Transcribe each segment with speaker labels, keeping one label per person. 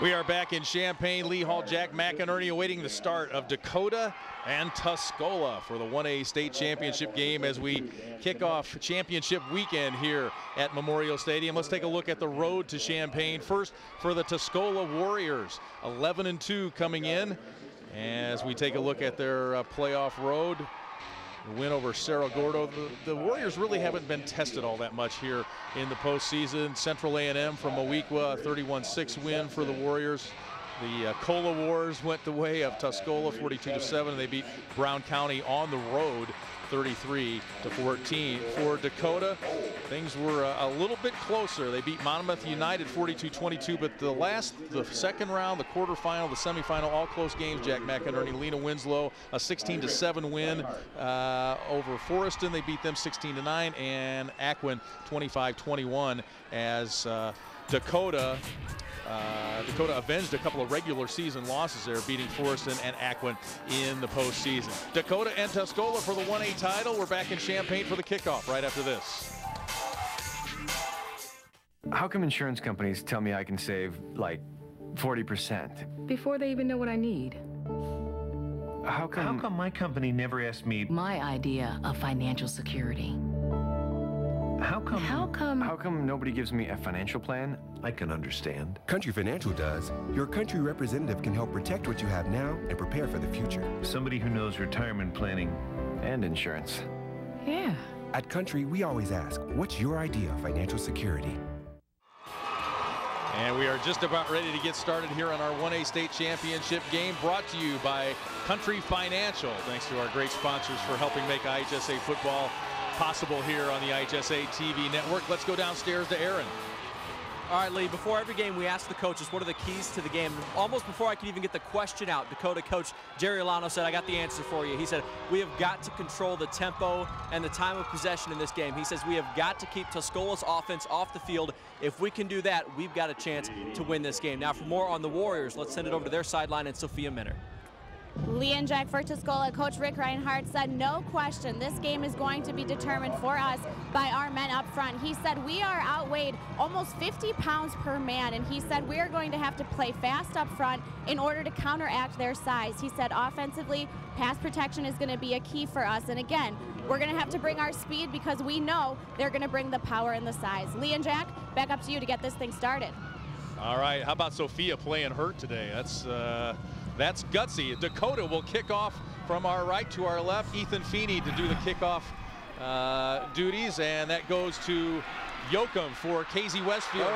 Speaker 1: We are back in Champaign, Lee Hall. Jack McInerney awaiting the start of Dakota and Tuscola for the 1A state championship game as we kick off championship weekend here at Memorial Stadium. Let's take a look at the road to Champaign. First for the Tuscola Warriors, 11-2 coming in as we take a look at their playoff road. The win over Cerro Gordo. The Warriors really haven't been tested all that much here in the postseason. Central A&M from Moweaqua, 31-6 win for the Warriors. The Cola Wars went the way of Tuscola, 42-7. They beat Brown County on the road, 33-14. For Dakota, things were a little bit closer. They beat Monmouth United 42-22, but the second round, the quarterfinal, the semifinal, all close games. Jack McInerney, Lena Winslow, a 16-7 win over Forreston. They beat them 16-9, and Aquin 25-21 as Dakota avenged a couple of regular season losses there, beating Forreston and Aquin in the postseason. Dakota and Tuscola for the 1A title. We're back in Champaign for the kickoff right after this.
Speaker 2: How come insurance companies tell me I can save like 40%?
Speaker 3: Before they even know what I need.
Speaker 4: How come my company never asked me
Speaker 3: my idea of financial security?
Speaker 4: How come
Speaker 2: nobody gives me a financial plan?
Speaker 4: I can understand.
Speaker 5: Country Financial does. Your country representative can help protect what you have now and prepare for the future.
Speaker 4: Somebody who knows retirement planning
Speaker 2: and insurance.
Speaker 3: Yeah.
Speaker 5: At Country, we always ask, what's your idea of financial security?
Speaker 1: And we are just about ready to get started here on our 1A state championship game, brought to you by Country Financial. Thanks to our great sponsors for helping make IHSA football possible here on the IHSA TV network. Let's go downstairs to Aaron.
Speaker 6: All right, Lee, before every game, we ask the coaches, what are the keys to the game? Almost before I could even get the question out, Dakota coach Jerry Alano said, I got the answer for you. He said, we have got to control the tempo and the time of possession in this game. He says, we have got to keep Tuscola's offense off the field. If we can do that, we've got a chance to win this game. Now, for more on the Warriors, let's send it over to their sideline and Sophia Minner.
Speaker 7: Lee and Jack for Tuscola. Coach Rick Reinhardt said, no question, this game is going to be determined for us by our men up front. He said, we are outweighed almost 50 pounds per man, and he said, we are going to have to play fast up front in order to counteract their size. He said, offensively, pass protection is going to be a key for us. And again, we're going to have to bring our speed because we know they're going to bring the power and the size. Lee and Jack, back up to you to get this thing started.
Speaker 1: All right, how about Sophia playing hurt today? That's gutsy. Dakota will kick off from our right to our left. Ethan Feeney to do the kickoff duties, and that goes to Yoakum for KZ Westfield,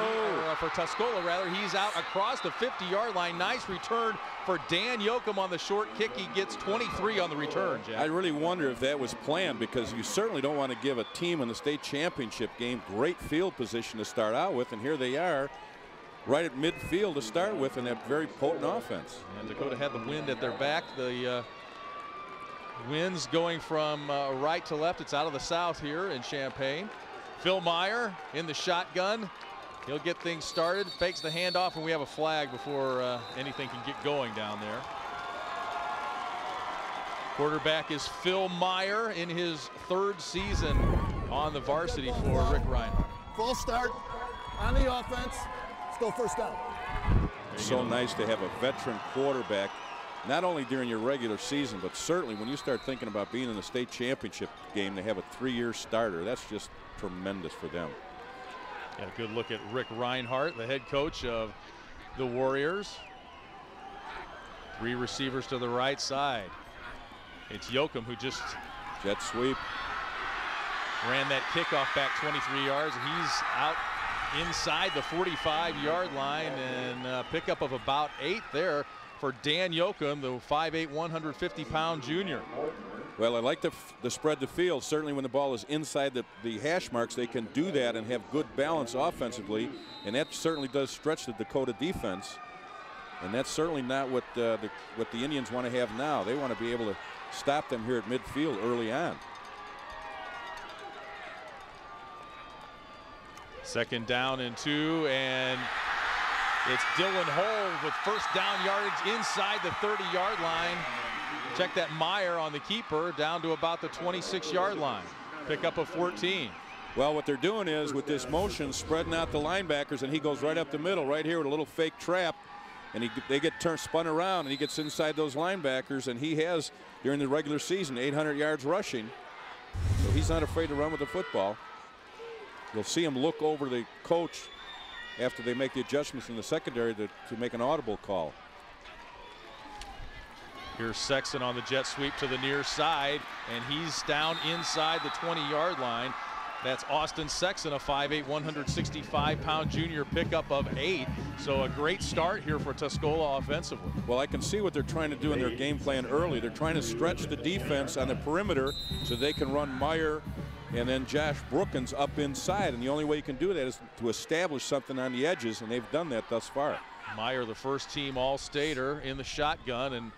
Speaker 1: for Tuscola rather. He's out across the 50-yard line. Nice return for Dan Yoakum on the short kick. He gets 23 on the return, Jack.
Speaker 8: I really wonder if that was planned, because you certainly don't want to give a team in the state championship game great field position to start out with, and here they are right at midfield to start with in that very potent offense.
Speaker 1: And Dakota had the wind at their back. The winds going from right to left. It's out of the south here in Champaign. Phil Meyer in the shotgun. He'll get things started, fakes the handoff, and we have a flag before anything can get going down there. Quarterback is Phil Meyer in his third season on the varsity for Rick Reinhardt.
Speaker 9: Full start on the offense. Go first down.
Speaker 8: So nice to have a veteran quarterback, not only during your regular season, but certainly when you start thinking about being in the state championship game, they have a 3-year starter. That's just tremendous for them.
Speaker 1: Yeah, a good look at Rick Reinhardt, the head coach of the Warriors. 3 receivers to the right side. It's Yoakum who just
Speaker 8: jet sweep.
Speaker 1: Ran that kickoff back 23 yards. He's out inside the 45-yard line, and pickup of about 8 there for Dan Yoakum, the 5'8", 150-pound junior.
Speaker 8: Well, I like the spread the field. Certainly when the ball is inside the hash marks, they can do that and have good balance offensively, and that certainly does stretch the Dakota defense. And that's certainly not what the Indians want to have now. They want to be able to stop them here at midfield early on.
Speaker 1: Second down and 2, and it's Dylan Hole with first down yardage inside the 30-yard line. Check that Meyer on the keeper down to about the 26-yard line. Pickup of 14.
Speaker 8: Well, what they're doing is with this motion, spreading out the linebackers, and he goes right up the middle right here with a little fake trap. and they get spun around, and he gets inside those linebackers, and he has, during the regular season, 800 yards rushing. So he's not afraid to run with the football. You'll see him look over the coach after they make the adjustments in the secondary to make an audible call.
Speaker 1: Here's Sexton on the jet sweep to the near side, and he's down inside the 20-yard line. That's Austin Sexton, a 5'8", 165-pound junior, pickup of 8. So a great start here for Tuscola offensively.
Speaker 8: Well, I can see what they're trying to do in their game plan early. They're trying to stretch the defense on the perimeter so they can run Meyer and then Josh Brookins up inside. And the only way you can do that is to establish something on the edges, and they've done that thus far.
Speaker 1: Meyer, the first-team All-Stater in the shotgun, and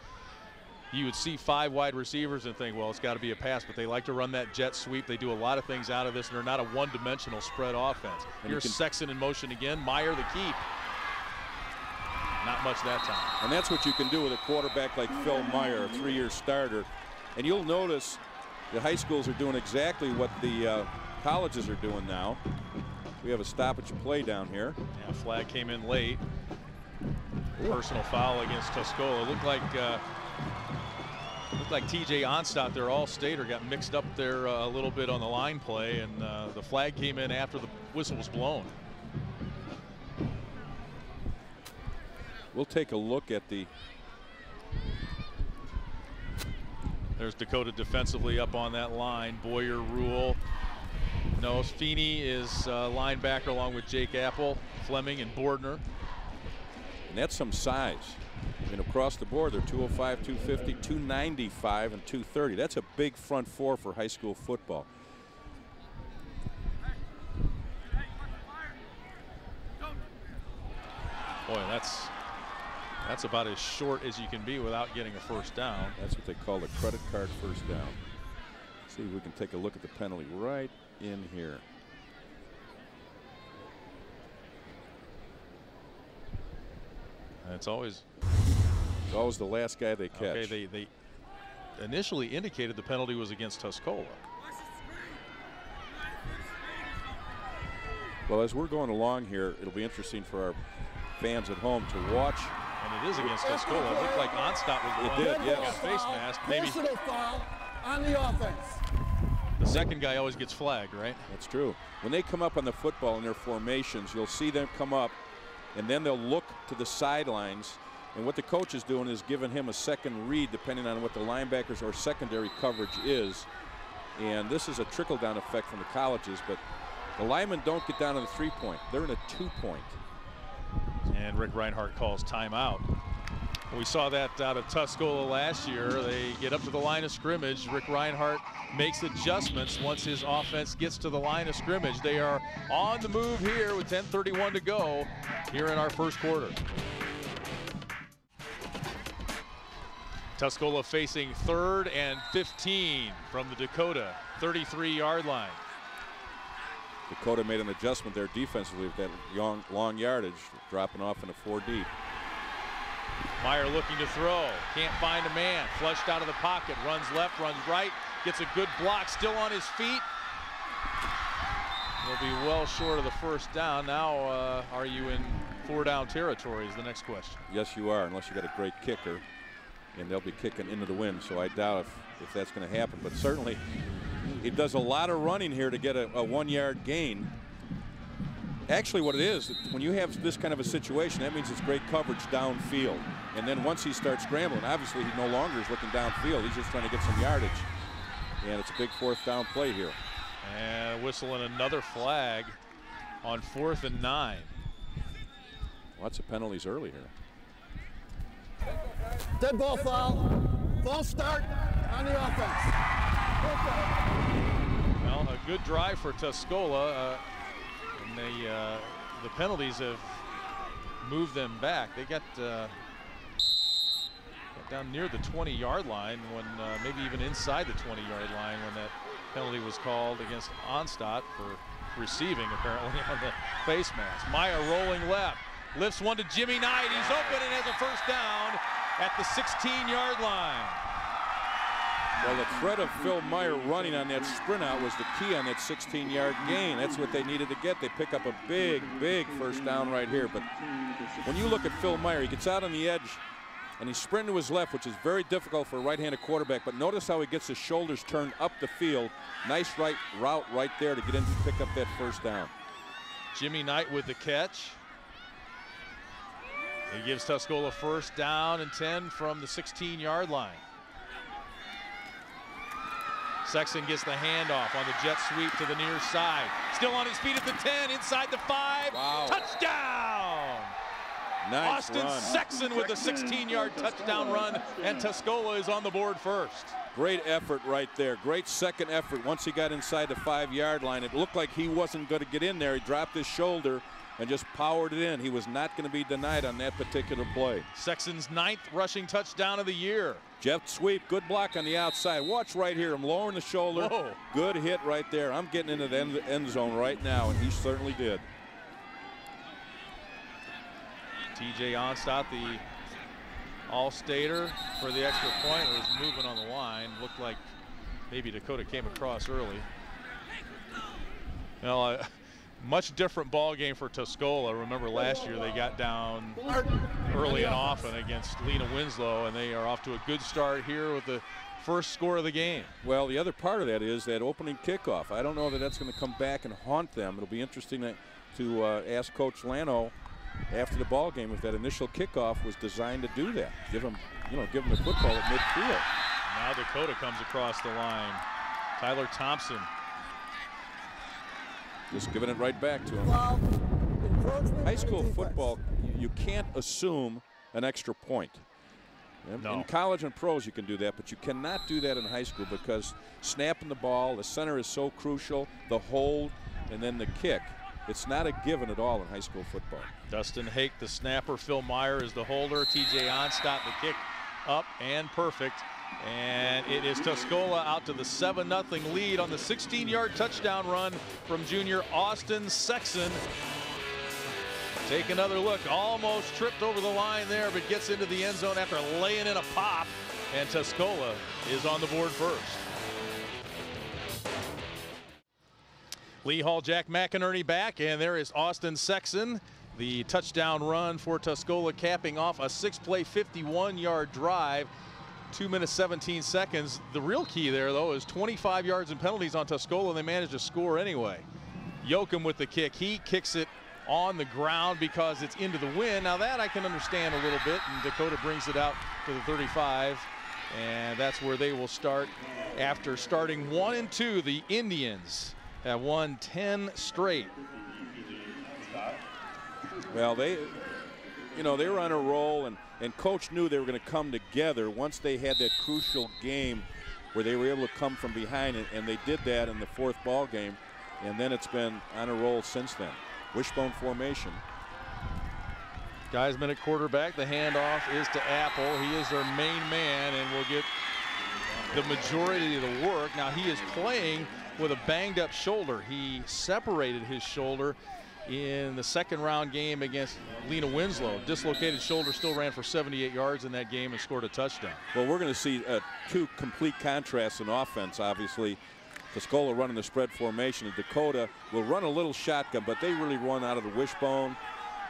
Speaker 1: you would see 5 wide receivers and think, well, it's got to be a pass, but they like to run that jet sweep. They do a lot of things out of this, and they're not a one-dimensional spread offense. And here's Sexton in motion again. Meyer the keep. Not much that time.
Speaker 8: And that's what you can do with a quarterback like Phil Meyer, a 3-year starter. And you'll notice the high schools are doing exactly what the colleges are doing now. We have a stoppage play down here.
Speaker 1: Yeah, flag came in late. Personal foul against Tuscola. It looked like TJ Onstadt, their All-Stater, got mixed up there a little bit on the line play, and the flag came in after the whistle was blown.
Speaker 8: We'll take a look at the.
Speaker 1: There's Dakota defensively up on that line. Boyer, Rule. No, Feeney is linebacker along with Jake Apple, Fleming, and Bordner.
Speaker 8: And that's some size. I mean, across the board, they're 205, 250, 295, and 230. That's a big front four for high school football.
Speaker 1: Boy, that's about as short as you can be without getting a first down.
Speaker 8: That's what they call a credit card first down. Let's see if we can take a look at the penalty right in here.
Speaker 1: It's always
Speaker 8: the last guy they catch.
Speaker 1: Okay, they initially indicated the penalty was against Tuscola.
Speaker 8: Well, as we're going along here, it'll be interesting for our fans at home to watch.
Speaker 1: And it is against Tuscola. It looked like Onstadt was the one that got face mask. Maybe
Speaker 9: personal foul on the offense.
Speaker 1: The second guy always gets flagged, right?
Speaker 8: That's true. When they come up on the football in their formations, you'll see them come up, and then they'll look to the sidelines. And what the coach is doing is giving him a second read depending on what the linebackers or secondary coverage is. And this is a trickle-down effect from the colleges, but the linemen don't get down to the 3-point. They're in a 2-point.
Speaker 1: And Rick Reinhardt calls timeout. We saw that out of Tuscola last year. They get up to the line of scrimmage. Rick Reinhardt makes adjustments once his offense gets to the line of scrimmage. They are on the move here with 10:31 to go here in our first quarter. Tuscola facing 3rd and 15 from the Dakota 33-yard line.
Speaker 8: Dakota made an adjustment there defensively with that long yardage, dropping off in a 4 deep.
Speaker 1: Meyer looking to throw, can't find a man, flushed out of the pocket, runs left, runs right, gets a good block, still on his feet. He'll be well short of the first down. Now, are you in 4-down territory is the next question.
Speaker 8: Yes, you are, unless you got a great kicker, and they'll be kicking into the wind, so I doubt if that's going to happen. But certainly, it does a lot of running here to get a 1-yard gain. Actually, what it is, when you have this kind of a situation, that means it's great coverage downfield. And then once he starts scrambling, obviously he no longer is looking downfield. He's just trying to get some yardage. And it's a big 4th down play here.
Speaker 1: And whistling another flag on 4th and 9.
Speaker 8: Lots of penalties early here.
Speaker 9: Dead ball foul. False start on the offense.
Speaker 1: Well, a good drive for Tuscola. And the penalties have moved them back. They got down near the 20-yard line when maybe even inside the 20-yard line when that penalty was called against Onstadt for receiving apparently on the face mask. Meyer rolling left, lifts one to Jimmy Knight. He's open and has a first down at the 16-yard line.
Speaker 8: Well, the threat of Phil Meyer running on that sprint out was the key on that 16-yard gain. That's what they needed to get. They pick up a big, big first down right here. But when you look at Phil Meyer, he gets out on the edge and he's sprinting to his left, which is very difficult for a right-handed quarterback. But notice how he gets his shoulders turned up the field. Nice right route right there to get in to pick up that first down.
Speaker 1: Jimmy Knight with the catch. He gives Tuscola first down and 10 from the 16-yard line. Sexton gets the handoff on the jet sweep to the near side. Still on his feet at the 10, inside the 5.
Speaker 8: Wow.
Speaker 1: Touchdown!
Speaker 8: Nice
Speaker 1: Austin
Speaker 8: run.
Speaker 1: Sexton with a 16-yard touchdown run, and Tuscola is on the board first.
Speaker 8: Great effort right there. Great second effort once he got inside the 5-yard line. It looked like he wasn't going to get in there. He dropped his shoulder and just powered it in. He was not going to be denied on that particular play.
Speaker 1: Sexton's 9th rushing touchdown of the year.
Speaker 8: Jet sweep, good block on the outside. Watch right here, I'm lowering the shoulder.
Speaker 1: Whoa.
Speaker 8: Good hit right there. I'm getting into the end zone right now, and he certainly did.
Speaker 1: TJ Onstadt, the All-Stater for the extra point. It was movement on the line. Looked like maybe Dakota came across early. Well, much different ball game for Tuscola. Remember last year they got down early and often against Lena Winslow, and they are off to a good start here with the first score of the game.
Speaker 8: Well, the other part of that is that opening kickoff. I don't know that that's going to come back and haunt them. It'll be interesting to ask Coach Lano after the ball game if that initial kickoff was designed to do that. Give them the football at midfield.
Speaker 1: Now Dakota comes across the line. Tyler Thompson.
Speaker 8: Just giving it right back to him. High school football, you can't assume an extra point.
Speaker 1: No.
Speaker 8: In college and pros you can do that, but you cannot do that in high school because snapping the ball, the center is so crucial, the hold, and then the kick. It's not a given at all in high school football.
Speaker 1: Dustin Hake, the snapper. Phil Meyer is the holder. TJ Onstadt, the kick up and perfect. And it is Tuscola out to the 7-0 lead on the 16-yard touchdown run from junior Austin Sexton. Take another look. Almost tripped over the line there, but gets into the end zone after laying in a pop. And Tuscola is on the board first. Lee Hall, Jack McInerney back, and there is Austin Sexton. The touchdown run for Tuscola, capping off a 6-play, 51-yard drive. 2 minutes, 17 seconds. The real key there, though, is 25 yards and penalties on Tuscola, and they managed to score anyway. Yoakum with the kick. He kicks it on the ground because it's into the wind. Now that I can understand a little bit, and Dakota brings it out to the 35, and that's where they will start after starting 1 and 2. The Indians have won 10 straight.
Speaker 8: Well, they were on a roll, and Coach knew they were going to come together once they had that crucial game where they were able to come from behind, and they did that in the 4th ball game, and then it's been on a roll since then. Wishbone formation.
Speaker 1: Geisman at quarterback. The handoff is to Apple. He is their main man and will get the majority of the work. Now he is playing with a banged up shoulder. He separated his shoulder in the 2nd round game against Lena Winslow. Dislocated shoulder, still ran for 78 yards in that game and scored a touchdown.
Speaker 8: Well, we're going to see 2 complete contrasts in offense, obviously. Tuscola running the spread formation, and Dakota will run a little shotgun, but they really run out of the wishbone,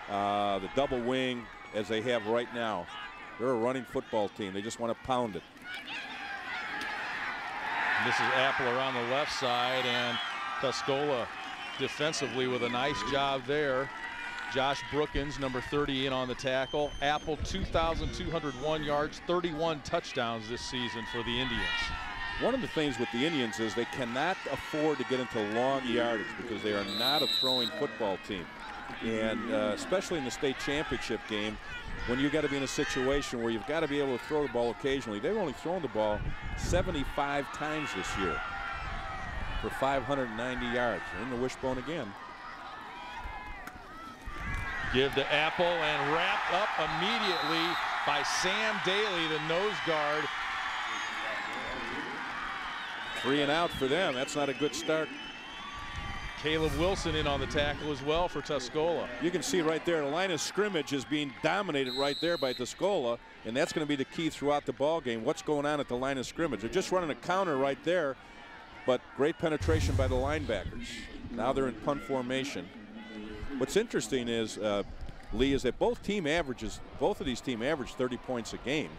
Speaker 8: the double wing, as they have right now. They're a running football team. They just want to pound it.
Speaker 1: This is Apple around the left side, and Tuscola defensively with a nice job there. Josh Brookins, number 30, in on the tackle. Apple, 2,201 yards, 31 touchdowns this season for the Indians.
Speaker 8: One of the things with the Indians is they cannot afford to get into long yardage because they are not a throwing football team. And especially in the state championship game, when you've got to be in a situation where you've got to be able to throw the ball occasionally. They've only thrown the ball 75 times this year for 590 yards. They're in the wishbone again.
Speaker 1: Give to Apple and wrapped up immediately by Sam Daly, the nose guard.
Speaker 8: 3 and out for them. That's not a good start.
Speaker 1: Caleb Wilson in on the tackle as well for Tuscola.
Speaker 8: You can see right there, the line of scrimmage is being dominated right there by Tuscola, and that's going to be the key throughout the ball game. What's going on at the line of scrimmage? They're just running a counter right there, but great penetration by the linebackers. Now they're in punt formation. What's interesting is, Lee, is that both of these teams average 30 points a game.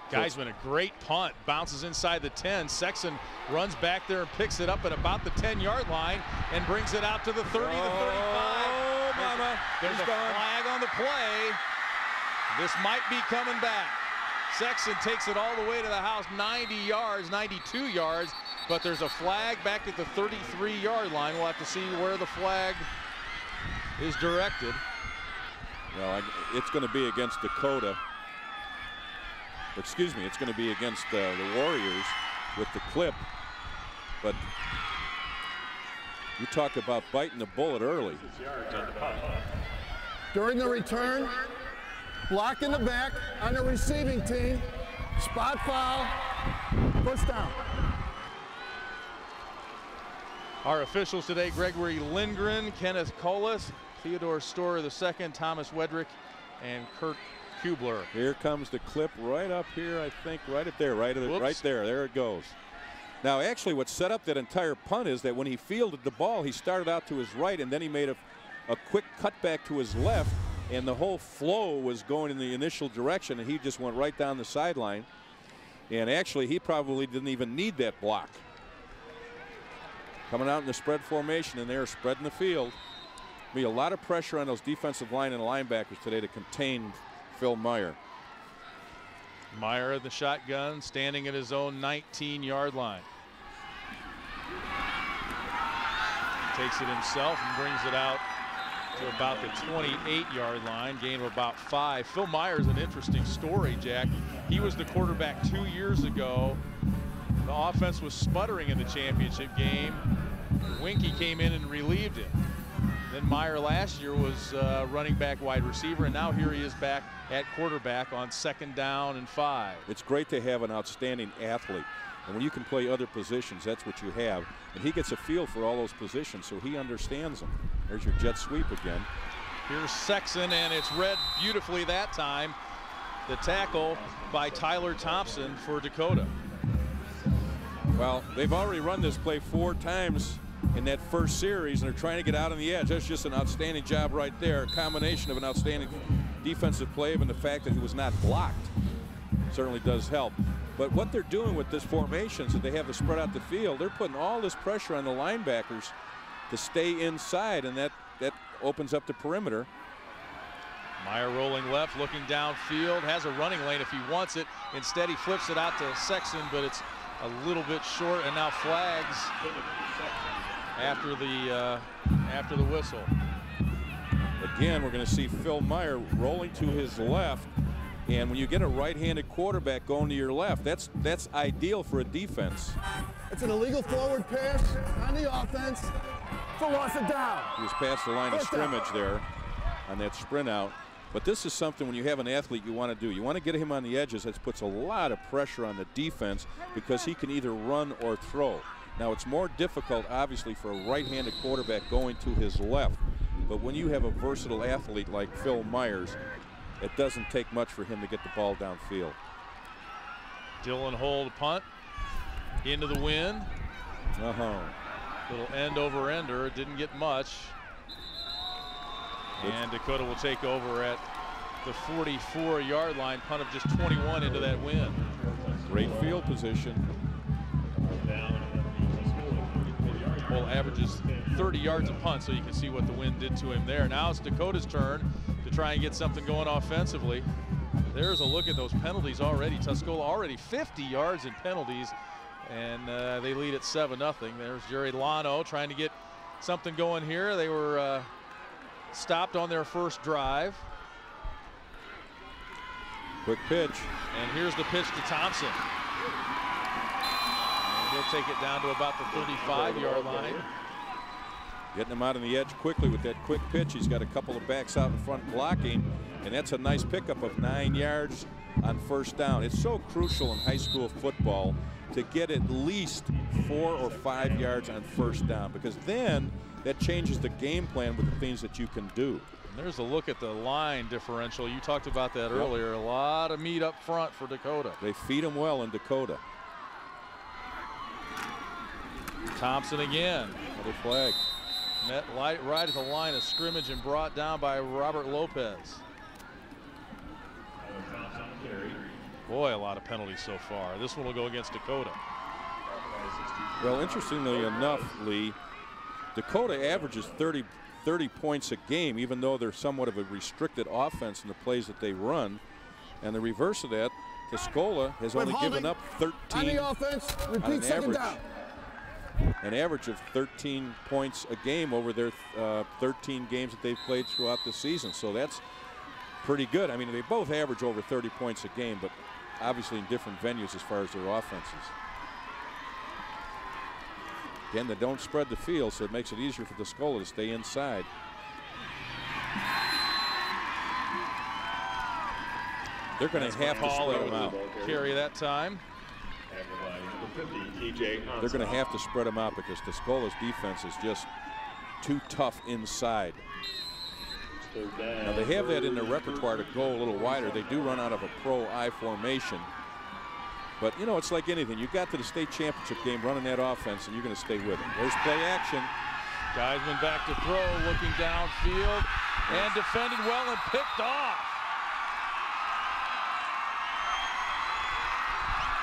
Speaker 1: Geisman, a great punt, bounces inside the 10. Sexton runs back there and picks it up at about the 10-yard line and brings it out to the 30 to 35.
Speaker 8: Oh, mama.
Speaker 1: There's a flag on the play. This might be coming back. Sexton takes it all the way to the house, 90 yards, 92 yards, but there's a flag back at the 33-yard line. We'll have to see where the flag is directed.
Speaker 8: Well, it's going to be against Dakota. Excuse me, it's going to be against the Warriors with the clip. But you talk about biting the bullet early.
Speaker 9: During the return, block in the back on the receiving team, spot foul, first down.
Speaker 1: Our officials today: Gregory Lindgren, Kenneth Colas, Theodore Storer II, Thomas Wedrick, and Kurt Kubler.
Speaker 8: Here comes the clip right up here, I think, right up there, right there. There it goes. Now, actually, what set up that entire punt is that when he fielded the ball, he started out to his right, and then he made a quick cutback to his left, and the whole flow was going in the initial direction, and he just went right down the sideline. And actually, he probably didn't even need that block. Coming out in the spread formation, and they're spreading the field. Be a lot of pressure on those defensive line and linebackers today to contain Phil Meyer.
Speaker 1: Meyer at the shotgun, standing at his own 19-yard line. Takes it himself and brings it out to about the 28-yard line, gain of about 5. Phil Meyer's an interesting story, Jack. He was the quarterback 2 years ago. The offense was sputtering in the championship game. Winkie came in and relieved him. Then Meyer last year was running back, wide receiver, and now here he is back at quarterback on 2nd down and 5.
Speaker 8: It's great to have an outstanding athlete, and when you can play other positions, that's what you have. And he gets a feel for all those positions, so he understands them. There's your jet sweep again.
Speaker 1: Here's Sexton, and it's read beautifully that time. The tackle by Tyler Thompson for Dakota.
Speaker 8: Well, they've already run this play 4 times in that first series, and they're trying to get out on the edge. That's just an outstanding job right there. A combination of an outstanding defensive play and the fact that he was not blocked certainly does help. But what they're doing with this formation is that they have to spread out the field. They're putting all this pressure on the linebackers to stay inside, and that opens up the perimeter.
Speaker 1: Meyer rolling left, looking downfield, has a running lane if he wants it. Instead, he flips it out to Sexton, but it's a little bit short, and now flags after the whistle.
Speaker 8: Again, we're going to see Phil Meyer rolling to his left, and when you get a right-handed quarterback going to your left, that's ideal for a defense.
Speaker 9: It's an illegal forward pass on the offense for loss of down.
Speaker 8: He was past the line of scrimmage there on that sprint out. But this is something when you have an athlete you want to do. You want to get him on the edges. That puts a lot of pressure on the defense because he can either run or throw. Now, it's more difficult, obviously, for a right-handed quarterback going to his left. But when you have a versatile athlete like Phil Myers, it doesn't take much for him to get the ball downfield.
Speaker 1: Dylan Hold punt into the wind. Little end-over-ender. It didn't get much. And Dakota will take over at the 44-yard line. Punt of just 21 into that wind.
Speaker 8: Great field position.
Speaker 1: Well, averages 30 yards a punt, so you can see what the wind did to him there. Now it's Dakota's turn to try and get something going offensively. There's a look at those penalties already. Tuscola already 50 yards in penalties, and they lead at 7-0. There's Jerry Lano trying to get something going here. They were stopped on their first drive.
Speaker 8: Quick pitch.
Speaker 1: And here's the pitch to Thompson. And he'll take it down to about the 35-yard line.
Speaker 8: Getting him out on the edge quickly with that quick pitch. He's got a couple of backs out in front blocking, and that's a nice pickup of 9 yards on first down. It's so crucial in high school football to get at least 4 or 5 yards on first down, because then that changes the game plan with the things that you can do.
Speaker 1: And there's a look at the line differential. You talked about that earlier. A lot of meat up front for Dakota.
Speaker 8: They feed them well in Dakota.
Speaker 1: Thompson again.
Speaker 8: Another flag.
Speaker 1: Met right at the line of scrimmage and brought down by Robert Lopez. Boy, a lot of penalties so far. This one will go against Dakota.
Speaker 8: Well, interestingly enough, Lee, Dakota averages 30 points a game, even though they're somewhat of a restricted offense in the plays that they run. And the reverse of that, Tuscola has only given up 13
Speaker 9: on the offense. Repeat, second down.
Speaker 8: An average of 13 points a game over their 13 games that they've played throughout the season. So that's pretty good. I mean, they both average over 30 points a game, but obviously in different venues as far as their offenses. Again, they don't spread the field, so it makes it easier for Tuscola to stay inside. They're going to have to spread them out.
Speaker 1: Carry that time.
Speaker 8: They're going to have to spread them out because Tuscola's defense is just too tough inside. Now they have that in their repertoire to go a little wider. They do run out of a pro I formation. But, you know, it's like anything. You got to the state championship game running that offense, and you're going to stay with them. There's play action.
Speaker 1: Geisman back to throw, looking downfield, and defended well and picked off.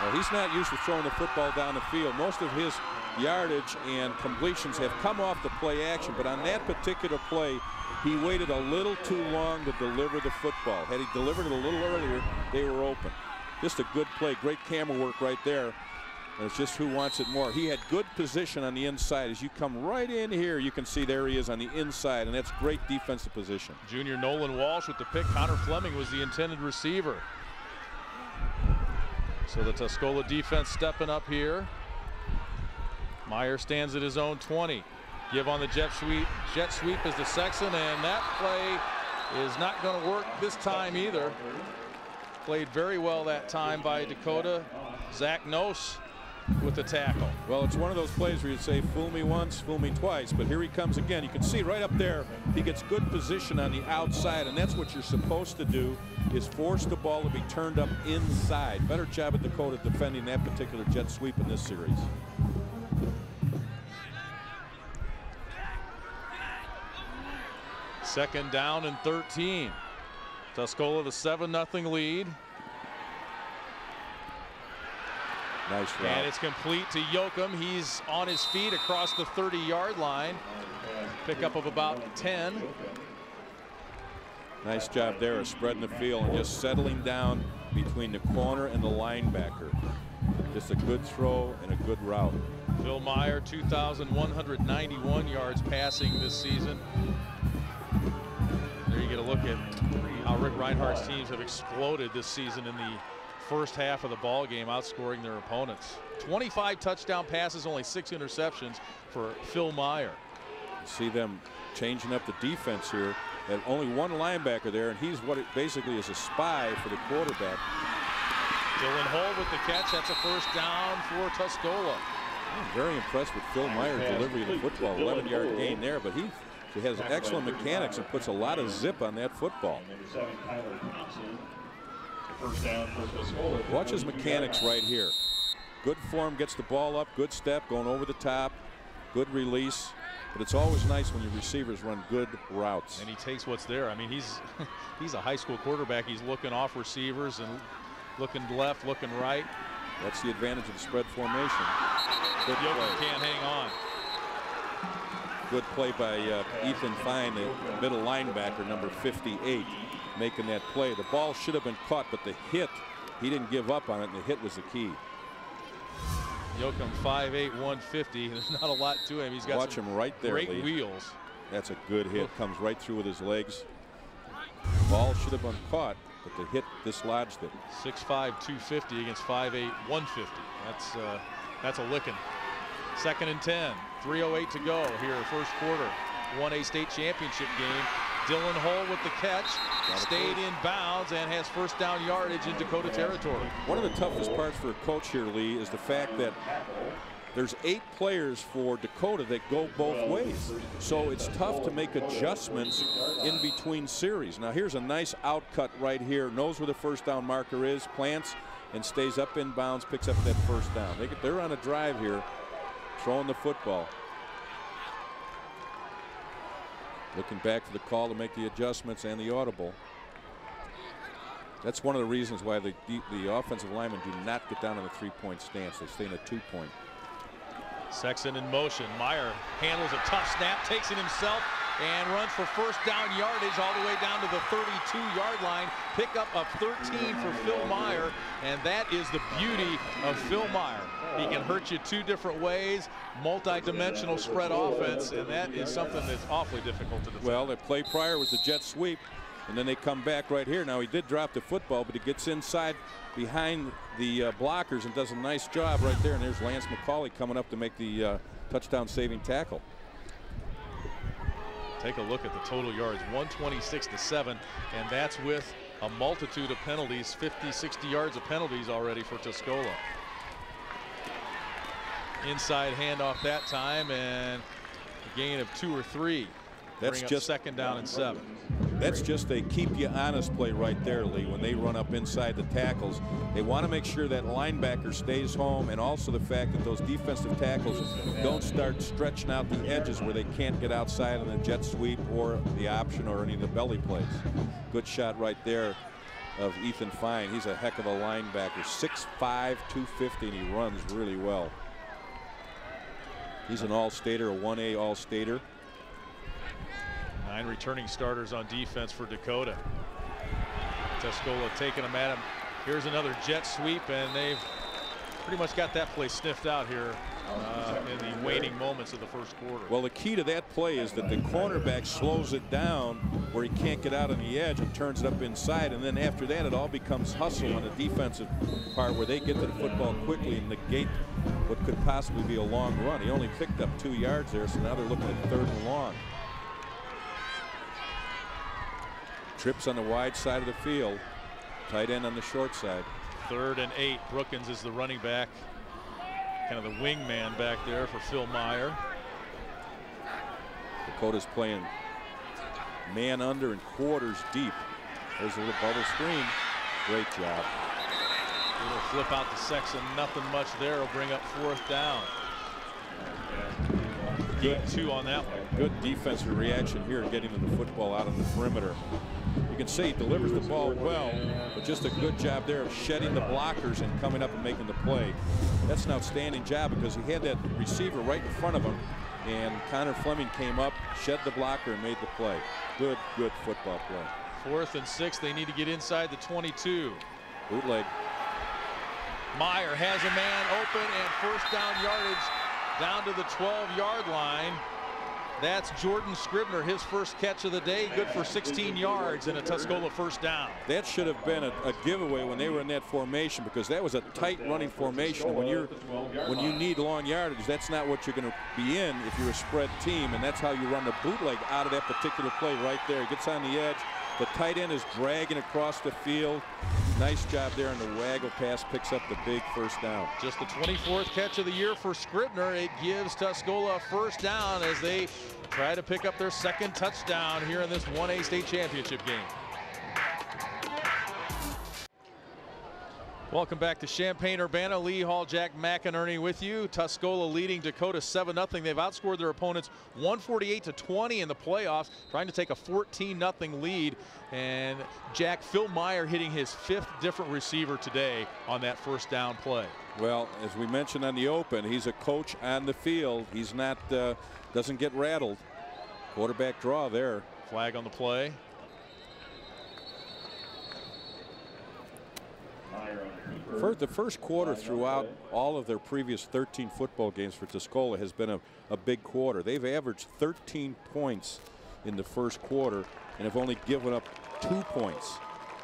Speaker 8: Well, he's not used to throwing the football down the field. Most of his yardage and completions have come off the play action, but on that particular play, he waited a little too long to deliver the football. Had he delivered it a little earlier, they were open. Just a good play, great camera work right there. And it's just who wants it more. He had good position on the inside. As you come right in here, you can see there he is on the inside, and that's great defensive position.
Speaker 1: Junior Nolan Walsh with the pick. Connor Fleming was the intended receiver. So the Tuscola defense stepping up here. Meyer stands at his own 20. Give on the jet sweep. Jet sweep is to Sexton, and that play is not going to work this time either. Played very well that time by Dakota. Zach Nose with the tackle.
Speaker 8: Well, it's one of those plays where you say, fool me once, fool me twice, but here he comes again. You can see right up there, he gets good position on the outside, and that's what you're supposed to do, is force the ball to be turned up inside. Better job at Dakota defending that particular jet sweep in this series.
Speaker 1: Second down and 13. Tuscola the 7-0 lead.
Speaker 8: Nice route.
Speaker 1: And it's complete to Yoakum. He's on his feet across the 30-yard line. Pickup of about 10.
Speaker 8: Nice job there of spreading the field and just settling down between the corner and the linebacker. Just a good throw and a good route.
Speaker 1: Phil Meyer, 2,191 yards passing this season. There you get a look at how Rick Reinhardt's teams have exploded this season in the first half of the ball game, outscoring their opponents. 25 touchdown passes, only 6 interceptions for Phil Meyer.
Speaker 8: See them changing up the defense here. And only one linebacker there, and he's what it basically is, a spy for the quarterback.
Speaker 1: Dylan Hull with the catch. That's a first down for Tuscola.
Speaker 8: I'm very impressed with Phil Meyer's delivery of the football. 11-yard gain there, but he has excellent mechanics and puts a lot of zip on that football. Watch his mechanics right here. Good form, gets the ball up, good step, going over the top, good release. But it's always nice when your receivers run good routes.
Speaker 1: And he takes what's there. I mean, he's a high school quarterback. He's looking off receivers and looking left, looking right.
Speaker 8: That's the advantage of the spread formation.
Speaker 1: Good Yoakum can't hang on.
Speaker 8: Good play by Ethan Fine, the middle linebacker, number 58, making that play. The ball should have been caught, but the hit, he didn't give up on it, and the hit was the key.
Speaker 1: Yoakum 5'8", 150. There's not a lot to him. He's got
Speaker 8: Watch him right there,
Speaker 1: great
Speaker 8: Lee.
Speaker 1: wheels.
Speaker 8: That's a good hit. Comes right through with his legs. Ball should have been caught, but the hit dislodged it.
Speaker 1: 6'5", 250 against 5'8", 150. That's a licking. 2nd and 10. 3:08 to go here, first quarter. 1A state championship game. Dylan Hull with the catch, stayed in bounds and has first down yardage in Dakota territory.
Speaker 8: One of the toughest parts for a coach here, Lee, is the fact that there's 8 players for Dakota that go both ways. So it's tough to make adjustments in between series. Now here's a nice out cut right here. Knows where the first down marker is, plants, and stays up in bounds, picks up that first down. They're on a drive here, throwing the football. Looking back for the call to make the adjustments and the audible. That's one of the reasons why the offensive linemen do not get down in a 3-point stance. They stay in a 2-point.
Speaker 1: Sexton in motion. Meyer handles a tough snap, takes it himself, and runs for first down yardage all the way down to the 32-yard line. Pickup of 13 for Phil Meyer, and that is the beauty of Phil Meyer. He can hurt you 2 different ways, multi-dimensional spread offense, and that is something that's awfully difficult to defend.
Speaker 8: Well, the play prior was the jet sweep, and then they come back right here. Now he did drop the football, but he gets inside behind the blockers and does a nice job right there. And there's Lance McCauley coming up to make the touchdown saving tackle.
Speaker 1: Take a look at the total yards, 126-7, and that's with a multitude of penalties, 50, 60 yards of penalties already for Tuscola. Inside handoff that time, and a gain of 2 or 3.
Speaker 8: That's just
Speaker 1: second down and 7.
Speaker 8: That's just a keep you honest play right there, Lee. When they run up inside the tackles, they want to make sure that linebacker stays home, and also the fact that those defensive tackles don't start stretching out the edges where they can't get outside on the jet sweep or the option or any of the belly plays. Good shot right there of Ethan Fine. He's a heck of a linebacker, 6'5", 250, and he runs really well. He's an all-stater, a 1A all-stater.
Speaker 1: 9 returning starters on defense for Dakota. Tuscola taking them at him. Here's another jet sweep, and they've pretty much got that play sniffed out here in the waning moments of the first quarter.
Speaker 8: Well, the key to that play is that the cornerback slows it down where he can't get out on the edge and turns it up inside, and then after that it all becomes hustle on the defensive part where they get to the football quickly and negate what could possibly be a long run. He only picked up 2 yards there, so now they're looking at 3rd and long. Trips on the wide side of the field. Tight end on the short side.
Speaker 1: 3rd and 8. Brookins is the running back. Kind of the wingman back there for Phil Meyer.
Speaker 8: Dakota's playing man under and quarters deep. There's a little bubble screen. Great job.
Speaker 1: Little flip out to Sexton. Nothing much there. Will bring up 4th down. Gain 2 on that one.
Speaker 8: Good defensive reaction here, getting to the football out on the perimeter. You can say he delivers the ball well, but just a good job there of shedding the blockers and coming up and making the play. That's an outstanding job because he had that receiver right in front of him, and Connor Fleming came up, shed the blocker, and made the play. Good football play.
Speaker 1: 4th and 6. They need to get inside the 22.
Speaker 8: Bootleg.
Speaker 1: Meyer has a man open, and first down yardage down to the 12-yard line. That's Jordan Scribner, his first catch of the day, good for 16 yards and a Tuscola first down.
Speaker 8: That should have been a giveaway when they were in that formation, because that was a tight running formation. When you need long yardage, that's not what you're going to be in if you're a spread team, and that's how you run the bootleg out of that particular play right there. He gets on the edge. The tight end is dragging across the field. Nice job there on the waggle pass, picks up the big first down.
Speaker 1: Just the 24th catch of the year for Scribner. It gives Tuscola a first down as they try to pick up their 2nd touchdown here in this 1A state championship game. Welcome back to Champaign-Urbana. Lee Hall, Jack McInerney with you. Tuscola leading Dakota 7-0. They've outscored their opponents 148-20 in the playoffs, trying to take a 14-0 lead. And Jack, Phil Meyer hitting his 5th different receiver today on that first down play.
Speaker 8: Well, as we mentioned on the open, he's a coach on the field. He's not, doesn't get rattled. Quarterback draw there.
Speaker 1: Flag on the play.
Speaker 8: For the first quarter throughout all of their previous 13 football games for Tuscola has been a big quarter. They've averaged 13 points in the first quarter and have only given up 2 points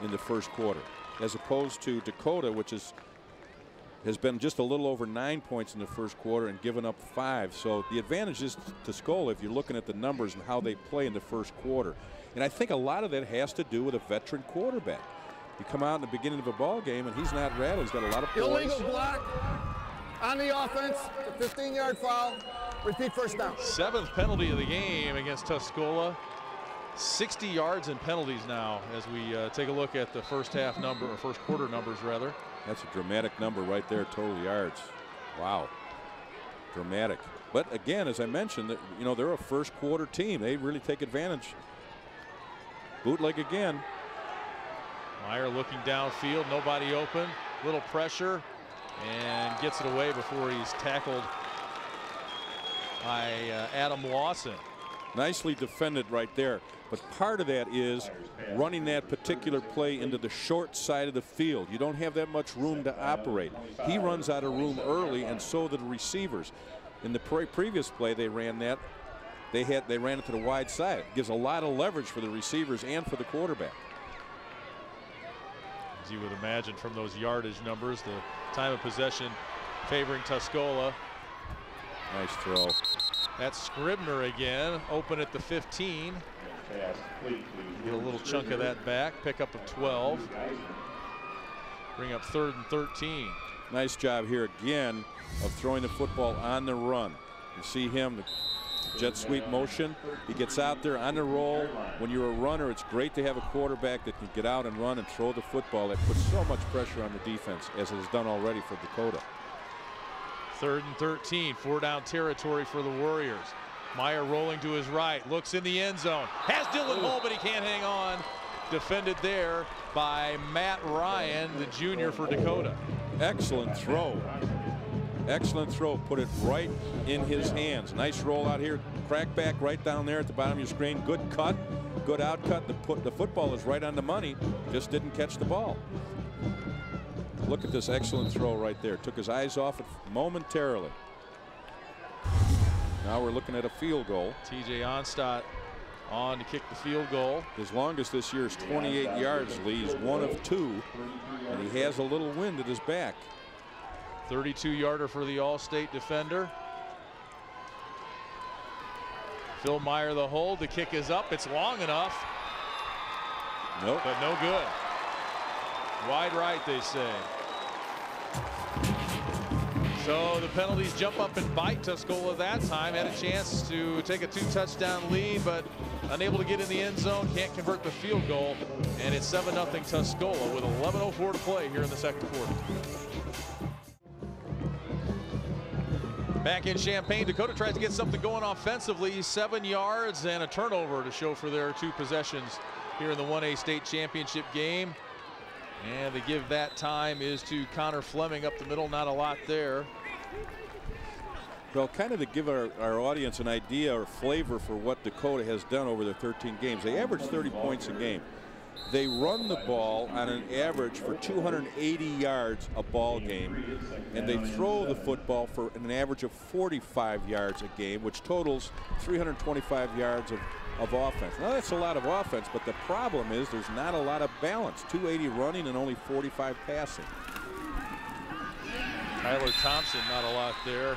Speaker 8: in the first quarter, as opposed to Dakota, which has been just a little over 9 points in the first quarter and given up 5. So the advantage is Tuscola if you're looking at the numbers and how they play in the first quarter. And I think a lot of that has to do with a veteran quarterback. You come out in the beginning of a ball game and he's not rattled. He's got a lot of poise.
Speaker 9: Illegal block. On the offense, it's a 15-yard foul. Repeat first down.
Speaker 1: 7th penalty of the game against Tuscola. 60 yards in penalties now as we take a look at the first half number, or first quarter numbers rather.
Speaker 8: That's a dramatic number right there, total yards. Wow, dramatic. But again, as I mentioned, you know, they're a first quarter team. They really take advantage. Bootleg again.
Speaker 1: Meyer looking downfield, nobody open, little pressure, and gets it away before he's tackled by Adam Lawson.
Speaker 8: Nicely defended right there. But part of that is running that particular play into the short side of the field. You don't have that much room to operate. He runs out of room early, and so do the receivers. In the previous play, they ran that. They ran it to the wide side. It gives a lot of leverage for the receivers and for the quarterback.
Speaker 1: As you would imagine from those yardage numbers, the time of possession favoring Tuscola.
Speaker 8: Nice throw.
Speaker 1: That's Scribner again, open at the 15. Get a little chunk of that back, pick up a 12. Bring up 3rd and 13.
Speaker 8: Nice job here again of throwing the football on the run. You see him, the jet sweep motion. He gets out there on the roll. When you're a runner, it's great to have a quarterback that can get out and run and throw the football. That puts so much pressure on the defense, as it has done already for Dakota.
Speaker 1: 3rd and 13, 4-down territory for the Warriors. Meyer rolling to his right, looks in the end zone, has Dylan Hull, but he can't hang on. Defended there by Matt Ryan, the junior for Dakota.
Speaker 8: Excellent throw. Excellent throw. Put it right in his hands. Nice roll out here. Crack back right down there at the bottom of your screen. Good cut. Good outcut. The football is right on the money. Just didn't catch the ball. Look at this excellent throw right there. Took his eyes off it momentarily. Now we're looking at a field goal.
Speaker 1: TJ Onstadt on to kick the field goal.
Speaker 8: His longest this year is 28 yards, Lee. He's 1 of 2, and he has a little wind at his back.
Speaker 1: 32-yarder for the All-State defender. Phil Meyer the hold. The kick is up. It's long enough.
Speaker 8: Nope.
Speaker 1: But no good. Wide right, they say. So the penalties jump up and bite Tuscola that time. Had a chance to take a 2-touchdown lead, but unable to get in the end zone. Can't convert the field goal. And it's 7-0 Tuscola with 11:04 to play here in the second quarter. Back in Champaign, Dakota tries to get something going offensively. 7 yards and a turnover to show for their 2 possessions here in the 1A state championship game. And the give that time is to Connor Fleming up the middle. Not a lot there.
Speaker 8: Well, kind of to give our audience an idea or flavor for what Dakota has done over their 13 games. They average 30 points a game. They run the ball on an average for 280 yards a ball game, and they throw the football for an average of 45 yards a game, which totals 325 yards of offense. Now that's a lot of offense, but the problem is there's not a lot of balance. 280 running and only 45 passing.
Speaker 1: Tyler Thompson, not a lot there.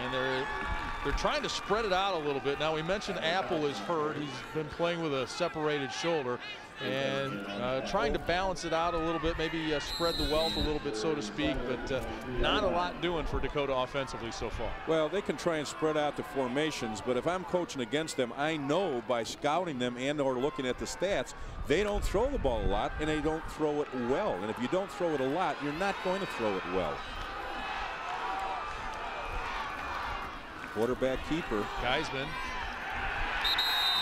Speaker 1: And they're trying to spread it out a little bit. Now we mentioned Apple is hurt. He's been playing with a separated shoulder and trying to balance it out a little bit, maybe spread the wealth a little bit, so to speak, but not a lot doing for Dakota offensively so far.
Speaker 8: Well, they can try and spread out the formations, but if I'm coaching against them, I know by scouting them and or looking at the stats, they don't throw the ball a lot and they don't throw it well. And if you don't throw it a lot, you're not going to throw it well. Quarterback keeper.
Speaker 1: Geisman.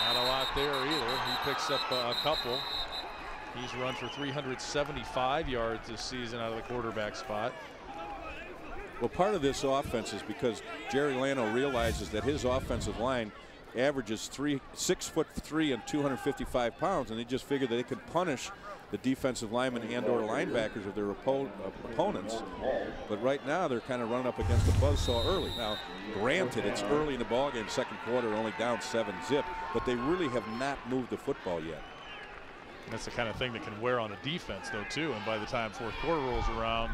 Speaker 1: Not a lot there either. He picks up a couple. He's run for 375 yards this season out of the quarterback spot.
Speaker 8: Well, part of this offense is because Jerry Lano realizes that his offensive line averages 6'3" and 255 pounds, and they just figured that they could punish the defensive linemen and or linebackers of their opponents. But right now they're kind of running up against a buzzsaw early. Now, granted, it's early in the ballgame, second quarter, only down 7-zip, but they really have not moved the football yet.
Speaker 1: That's the kind of thing that can wear on a defense, though, too. And by the time fourth quarter rolls around,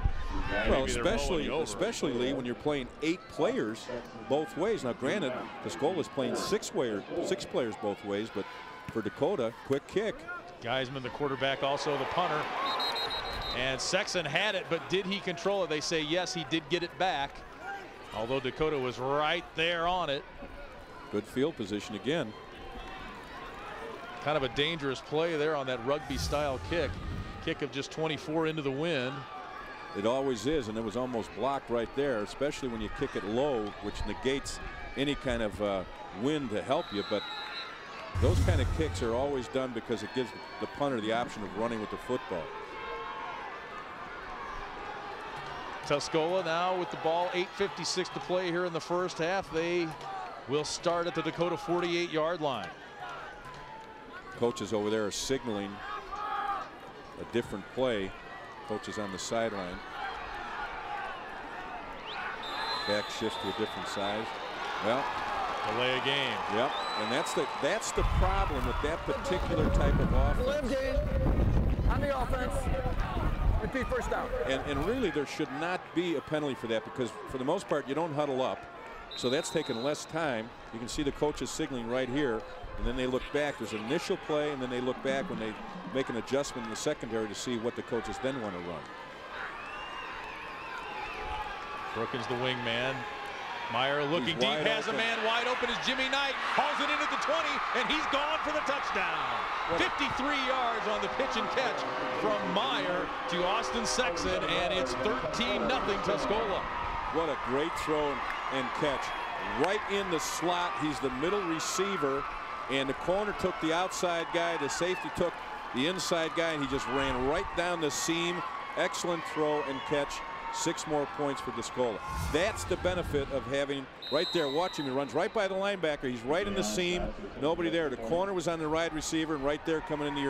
Speaker 8: well, especially Lee, when you're playing 8 players both ways. Now, granted, Tuscola's playing 6 players both ways, but for Dakota, quick kick.
Speaker 1: Geisman, the quarterback, also the punter. And Sexton had it, but did he control it? They say yes, he did get it back, although Dakota was right there on it.
Speaker 8: Good field position again.
Speaker 1: Kind of a dangerous play there on that rugby style kick. Kick of just 24 into the wind.
Speaker 8: It always is, and it was almost blocked right there, especially when you kick it low, which negates any kind of wind to help you. But those kind of kicks are always done because it gives the punter the option of running with the football.
Speaker 1: Tuscola now with the ball, 8:56 to play here in the first half. They will start at the Dakota 48-yard line.
Speaker 8: Coaches over there are signaling a different play. Coaches on the sideline. Back shift to a different size. Well,
Speaker 1: delay a game.
Speaker 8: Yep, and that's the problem with that particular type of offense.
Speaker 9: Live game on the offense. Repeat first down.
Speaker 8: And really, there should not be a penalty for that because for the most part, you don't huddle up. So that's taken less time. You can see the coaches signaling right here, and then they look back. There's an initial play, and then they look back when they make an adjustment in the secondary to see what the coaches then want to run.
Speaker 1: Brookins the wingman. Meyer looking deep, has a man wide open as Jimmy Knight hauls it into the 20, and he's gone for the touchdown. 53 yards on the pitch and catch from Meyer to Austin Sexton, and it's 13-0 Tuscola.
Speaker 8: What a great throw and catch. Right in the slot. He's the middle receiver, and the corner took the outside guy. The safety took the inside guy, and he just ran right down the seam. Excellent throw and catch. 6 more points for Tuscola. That's the benefit of having right there. Watch him. He runs right by the linebacker. He's right in the seam. Nobody there. The corner was on the wide receiver, and right there coming into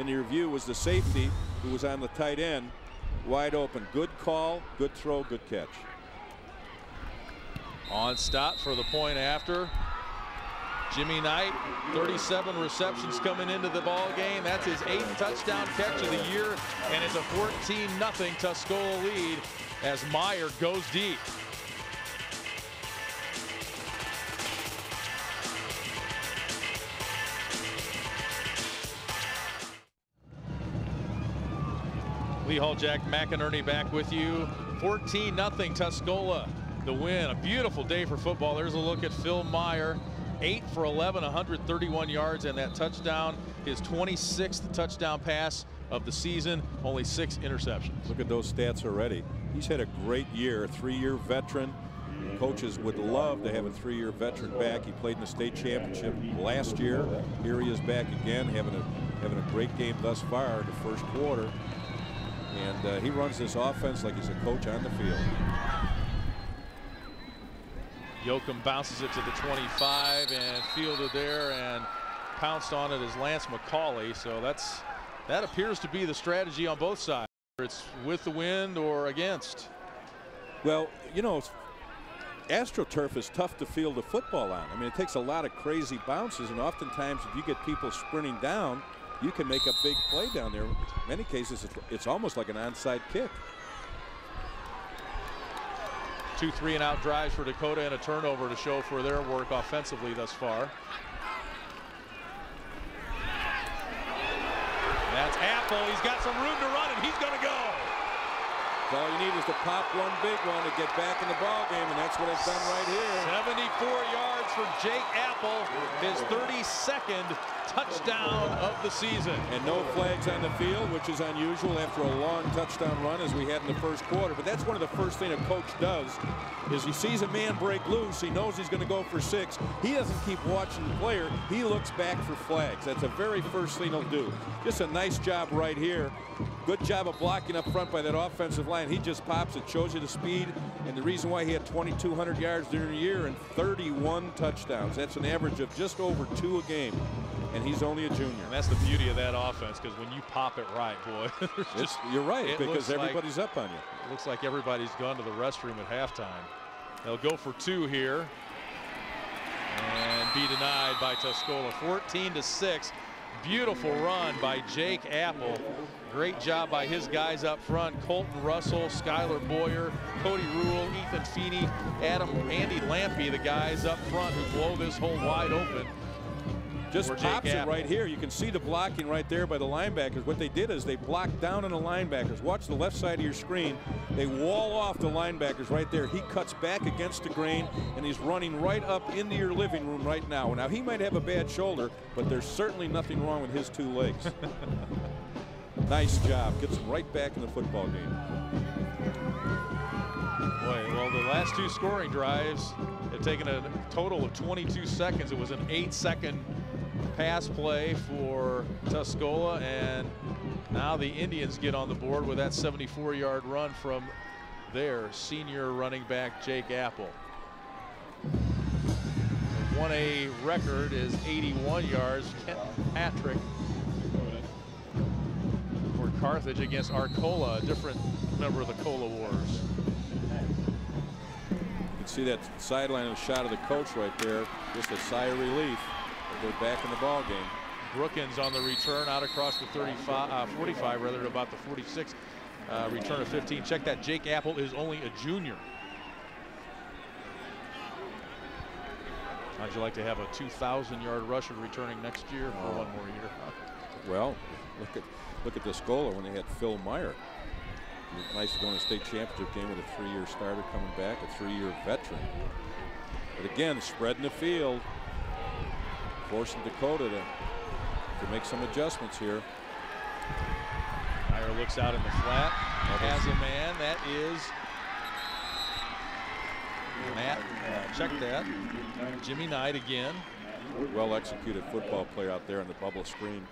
Speaker 8: your view was the safety who was on the tight end, wide open. Good call, good throw, good catch.
Speaker 1: On stop for the point after. Jimmy Knight, 37 receptions coming into the ball game. That's his 8th touchdown catch of the year, and it's a 14-0 Tuscola lead as Meyer goes deep. Lee Hall, Jack McInerney back with you. 14-0 Tuscola, the win. A beautiful day for football. There's a look at Phil Meyer. 8 for 11, 131 yards, and that touchdown, his 26th touchdown pass of the season, only 6 interceptions.
Speaker 8: Look at those stats already. He's had a great year, a 3-year veteran. Coaches would love to have a 3-year veteran back. He played in the state championship last year. Here he is back again, having a great game thus far in the first quarter. And he runs this offense like he's a coach on the field.
Speaker 1: Yoakum bounces it to the 25 and fielded there, and pounced on it as Lance McCauley. So that appears to be the strategy on both sides. It's with the wind or against.
Speaker 8: Well, you know, AstroTurf is tough to field a football on. I mean, it takes a lot of crazy bounces, and oftentimes if you get people sprinting down, you can make a big play down there. In many cases, it's almost like an onside kick.
Speaker 1: 2 3-and-out drives for Dakota and a turnover to show for their work offensively thus far. That's Apple. He's got some room to run, and he's going to go.
Speaker 8: All you need is to pop one big one to get back in the ball game, and that's what it's done right here.
Speaker 1: 74 yards for Jake Apple, his 32nd touchdown of the season.
Speaker 8: And no flags on the field, which is unusual after a long touchdown run as we had in the first quarter. But that's one of the first things a coach does, is he sees a man break loose, he knows he's going to go for 6. He doesn't keep watching the player, he looks back for flags. That's the very first thing he'll do. Just a nice job right here. Good job of blocking up front by that offensive line. He just pops it, shows you the speed, and the reason why he had 2,200 yards during the year and 31 touchdowns. That's an average of just over 2 a game, and he's only a junior.
Speaker 1: And that's the beauty of that offense, because when you pop it right, boy,
Speaker 8: you're right, because everybody's up on you.
Speaker 1: It looks like everybody's gone to the restroom at halftime. They'll go for 2 here and be denied by Tuscola. 14-6. Beautiful run by Jake Apple. Great job by his guys up front. Colton Russell, Skylar Boyer, Cody Rule, Ethan Feeney, Andy Lampy, the guys up front who blow this hole wide open.
Speaker 8: Just pops it right here. You can see the blocking right there by the linebackers. What they did is they blocked down on the linebackers. Watch the left side of your screen. They wall off the linebackers right there. He cuts back against the grain, and he's running right up into your living room right now. Now, he might have a bad shoulder, but there's certainly nothing wrong with his 2 legs. Nice job. Gets him right back in the football game.
Speaker 1: Boy, well, the last 2 scoring drives had taken a total of 22 seconds. It was an 8-second pass play for Tuscola, and now the Indians get on the board with that 74-yard run from their senior running back, Jake Apple. The 1A record is 81 yards. Kent Patrick for Carthage against Arcola, a different member of the Cola Wars.
Speaker 8: You can see that sideline shot of the coach right there. Just a sigh of relief. They're back in the ball game.
Speaker 1: Brookins on the return out across the 45 rather, about the 46. Return of 15. Check that. Jake Apple is only a junior. How'd you like to have a 2,000-yard rusher returning next year for 1 more year?
Speaker 8: Well, look at Tuscola when they had Phil Meyer. Nice to go in a state championship game with a 3-year starter coming back, a 3-year veteran. But again, spreading the field, forcing Dakota to make some adjustments here.
Speaker 1: Meyer looks out in the flat, has a man. That is Matt. Check that. Jimmy Knight again.
Speaker 8: Well executed football player out there on the bubble screen.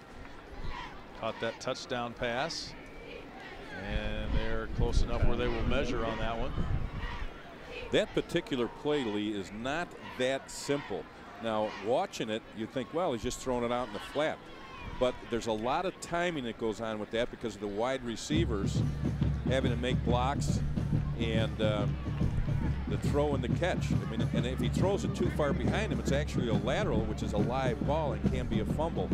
Speaker 1: Caught that touchdown pass. And they're close enough where they will measure on that one.
Speaker 8: That particular play, Lee, is not that simple. Now, watching it, you think, well, he's just throwing it out in the flat. But there's a lot of timing that goes on with that because of the wide receivers having to make blocks and the throw and the catch. I mean, and if he throws it too far behind him, it's actually a lateral, which is a live ball and can be a fumble.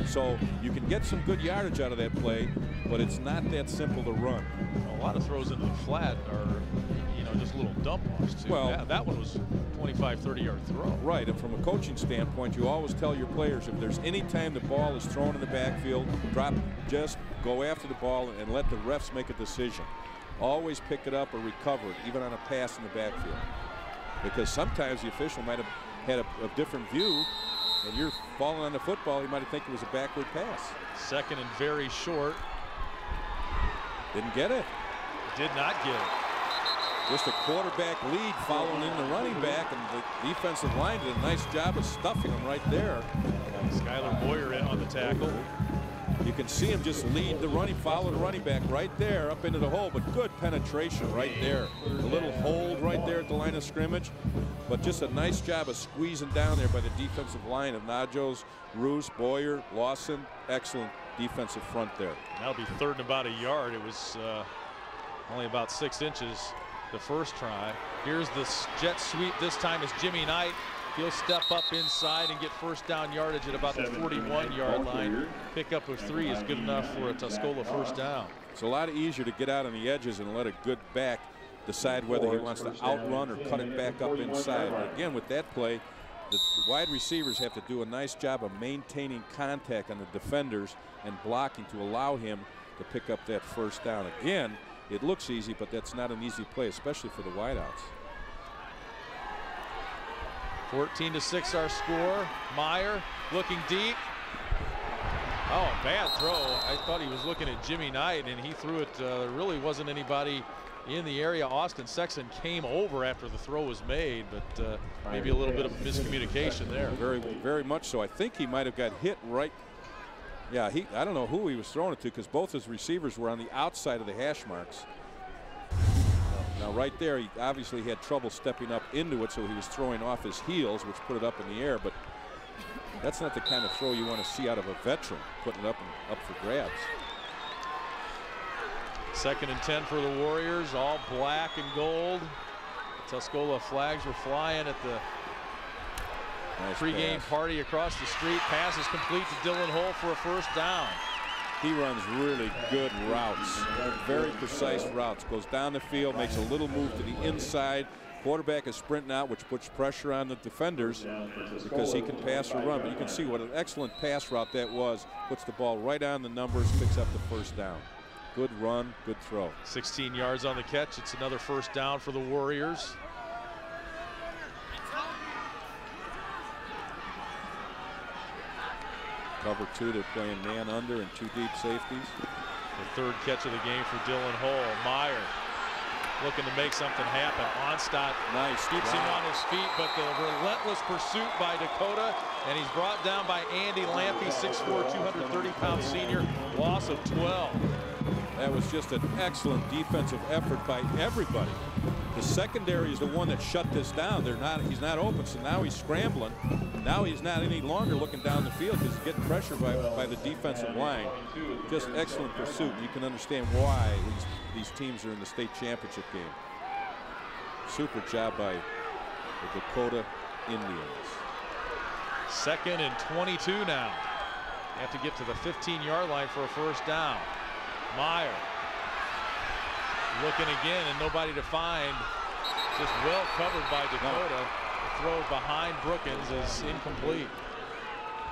Speaker 8: So you can get some good yardage out of that play, but it's not that simple to run.
Speaker 1: A lot of throws into the flat are, you know, just little dump offs too. Well, that one was 25, 30-yard throw.
Speaker 8: Right, and from a coaching standpoint, you always tell your players if there's any time the ball is thrown in the backfield, just go after the ball and let the refs make a decision. Always pick it up or recover it, even on a pass in the backfield. Because sometimes the official might have had a different view, and you're falling on the football, he might have think it was a backward pass.
Speaker 1: Second and very short.
Speaker 8: Didn't get it.
Speaker 1: Did not get it.
Speaker 8: Just a quarterback lead following in the running back, and the defensive line did a nice job of stuffing him right there.
Speaker 1: Skylar Boyer in on the tackle.
Speaker 8: You can see him just lead the running, follow the running back right there up into the hole, but good penetration right there. A little hold right there at the line of scrimmage, but just a nice job of squeezing down there by the defensive line of Najos, Roos, Boyer, Lawson. Excellent defensive front there.
Speaker 1: That'll be third and about a yard. It was only about 6 inches the first try. Here's the jet sweep. This time is Jimmy Knight. He'll step up inside and get first down yardage at about the 41-yard line. Pickup of 3 is good enough for a Tuscola first down.
Speaker 8: It's a lot easier to get out on the edges and let a good back decide whether he wants to outrun or cut it back up inside. But again, with that play, the wide receivers have to do a nice job of maintaining contact on the defenders and blocking to allow him to pick up that first down. Again, it looks easy, but that's not an easy play, especially for the wideouts.
Speaker 1: 14-6 our score. Meyer looking deep. Oh, bad throw. I thought he was looking at Jimmy Knight, and he threw it. There really wasn't anybody in the area. Austin Sexton came over after the throw was made, but maybe a little bit of miscommunication there.
Speaker 8: Very, very much so. I think he might have got hit right. Yeah, I don't know who he was throwing it to because both his receivers were on the outside of the hash marks. Now right there, he obviously had trouble stepping up into it, so he was throwing off his heels, which put it up in the air, but that's not the kind of throw you want to see out of a veteran, putting it up for grabs.
Speaker 1: 2nd and 10 for the Warriors, all black and gold. Tuscola flags were flying at the pregame party across the street. Pass is complete to Dylan Holt for a first down.
Speaker 8: He runs really good routes, very precise routes. Goes down the field, makes a little move to the inside, quarterback is sprinting out, which puts pressure on the defenders because he can pass or run. But you can see what an excellent pass route that was. Puts the ball right on the numbers, picks up the first down. Good run, good throw.
Speaker 1: 16 yards on the catch. It's another first down for the Warriors.
Speaker 8: Cover 2, they're playing man under and 2 deep safeties.
Speaker 1: The third catch of the game for Dylan Hull. Meyer looking to make something happen. Onstadt
Speaker 8: nice,
Speaker 1: keeps him on his feet, but the relentless pursuit by Dakota, and he's brought down by Andy Lampy, 6'4", 230-pound senior, loss of 12.
Speaker 8: That was just an excellent defensive effort by everybody. The secondary is the one that shut this down. He's not open, so now he's scrambling. Now he's not any longer looking down the field because he's getting pressure by the defensive line. Just excellent pursuit. You can understand why these teams are in the state championship game. Super job by the Dakota Indians.
Speaker 1: 2nd and 22 now. They have to get to the 15-yard line for a first down. Meyer looking again and nobody to find. Just well covered by Dakota. The throw behind Brookins is incomplete.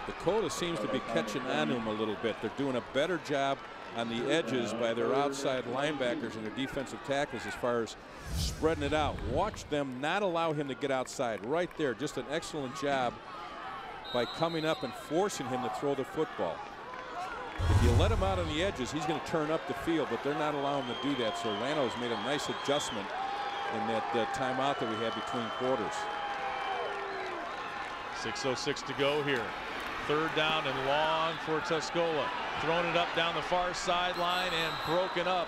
Speaker 8: Dakota seems to be catching on to him a little bit. They're doing a better job on the edges by their outside linebackers and their defensive tackles as far as spreading it out. Watch them not allow him to get outside. Right there, just an excellent job by coming up and forcing him to throw the football. If you let him out on the edges, he's going to turn up the field, but they're not allowing him to do that. So Lano's made a nice adjustment in that timeout that we had between quarters.
Speaker 1: 6:06 to go here. 3rd down and long for Tuscola. Throwing it up down the far sideline and broken up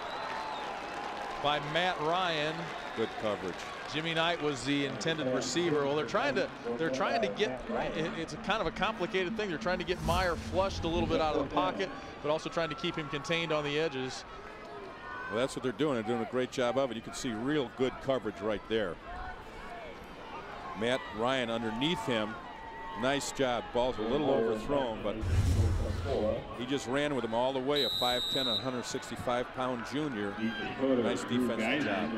Speaker 1: by Matt Ryan.
Speaker 8: Good coverage.
Speaker 1: Jimmy Knight was the intended receiver. Well, they're trying to get, it's a kind of a complicated thing. They're trying to get Meyer flushed a little bit out of the pocket, but also trying to keep him contained on the edges.
Speaker 8: Well, that's what they're doing. They're doing a great job of it. You can see real good coverage right there. Matt Ryan underneath him. Nice job. Ball's a little overthrown, but he just ran with him all the way. A 5'10", 165-pound junior. Nice defensive job.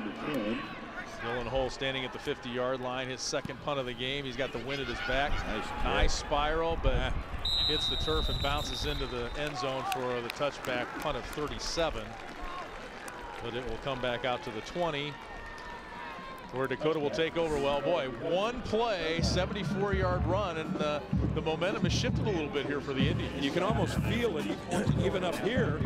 Speaker 1: Dylan Hull standing at the 50-yard line, his 2nd punt of the game. He's got the wind at his back. Nice spiral, but hits the turf and bounces into the end zone for the touchback punt of 37. But it will come back out to the 20, where Dakota will take over. Well, boy, one play, 74-yard run, and the momentum has shifted a little bit here for the Indians.
Speaker 8: You can almost feel it even up here,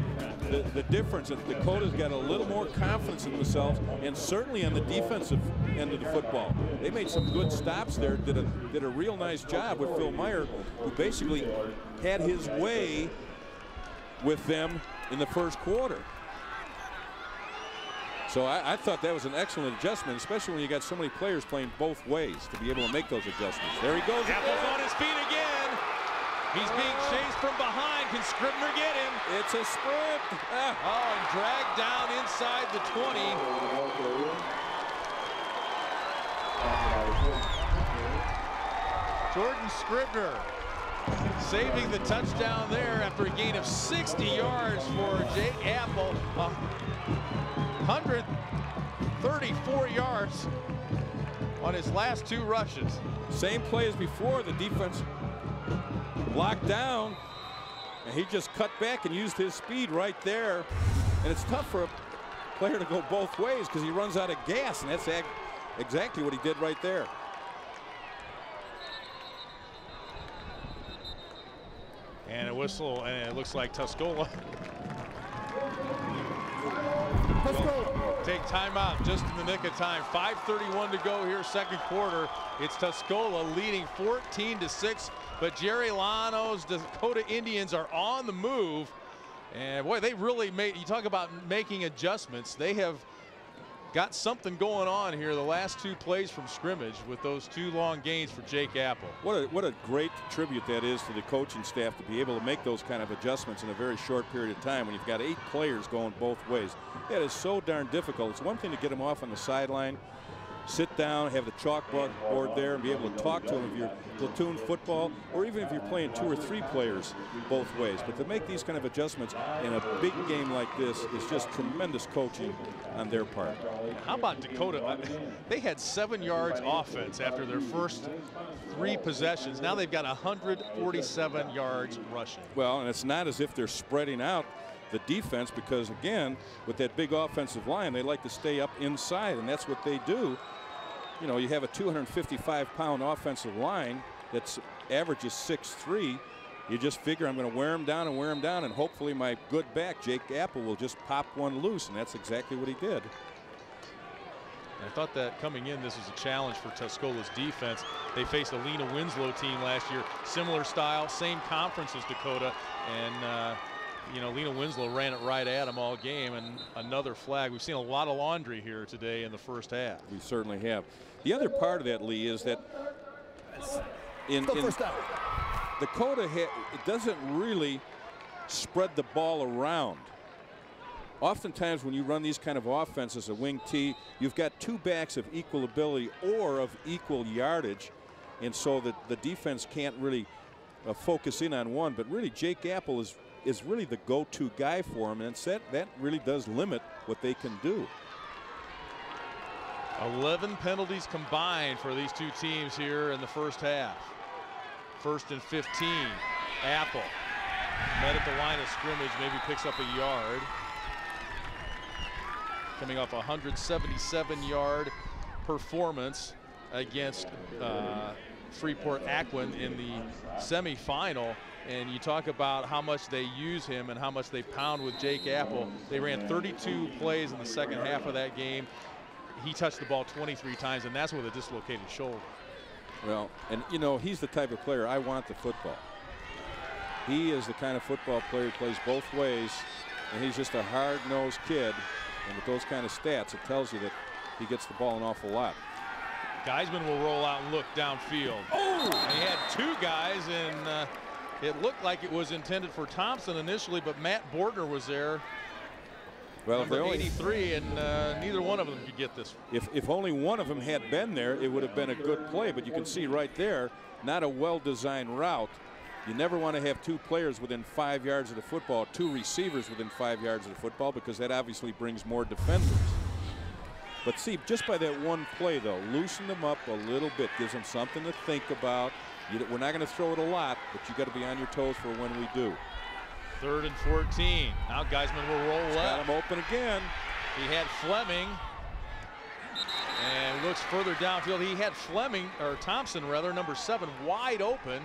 Speaker 8: the difference. That Dakota's got a little more confidence in themselves, and certainly on the defensive end of the football. They made some good stops there, did a real nice job with Phil Meyer, who basically had his way with them in the first quarter. So I thought that was an excellent adjustment, especially when you got so many players playing both ways to be able to make those adjustments. There he goes.
Speaker 1: Apple's on his feet again. He's being chased from behind. Can Scribner get him?
Speaker 8: It's a sprint.
Speaker 1: Oh, and dragged down inside the 20. Jordan Scribner saving the touchdown there after a gain of 60 yards for Jake Apple. 134 yards on his last 2 rushes.
Speaker 8: Same play as before. The defense blocked down, and he just cut back and used his speed right there. And it's tough for a player to go both ways because he runs out of gas, and that's exactly what he did right there.
Speaker 1: And a whistle, and it looks like Tuscola take timeout just in the nick of time. 5:31 to go here, 2nd quarter. It's Tuscola leading 14-6, but Jerry Lano's Dakota Indians are on the move. And boy, they really made, you talk about making adjustments. They have got something going on here the last 2 plays from scrimmage with those 2 long gains for Jake Apple.
Speaker 8: What a great tribute that is to the coaching staff to be able to make those kind of adjustments in a very short period of time when you've got 8 players going both ways. That is so darn difficult. It's one thing to get them off on the sideline sit down, have the chalkboard there, and be able to talk to them if you're platoon football, or even if you're playing 2 or 3 players both ways. But to make these kind of adjustments in a big game like this is just tremendous coaching on their part.
Speaker 1: How about Dakota? They had 7 yards offense after their first 3 possessions. Now they've got 147 yards rushing.
Speaker 8: Well, and it's not as if they're spreading out the defense, because again, with that big offensive line, they like to stay up inside, and that's what they do. You know, you have a 255-pound offensive line that's averages 6'3". You just figure, I'm going to wear him down and wear him down, and hopefully my good back, Jake Apple, will just pop one loose, and that's exactly what he did.
Speaker 1: I thought that coming in, this was a challenge for Tuscola's defense. They faced a Lena Winslow team last year, similar style, same conference as Dakota, and you know, Lena Winslow ran it right at them all game, and another flag. We've seen a lot of laundry here today in the first half.
Speaker 8: We certainly have. The other part of that, Lee, is that in Dakota, it doesn't really spread the ball around. Oftentimes when you run these kind of offenses, a wing T, you've got 2 backs of equal ability or of equal yardage, and so that the defense can't really focus in on one. But really, Jake Apple is really the go-to guy for him, and that really does limit what they can do.
Speaker 1: 11 penalties combined for these 2 teams here in the first half. 1st and 15. Apple met at the line of scrimmage, maybe picks up a yard. Coming off a 177-yard performance against Freeport-Aquin in the semifinal. And you talk about how much they use him and how much they pound with Jake Apple. They ran 32 plays in the second half of that game. He touched the ball 23 times, and that's with a dislocated shoulder.
Speaker 8: Well, and you know, he's the type of player I want the football. He is the kind of football player who plays both ways, and he's just a hard-nosed kid. And with those kind of stats, it tells you that he gets the ball an awful lot.
Speaker 1: Geisman will roll out and look downfield. Oh! And he had 2 guys, and it looked like it was intended for Thompson initially, but Matt Bortner was there.
Speaker 8: Well, if they only
Speaker 1: 83, and neither one of them could get this.
Speaker 8: If only one of them had been there, it would have been a good play. But you can see right there, not a well-designed route. You never want to have 2 players within 5 yards of the football, 2 receivers within 5 yards of the football, because that obviously brings more defenders. But see, just by that one play, though, loosen them up a little bit, gives them something to think about. We're not going to throw it a lot, but you got to be on your toes for when we do.
Speaker 1: 3rd and 14. Now Geisman will roll left.
Speaker 8: Got him open again.
Speaker 1: He had Fleming, and looks further downfield. He had Fleming, or Thompson rather, number 7, wide open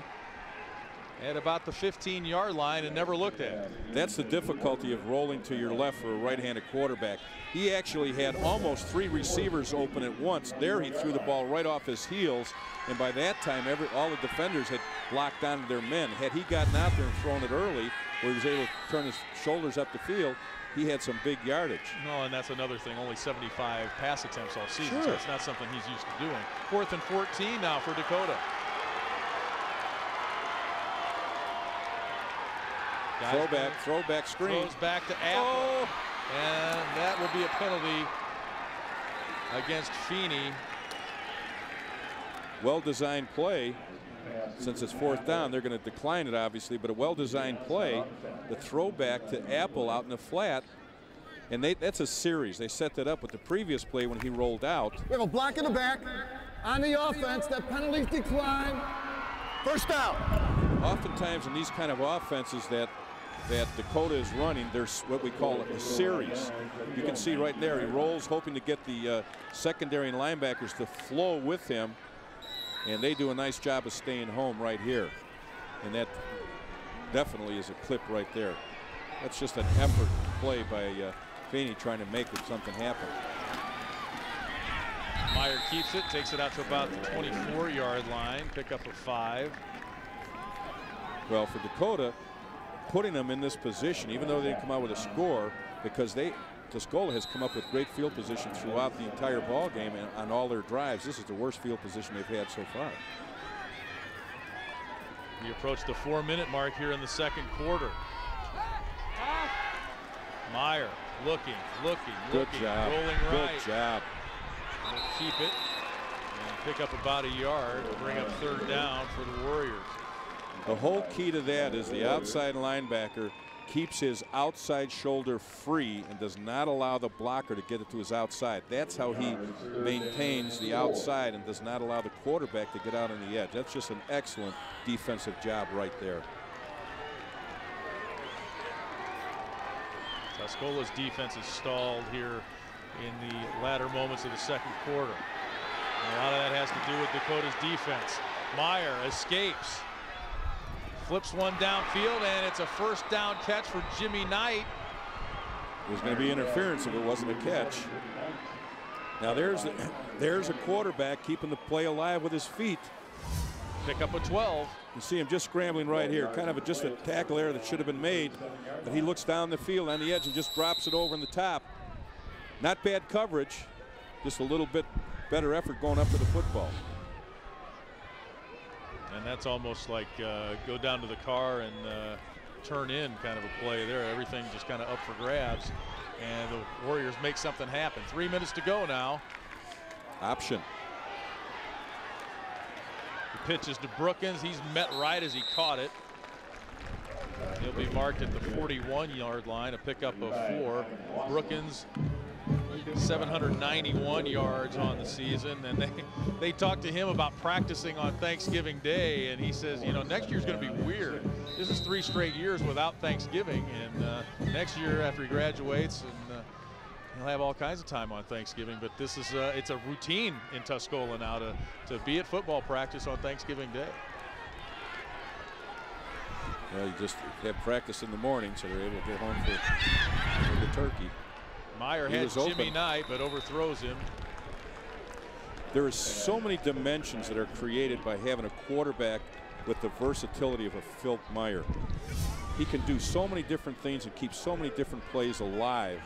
Speaker 1: at about the 15-yard line and never looked at.
Speaker 8: That's the difficulty of rolling to your left for a right-handed quarterback. He actually had almost 3 receivers open at once. There he threw the ball right off his heels, and by that time all the defenders had locked onto their men. Had he gotten out there and thrown it early, where he was able to turn his shoulders up the field, he had some big yardage.
Speaker 1: No, and that's another thing, only 75 pass attempts all season,
Speaker 8: sure.
Speaker 1: So it's not something he's used to doing. 4th and 14 now for Dakota.
Speaker 8: Throwback screen.
Speaker 1: Throws back to Apple. Oh. And that will be a penalty against Feeney.
Speaker 8: Well-designed play. Since it's 4th down, they're going to decline it, obviously, but a well-designed play. The throwback to Apple out in the flat. And that's a series. They set that up with the previous play when he rolled out.
Speaker 9: We have a block in the back. On the offense, that penalties decline. 1st down.
Speaker 8: Oftentimes in these kind of offenses that Dakota is running, there's what we call a series. You can see right there, he rolls hoping to get the secondary and linebackers to flow with him, and they do a nice job of staying home right here. And that definitely is a clip right there. That's just an effort play by Feeney trying to make something happen.
Speaker 1: Meyer keeps it, takes it out to about the 24-yard line, pick up a 5.
Speaker 8: Well, for Dakota, putting them in this position, even though they didn't come out with a score, because Tuscola has come up with great field position throughout the entire ball game and on all their drives. This is the worst field position they've had so far.
Speaker 1: We approach the 4-minute mark here in the second quarter. Meyer looking,
Speaker 8: Good job.
Speaker 1: rolling right.
Speaker 8: Good job.
Speaker 1: Keep it and pick up about a yard to bring up 3rd down for the Warriors.
Speaker 8: The whole key to that is the outside linebacker keeps his outside shoulder free and does not allow the blocker to get it to his outside. That's how he maintains the outside and does not allow the quarterback to get out on the edge. That's just an excellent defensive job right there.
Speaker 1: Tuscola's defense is stalled here in the latter moments of the 2nd quarter. And a lot of that has to do with Dakota's defense. Meyer escapes, flips one downfield, and it's a 1st down catch for Jimmy Knight.
Speaker 8: There's going to be interference if it wasn't a catch. Now there's a quarterback keeping the play alive with his feet.
Speaker 1: Pick up a 12.
Speaker 8: You see him just scrambling right here, kind of just a tackle error that should have been made. But he looks down the field on the edge and just drops it over in the top. Not bad coverage, just a little bit better effort going up to the football.
Speaker 1: And that's almost like go down to the car and turn in kind of a play there. Everything just kind of up for grabs. And the Warriors make something happen. 3 minutes to go now.
Speaker 8: Option.
Speaker 1: The pitch is to Brookins. He's met right as he caught it. He'll be marked at the 41-yard line, a pickup of 4. Brookins, 791 yards on the season, and they talked to him about practicing on Thanksgiving Day, and he says, you know, next year's going to be weird. This is 3 straight years without Thanksgiving, and next year after he graduates, and he'll have all kinds of time on Thanksgiving. But this is it's a routine in Tuscola now to be at football practice on Thanksgiving Day.
Speaker 8: Well, you just have practice in the morning, so they're able to get home for the turkey.
Speaker 1: Meyer had Jimmy Knight, but overthrows him.
Speaker 8: There are so many dimensions that are created by having a quarterback with the versatility of a Phil Meyer. He can do so many different things and keep so many different plays alive.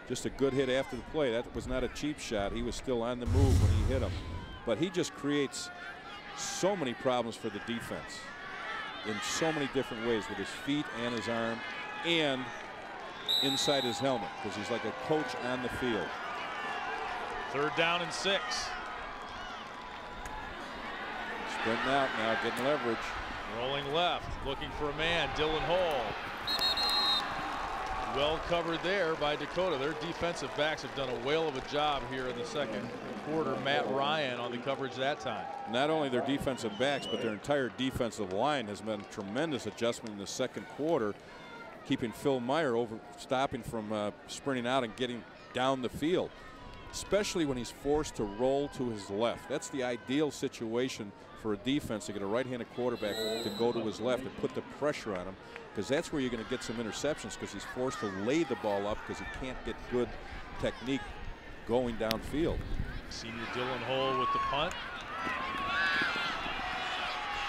Speaker 8: Just a good hit after the play. That was not a cheap shot. He was still on the move when he hit him. But he just creates so many problems for the defense in so many different ways with his feet and his arm and inside his helmet, because he's like a coach on the field.
Speaker 1: 3rd down and 6.
Speaker 8: Sprinting out now, getting leverage.
Speaker 1: Rolling left, looking for a man, Dylan Hall. Well covered there by Dakota. Their defensive backs have done a whale of a job here in the 2nd quarter. Matt Ryan on the coverage that time.
Speaker 8: Not only their defensive backs, but their entire defensive line has been a tremendous adjustment in the 2nd quarter, keeping Phil Meyer stopping from sprinting out and getting down the field, especially when he's forced to roll to his left. That's the ideal situation for a defense, to get a right-handed quarterback to go to his left and put the pressure on him, because that's where you're going to get some interceptions, because he's forced to lay the ball up because he can't get good technique going downfield.
Speaker 1: Senior Dylan Hole with the punt.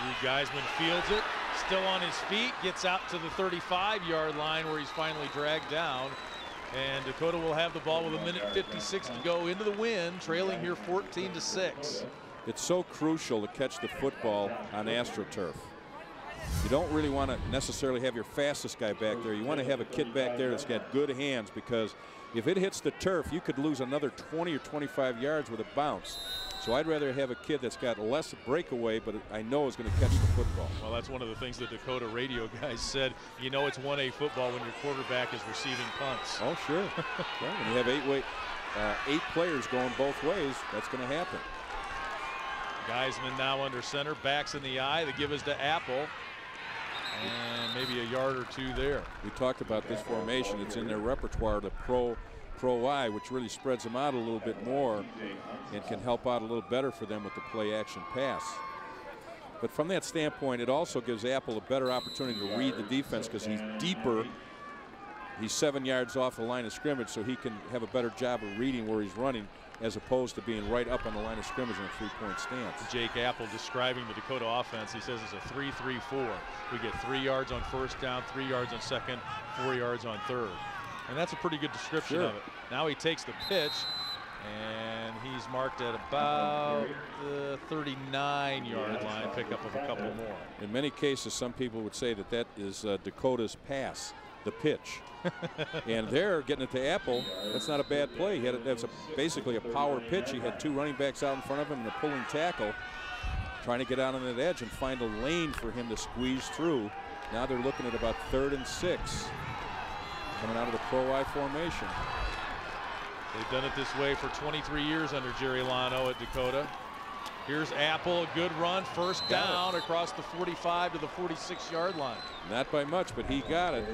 Speaker 1: Drew Geisman fields it, still on his feet, gets out to the 35-yard line where he's finally dragged down. And Dakota will have the ball with 1:56 to go into the win, trailing here 14-6.
Speaker 8: It's so crucial to catch the football on AstroTurf. You don't really want to necessarily have your fastest guy back there. You want to have a kid back there that's got good hands, because if it hits the turf, you could lose another 20 or 25 yards with a bounce. So I'd rather have a kid that's got less breakaway, but I know is going to catch the football.
Speaker 1: Well, that's one of the things the Dakota radio guys said. You know it's 1A football when your quarterback is receiving punts.
Speaker 8: Oh, sure. Yeah, when you have 8 players going both ways, that's going to happen.
Speaker 1: Geisman now under center, backs in the eye. The give is to Apple. And maybe a yard or 2 there.
Speaker 8: We talked about this formation. It's in their repertoire, the pro I, which really spreads them out a little bit more and can help out a little better for them with the play action pass. But from that standpoint, it also gives Apple a better opportunity to read the defense, because he's deeper. He's 7 yards off the line of scrimmage, so he can have a better job of reading where he's running, as opposed to being right up on the line of scrimmage in a 3-point stance.
Speaker 1: Jake Apple describing the Dakota offense. He says it's a 3-3-4. We get 3 yards on 1st down, 3 yards on 2nd, 4 yards on 3rd. And that's a pretty good description of it. Now he takes the pitch, and he's marked at about the 39-yard line, pickup of a couple more.
Speaker 8: In many cases, some people would say that that is Dakota's pass. the pitch. And they're getting it to Apple. That's not a bad play. That's basically a power pitch. He had 2 running backs out in front of him and a pulling tackle, trying to get out on that edge and find a lane for him to squeeze through. Now they're looking at about 3rd and 6, coming out of the pro-I formation.
Speaker 1: They've done it this way for 23 years under Jerry Lano at Dakota. Here's Apple, a good run, first down across the 45 to the 46-yard line.
Speaker 8: Not by much, but he got it.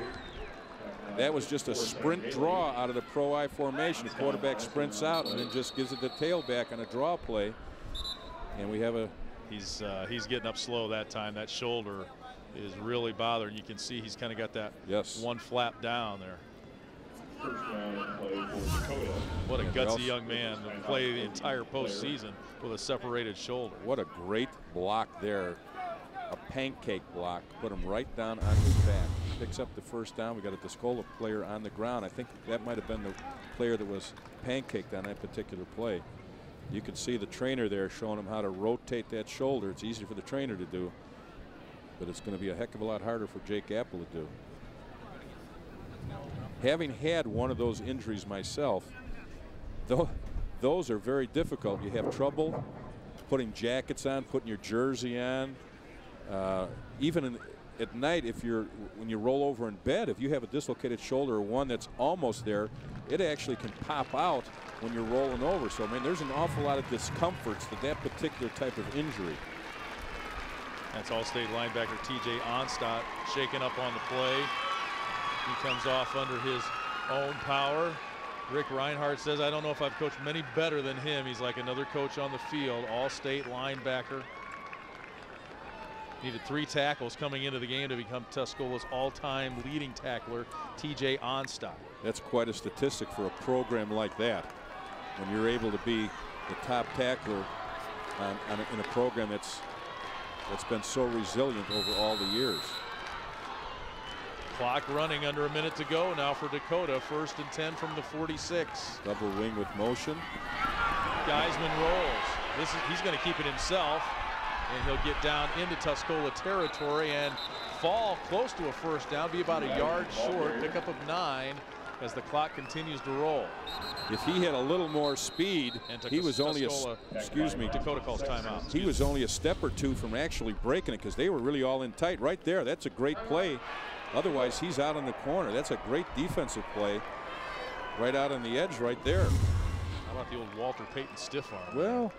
Speaker 8: That was just a sprint draw out of the pro-I formation. The quarterback sprints out and then just gives it the tailback on a draw play. And we have a...
Speaker 1: He's getting up slow that time. That shoulder is really bothering. You can see he's kind of got that one flap down there. What a gutsy young man to play the entire postseason with a separated shoulder.
Speaker 8: What a great block there. A pancake block. Put him right down on his back. Picks up the first down. We got a Tuscola player on the ground. I think that might have been the player that was pancaked on that particular play. You can see the trainer there showing him how to rotate that shoulder. It's easy for the trainer to do, but it's going to be a heck of a lot harder for Jake Apple to do. Having had one of those injuries myself, those are very difficult. You have trouble putting jackets on, putting your jersey on. Even at night, when you roll over in bed, if you have a dislocated shoulder or one that's almost there, it actually can pop out when you're rolling over. So, I mean, there's an awful lot of discomforts to that particular type of injury.
Speaker 1: That's All-State linebacker T.J. Onstadt shaken up on the play. He comes off under his own power. Rick Reinhardt says, I don't know if I've coached many better than him. He's like another coach on the field. All-State linebacker. Needed 3 tackles coming into the game to become Tuscola's all-time leading tackler, T.J. Onstadt.
Speaker 8: That's quite a statistic for a program like that. When you're able to be the top tackler in a program that's been so resilient over all the years.
Speaker 1: Clock running, under a minute to go now for Dakota. 1st and 10 from the 46.
Speaker 8: Double wing with motion.
Speaker 1: Geisman rolls. He's going to keep it himself, and he'll get down into Tuscola territory and fall close to a first down, be about a yard short, pickup of 9 as the clock continues to roll.
Speaker 8: If he had a little more speed, he was only
Speaker 1: Dakota calls timeout.
Speaker 8: He was only a step or 2 from actually breaking it, because they were really all in tight right there. That's a great play. Otherwise, he's out in the corner. That's a great defensive play right out on the edge right there.
Speaker 1: How about the old Walter Payton stiff arm?
Speaker 8: Well,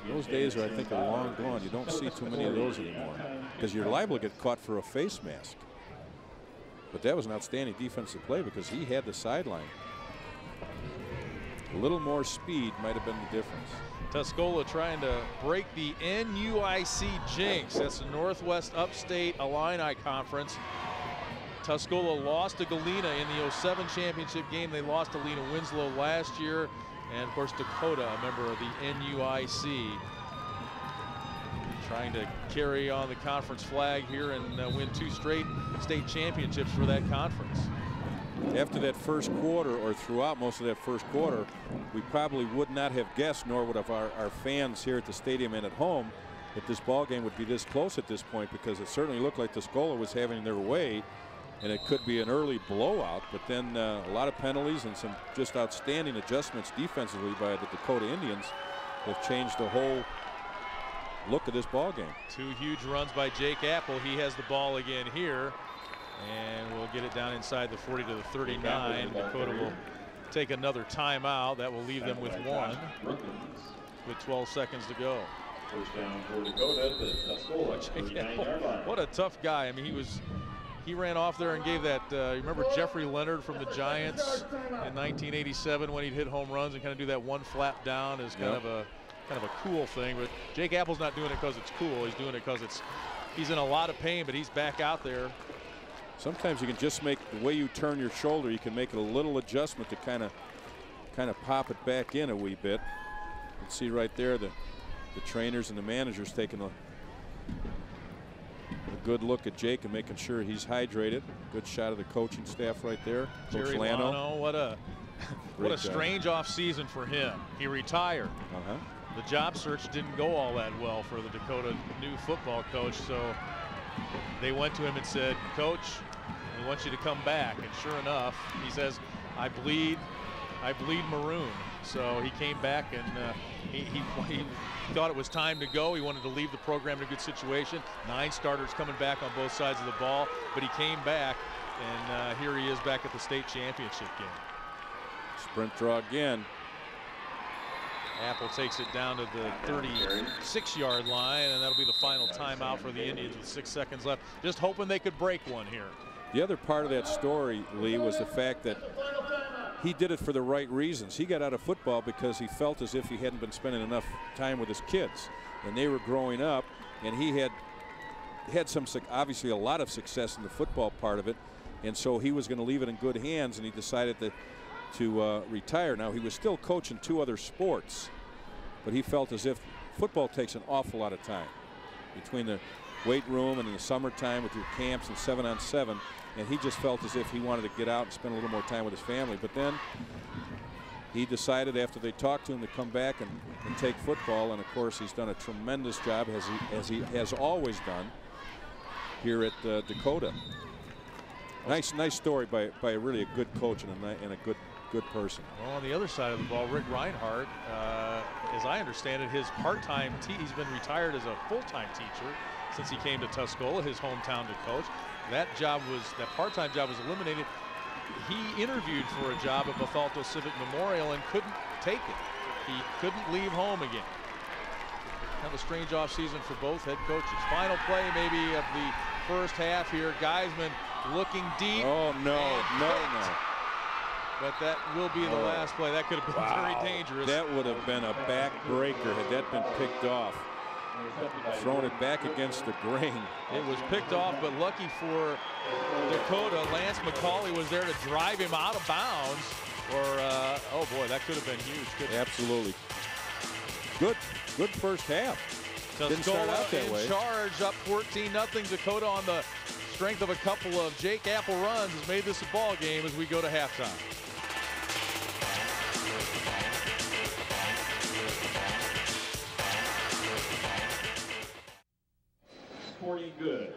Speaker 8: those days are, I think, are long gone. You don't see too many of those anymore, because you're liable to get caught for a face mask. But that was an outstanding defensive play because he had the sideline. A little more speed might have been the difference.
Speaker 1: Tuscola trying to break the NUIC jinx. That's the Northwest Upstate Illini Conference. Tuscola lost to Galena in the 07 championship game. They lost to Lena Winslow last year. And of course, Dakota, a member of the NUIC, trying to carry on the conference flag here and win 2 straight state championships for that conference.
Speaker 8: After that first quarter, or throughout most of that first quarter, we probably would not have guessed, nor would have our fans here at the stadium and at home, that this ball game would be this close at this point, because it certainly looked like Tuscola was having their way and it could be an early blowout. But then a lot of penalties and some just outstanding adjustments defensively by the Dakota Indians have changed the whole look of this ball game.
Speaker 1: 2 huge runs by Jake Apple. He has the ball again here, and we'll get it down inside the 40 to the 39. Dakota will take another timeout. That will leave them with 1 with 12 seconds to go.
Speaker 10: First down for Dakota.
Speaker 1: What a tough guy. I mean, he ran off there and gave that, you remember Jeffrey Leonard from the Giants in 1987 when he'd hit home runs and kind of do that one flap down as kind of a cool thing. But Jake Apple's not doing it because it's cool. He's doing it because he's in a lot of pain, but he's back out there.
Speaker 8: Sometimes you can just make the way you turn your shoulder, you can make it a little adjustment to kind of pop it back in a wee bit. You can see right there the trainers and the managers taking a good look at Jake and making sure he's hydrated. Good shot of the coaching staff right there.
Speaker 1: Coach Lano, what a strange off season for him. He retired. The job search didn't go all that well for the Dakota new football coach, so they went to him and said, Coach, We want you to come back. And sure enough, he says, I bleed maroon. So he came back, and he thought it was time to go. He wanted to leave the program in a good situation. 9 starters coming back on both sides of the ball, but he came back, and here he is back at the state championship game.
Speaker 8: Sprint draw again.
Speaker 1: Apple takes it down to the 36-yard line, and that'll be the final timeout for the Indians with 6 seconds left. Just hoping they could break one here.
Speaker 8: The other part of that story, Lee, was the fact that he did it for the right reasons. He got out of football because he felt as if he hadn't been spending enough time with his kids, and they were growing up, and he had some, obviously a lot of success in the football part of it, and so he was going to leave it in good hands, and he decided to retire. Now, he was still coaching 2 other sports, but he felt as if football takes an awful lot of time between the weight room and in the summertime with your camps and 7-on-7, and he just felt as if he wanted to get out and spend a little more time with his family. But then he decided, after they talked to him, to come back and take football, and of course he's done a tremendous job, as he has always done here at Dakota. Nice story by really a good coach and a good person.
Speaker 1: Well, on the other side of the ball, Rick Reinhardt, as I understand it, his part-time he's been retired as a full-time teacher since he came to Tuscola, his hometown, to coach. That part-time job was eliminated. He interviewed for a job at Bethalto Civic Memorial and couldn't take it. He couldn't leave home again. Kind of a strange offseason for both head coaches. Final play maybe of the first half here. Geisman looking deep.
Speaker 8: Oh, no.
Speaker 1: But that will be the last play. That could have been very dangerous.
Speaker 8: That would have been a backbreaker had that been picked off. Thrown it back against the grain.
Speaker 1: It was picked off, but lucky for Dakota, Lance McCauley was there to drive him out of bounds. Or, oh boy, that could have been huge.
Speaker 8: Absolutely. Good first half. Didn't start out that way.
Speaker 1: Charge, up 14-0. Dakota, on the strength of a couple of Jake Apple runs, has made this a ball game as we go to halftime.
Speaker 10: Good.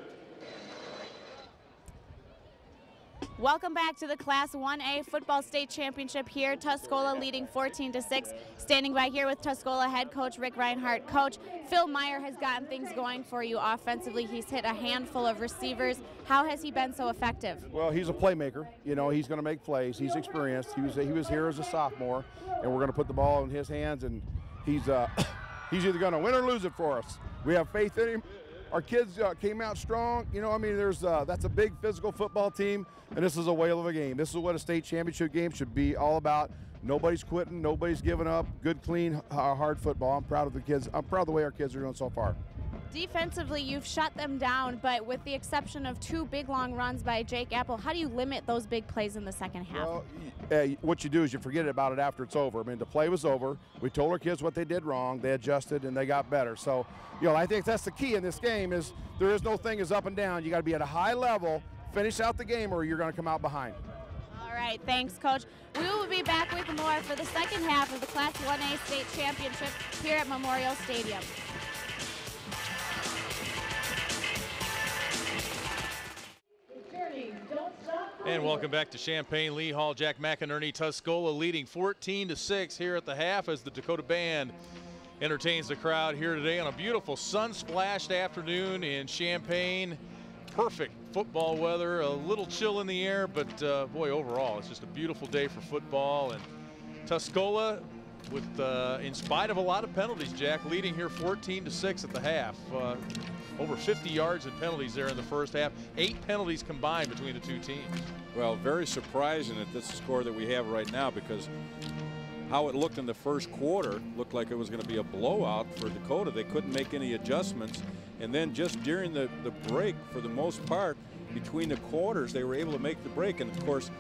Speaker 7: Welcome back to the Class 1A Football State Championship here. Tuscola leading 14-6. Standing by here with Tuscola head coach Rick Reinhardt. Coach, Phil Meyer has gotten things going for you offensively. He's hit a handful of receivers. How has he been so effective?
Speaker 10: Well, he's a playmaker. You know, he's going to make plays. He's experienced. He was here as a sophomore, and we're going to put the ball in his hands, and he's either going to win or lose it for us. We have faith in him. Our kids came out strong. You know, I mean, that's a big physical football team, and this is a whale of a game. This is what a state championship game should be all about. Nobody's quitting. Nobody's giving up. Good, clean, hard football. I'm proud of the kids. I'm proud of the way our kids are doing so far.
Speaker 7: Defensively, you've shut them down, but with the exception of 2 big long runs by Jake Apple, how do you limit those big plays in the second half?
Speaker 10: Well, what you do is you forget about it after it's over. I mean, the play was over. We told our kids what they did wrong. They adjusted, and they got better. So, you know, I think that's the key in this game is there is no thing as up and down. You got to be at a high level, finish out the game, or you're going to come out behind.
Speaker 7: All right, thanks, Coach. We will be back with more for the second half of the Class 1A State Championship here at Memorial Stadium.
Speaker 1: And welcome back to Champaign Lee Hall. Jack McInerney, Tuscola leading 14-6 here at the half as the Dakota Band entertains the crowd here today on a beautiful sun-splashed afternoon in Champaign. Perfect football weather, a little chill in the air, but boy, overall, it's just a beautiful day for football. And Tuscola, with in spite of a lot of penalties, Jack, leading here 14-6 at the half. Over 50 yards in penalties there in the first half. 8 penalties combined between the two teams.
Speaker 8: Well, very surprising that this is the score that we have right now, because how it looked in the first quarter looked like it was going to be a blowout for Dakota. They couldn't make any adjustments, and then just during the break, for the most part, between the quarters, they were able to make the break. And of course,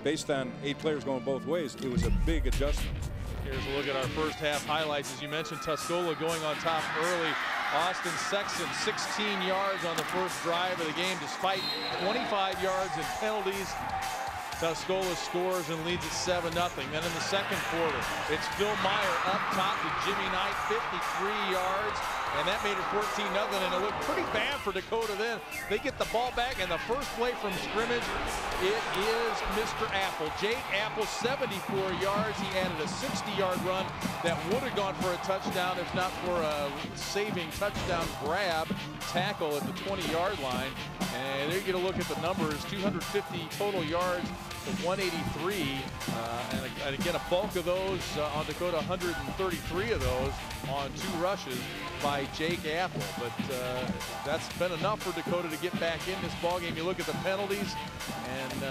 Speaker 8: based on 8 players going both ways, it was a big adjustment.
Speaker 1: Here's a look at our first half highlights. As you mentioned, Tuscola going on top early. Austin Sexton, 16 yards on the first drive of the game, despite 25 yards in penalties. Tuscola scores and leads at 7-0. Then in the second quarter, it's Phil Meyer up top to Jimmy Knight, 53 yards, and that made it 14-0, and it looked pretty bad for Dakota then. They get the ball back, and the first play from scrimmage, it is Mr. Apple. Jake Apple, 74 yards. He added a 60-yard run that would have gone for a touchdown if not for a saving touchdown grab tackle at the 20-yard line. And there you get a look at the numbers, 250 total yards to 183, and again, a bulk of those on Dakota, 133 of those on 2 rushes by Jake Apple. But that's been enough for Dakota to get back in this ballgame. You look at the penalties, and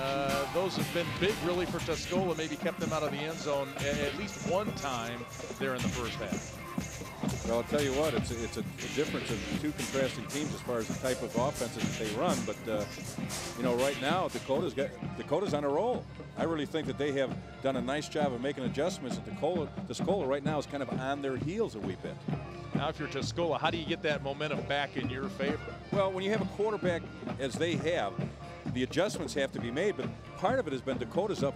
Speaker 1: those have been big really for Tuscola, maybe kept them out of the end zone at least one time there in the first half.
Speaker 8: Well, I'll tell you what, it's a difference of 2 contrasting teams as far as the type of offenses that they run. But you know, right now Dakota's on a roll. I really think that they have done a nice job of making adjustments. And Tuscola right now is kind of on their heels a wee bit.
Speaker 1: Now, if you're Tuscola, how do you get that momentum back in your favor?
Speaker 8: Well, when you have a quarterback as they have, the adjustments have to be made, but part of it has been Dakota's up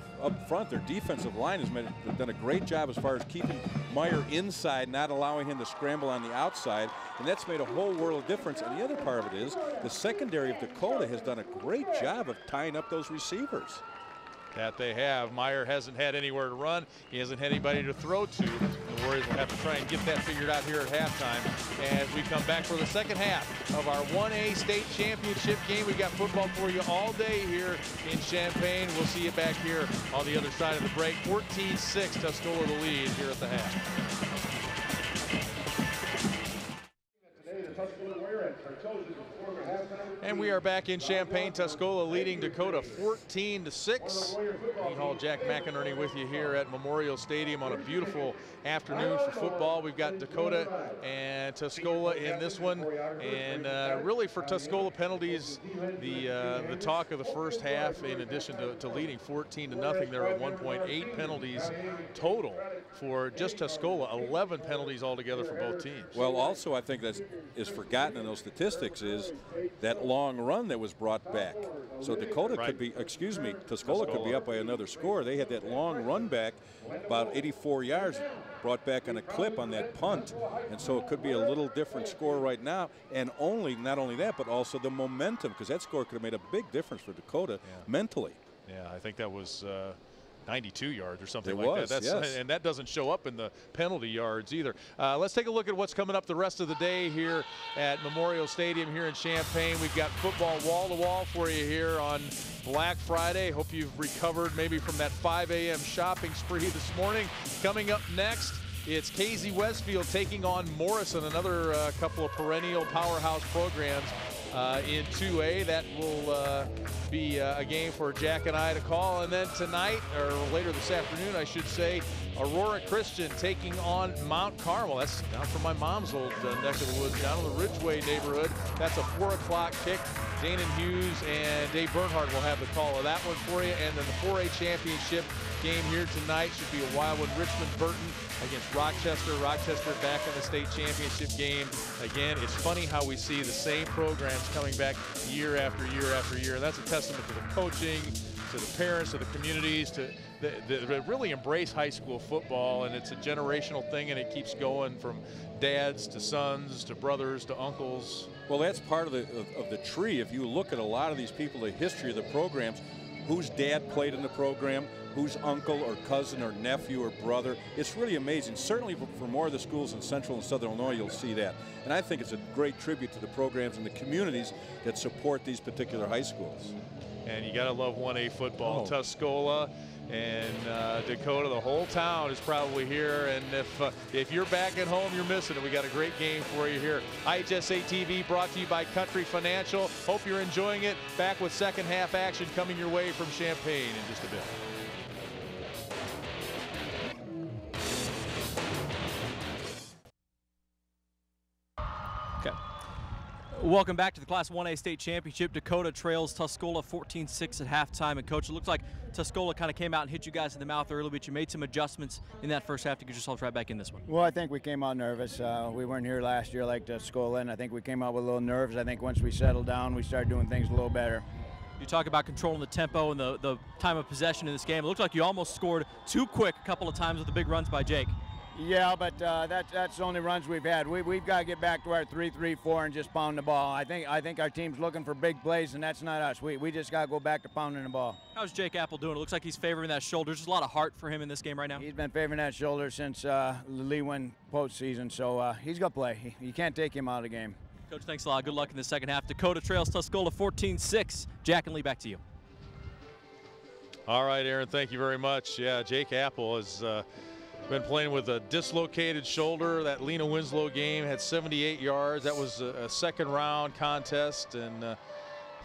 Speaker 8: front. Their defensive line has done a great job as far as keeping Meyer inside, not allowing him to scramble on the outside, and that's made a whole world of difference. And the other part of it is the secondary of Dakota has done a great job of tying up those receivers.
Speaker 1: That they have. Meyer hasn't had anywhere to run. He hasn't had anybody to throw to. The Warriors will have to try and get that figured out here at halftime as we come back for the second half of our 1A state championship game. We've got football for you all day here in Champaign. We'll see you back here on the other side of the break. 14-6, Tuscola the lead here at the half. And we are back in Champaign. Tuscola leading Dakota 14-6. Lee Hall, Jack McInerney with you here at Memorial Stadium on a beautiful afternoon for football. We've got Dakota and Tuscola in this one. And really for Tuscola, penalties, the talk of the first half, in addition to leading 14-0, there are 1.8 penalties total for just Tuscola, 11 penalties altogether for both teams.
Speaker 8: Well, also I think that is forgotten in those statistics is that long run that was brought back. So Dakota could be, Tuscola could be up by another score. They had that long run back, about 84 yards, brought back on a clip on that punt. And so it could be a little different score right now. And not only that, but also the momentum, because that score could have made a big difference for Dakota mentally.
Speaker 1: Yeah, I think that was 92 yards or something like that.
Speaker 8: Yes.
Speaker 1: And that doesn't show up in the penalty yards either. Let's take a look at what's coming up the rest of the day here at Memorial Stadium here in Champaign. We've got football wall-to-wall for you here on Black Friday. Hope you've recovered maybe from that 5 a.m. shopping spree this morning. Coming up next, it's KZ Westfield taking on Morrison, another couple of perennial powerhouse programs in 2A. That will be a game for Jack and I to call. And then tonight, or later this afternoon, I should say, Aurora Christian taking on Mount Carmel. That's down from my mom's old neck of the woods, down in the Ridgeway neighborhood. That's a 4 o'clock kick. Danon Hughes and Dave Bernhardt will have the call of that one for you. And then the 4A championship game here tonight should be a wild one. Richmond Burton against Rochester. Rochester back in the state championship game. Again, it's funny how we see the same programs coming back year after year after year. That's a testament to the coaching, to the parents, to the communities, to that really embrace high school football, and it's a generational thing, and it keeps going from dads to sons to brothers to uncles.
Speaker 8: Well, that's part of the tree. If you look at a lot of these people, the history of the programs, whose dad played in the program, whose uncle or cousin or nephew or brother. It's really amazing. Certainly for more of the schools in Central and Southern Illinois, you'll see that. And I think it's a great tribute to the programs and the communities that support these particular high schools.
Speaker 1: And you got to love 1A football. Tuscola and Dakota, the whole town is probably here. And if you're back at home, you're missing it. We got a great game for you here. IHSA TV brought to you by Country Financial. Hope you're enjoying it. Back with second half action coming your way from Champaign in just a bit.
Speaker 6: Welcome back to the Class 1A State Championship. Dakota trails Tuscola 14-6 at halftime. And Coach, it looks like Tuscola kind of came out and hit you guys in the mouth early, but you made some adjustments in that first half to get yourselves right back in this one.
Speaker 11: Well, I think we came out nervous. We weren't here last year like Tuscola, and I think we came out with a little nerves. I think once we settled down, we started doing things a little better.
Speaker 6: You talk about controlling the tempo and the time of possession in this game. It looked like you almost scored too quick a couple of times with the big runs by Jake.
Speaker 11: Yeah, but that's the only runs we've had. We've got to get back to our 3-3-4 and just pound the ball. I think our team's looking for big plays, and that's not us. We just got to go back to pounding the ball.
Speaker 6: How's Jake Apple doing? It looks like he's favoring that shoulder. There's a lot of heart for him in this game right now.
Speaker 11: He's been favoring that shoulder since the Lee win postseason, so he's going to play. You can't take him out of the game.
Speaker 6: Coach, thanks a lot. Good luck in the second half. Dakota trails Tuscola 14-6. Jack and Lee, back to you.
Speaker 1: All right, Aaron, thank you very much. Yeah, Jake Apple has been playing with a dislocated shoulder. That Lena Winslow game had 78 yards. That was a second round contest. And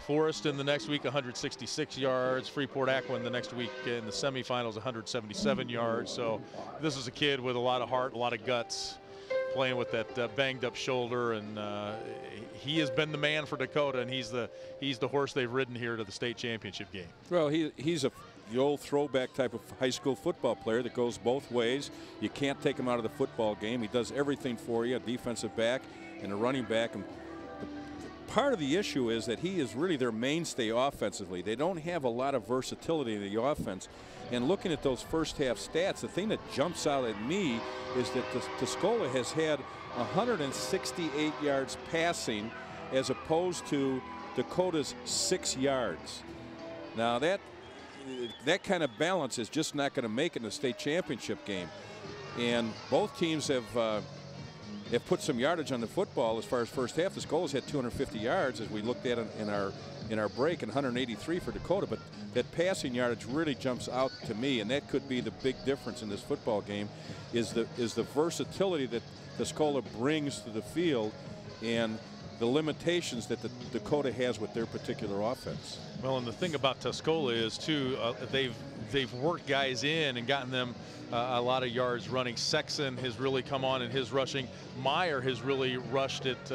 Speaker 1: Forest in the next week, 166 yards. Freeport-Aquin the next week in the semifinals, 177 yards. So this is a kid with a lot of heart, a lot of guts, playing with that banged up shoulder, and he has been the man for Dakota, and he's the horse they've ridden here to the state championship game.
Speaker 8: Well, he's the old throwback type of high school football player that goes both ways. You can't take him out of the football game. He does everything for you, a defensive back and a running back. And part of the issue is that he is really their mainstay offensively. They don't have a lot of versatility in the offense. And looking at those first half stats, the thing that jumps out at me is that Tuscola has had 168 yards passing as opposed to Dakota's 6 yards. Now that kind of balance is just not going to make it in the state championship game. And both teams have put some yardage on the football as far as first half. Tuscola's had 250 yards as we looked at in our break, and 183 for Dakota. But that passing yardage really jumps out to me, and that could be the big difference in this football game, is the versatility that Tuscola brings to the field and the limitations that the Dakota has with their particular offense.
Speaker 1: Well, and the thing about Tuscola is too, they've worked guys in and gotten them a lot of yards running. Sexton has really come on in his rushing. Meyer has really rushed it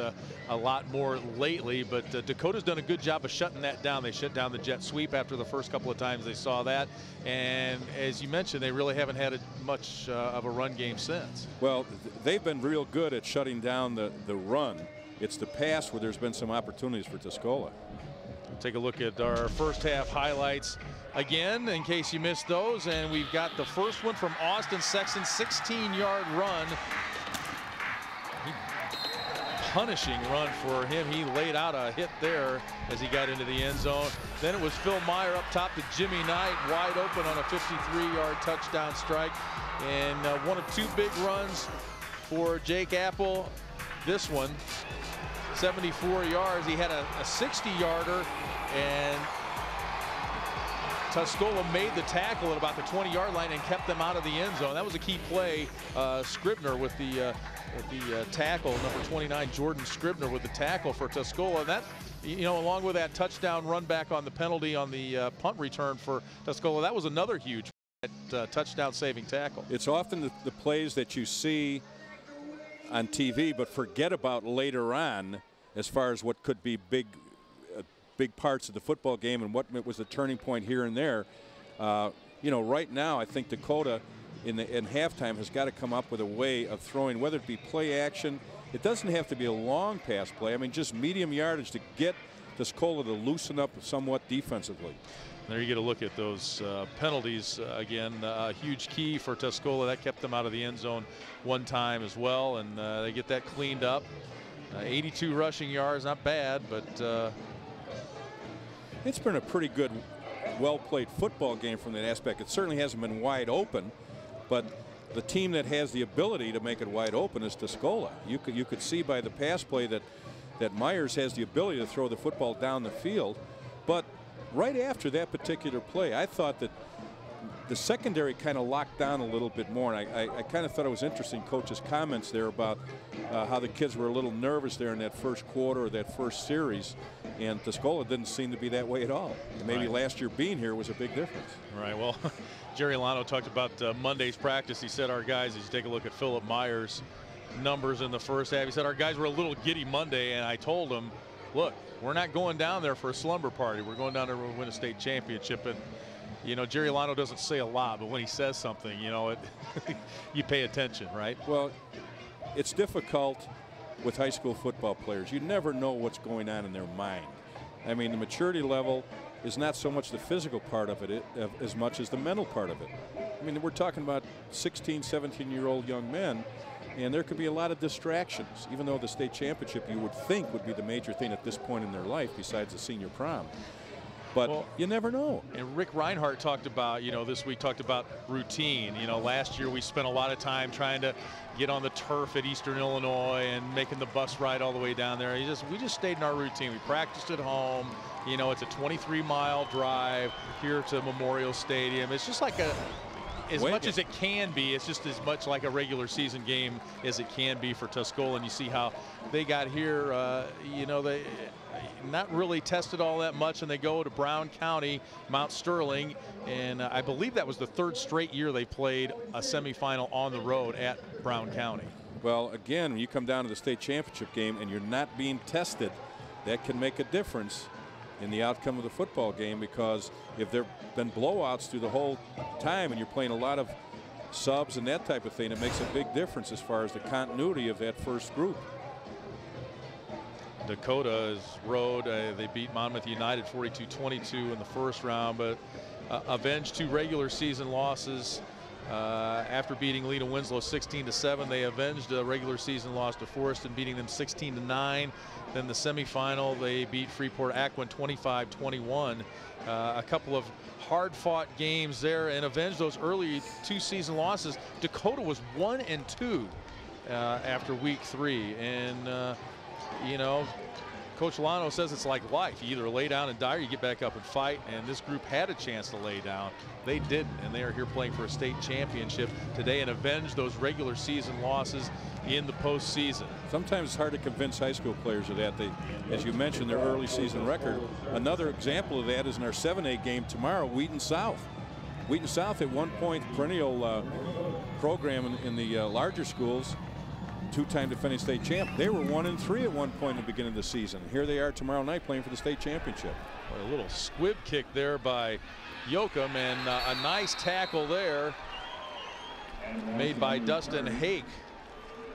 Speaker 1: a lot more lately, but Dakota's done a good job of shutting that down. They shut down the jet sweep after the first couple of times they saw that, and as you mentioned, they really haven't had much of a run game since.
Speaker 8: Well, they've been real good at shutting down the run. It's the pass where there's been some opportunities for Tuscola.
Speaker 1: Take a look at our first half highlights again in case you missed those, and we've got the first one from Austin Sexton, 16-yard run. Punishing run for him. He laid out a hit there as he got into the end zone. Then it was Phil Meyer up top to Jimmy Knight, wide open on a 53-yard touchdown strike. And one of two big runs for Jake Apple. This one, 74 yards. He had a 60-yarder, and Tuscola made the tackle at about the 20-yard line and kept them out of the end zone. That was a key play. Scribner with the tackle, number 29, Jordan Scribner with the tackle for Tuscola. That, you know, along with that touchdown run back on the penalty on the punt return for Tuscola, that was another huge touchdown saving tackle.
Speaker 8: It's often the plays that you see on TV but forget about later on as far as what could be big parts of the football game and what was the turning point here and there. You know, right now I think Dakota in halftime has got to come up with a way of throwing, whether it be play action. It doesn't have to be a long pass play. I mean, just medium yardage to get Tuscola to loosen up somewhat defensively.
Speaker 1: There you get a look at those penalties again. A huge key for Tuscola. That kept them out of the end zone one time as well, and they get that cleaned up. 82 rushing yards, not bad, but
Speaker 8: it's been a pretty good, well-played football game from that aspect. It certainly hasn't been wide open, but the team that has the ability to make it wide open is Tuscola. You could see by the pass play that Myers has the ability to throw the football down the field, but right after that particular play, I thought that the secondary kind of locked down a little bit more, and I kind of thought it was interesting, Coach's comments there about how the kids were a little nervous there in that first quarter or that first series, and Tuscola didn't seem to be that way at all. And maybe last year being here was a big difference.
Speaker 1: Right. Well, Jerry Lano talked about Monday's practice. He said our guys, as you take a look at Philip Myers' numbers in the first half, he said our guys were a little giddy Monday, and I told him, look, we're not going down there for a slumber party. We're going down there to win a state championship. And you know, Jerry Lano doesn't say a lot, but when he says something, you know, you pay attention, right?
Speaker 8: Well, it's difficult with high school football players. You never know what's going on in their mind. I mean, the maturity level is not so much the physical part of it as much as the mental part of it. I mean, we're talking about 16, 17-year-old young men, and there could be a lot of distractions, even though the state championship you would think would be the major thing at this point in their life besides the senior prom. But you never know.
Speaker 1: And Rick Reinhardt talked about, this week talked about routine. Last year we spent a lot of time trying to get on the turf at Eastern Illinois and making the bus ride all the way down there. We just stayed in our routine. We practiced at home. It's a 23-mile drive here to Memorial Stadium. It's just like as much as it can be, it's just as much like a regular season game as it can be for Tuscola. And you see how they got here, they not really tested all that much, and they go to Brown County, Mount Sterling, and I believe that was the 3rd straight year they played a semifinal on the road at Brown County.
Speaker 8: Well, again, when you come down to the state championship game and you're not being tested, that can make a difference in the outcome of the football game, because if there have been blowouts through the whole time and you're playing a lot of subs and that type of thing, it makes a big difference as far as the continuity of that first group.
Speaker 1: Dakota's road, they beat Monmouth United 42-22 in the first round, but avenged 2 regular season losses. After beating Lena Winslow 16-7, they avenged a regular season loss to Forest and beating them 16-9. Then the semifinal, they beat Freeport-Aquin 25-21. A couple of hard-fought games there and avenged those early 2 season losses. Dakota was 1-2 after week 3, and Coach Lano says it's like life. You either lay down and die or you get back up and fight, and this group had a chance to lay down. They didn't, and they are here playing for a state championship today and avenge those regular season losses in the postseason.
Speaker 8: Sometimes it's hard to convince high school players of that. As you mentioned, their early season record. Another example of that is in our 7A game tomorrow, Wheaton South. Wheaton South at one point perennial program in the larger schools, 2-time defending state champ. They were 1-3 at one point in the beginning of the season. Here they are tomorrow night playing for the state championship.
Speaker 1: A little squib kick there by Yoakum, and a nice tackle there made by Dustin Hake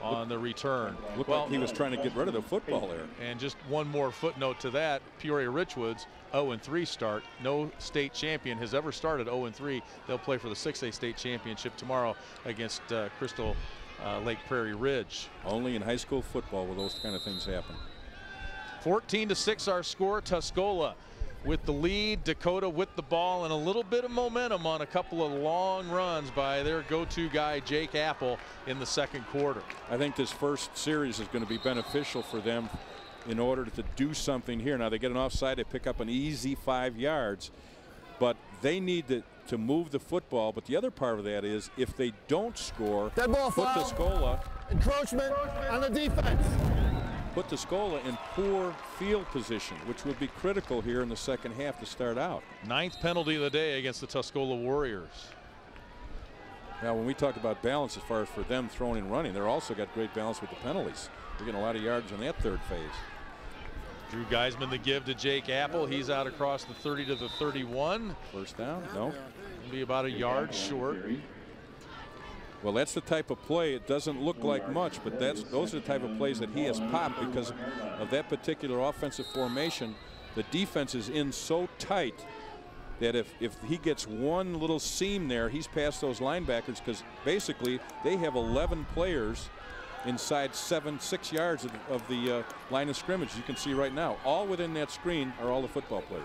Speaker 1: on the return.
Speaker 8: Looked like he was trying to get rid of the football there.
Speaker 1: And just one more footnote to that, Peoria Richwoods 0-3 start. No state champion has ever started 0-3. They'll play for the 6A state championship tomorrow against Crystal Lake Prairie Ridge.
Speaker 8: Only in high school football will those kind of things happen.
Speaker 1: 14-6 our score. Tuscola with the lead, Dakota with the ball, and a little bit of momentum on a couple of long runs by their go-to guy Jake Apple in the second quarter.
Speaker 8: I think this first series is going to be beneficial for them in order to do something here. Now they get an offside, they pick up an easy 5 yards, but they need to move the football. But the other part of that is if they don't score,
Speaker 9: Dead ball
Speaker 8: put
Speaker 9: foul.
Speaker 8: Tuscola
Speaker 9: Encroachment on the defense.
Speaker 8: Put Tuscola in poor field position, which would be critical here in the second half to start out.
Speaker 1: 9th penalty of the day against the Tuscola Warriors.
Speaker 8: Now, when we talk about balance as far as for them throwing and running, they're also got great balance with the penalties. They're getting a lot of yards in that third phase.
Speaker 1: Drew Geisman the give to Jake Apple. He's out across the 30 to the 31.
Speaker 8: First down? No.
Speaker 1: It'll be about a yard short.
Speaker 8: Well, that's the type of play. It doesn't look like much, but those are the type of plays that he has popped because of that particular offensive formation. The defense is in so tight that if he gets one little seam there, he's past those linebackers, because basically they have 11 players inside 6 yards of the line of scrimmage. You can see right now, all within that screen are all the football players.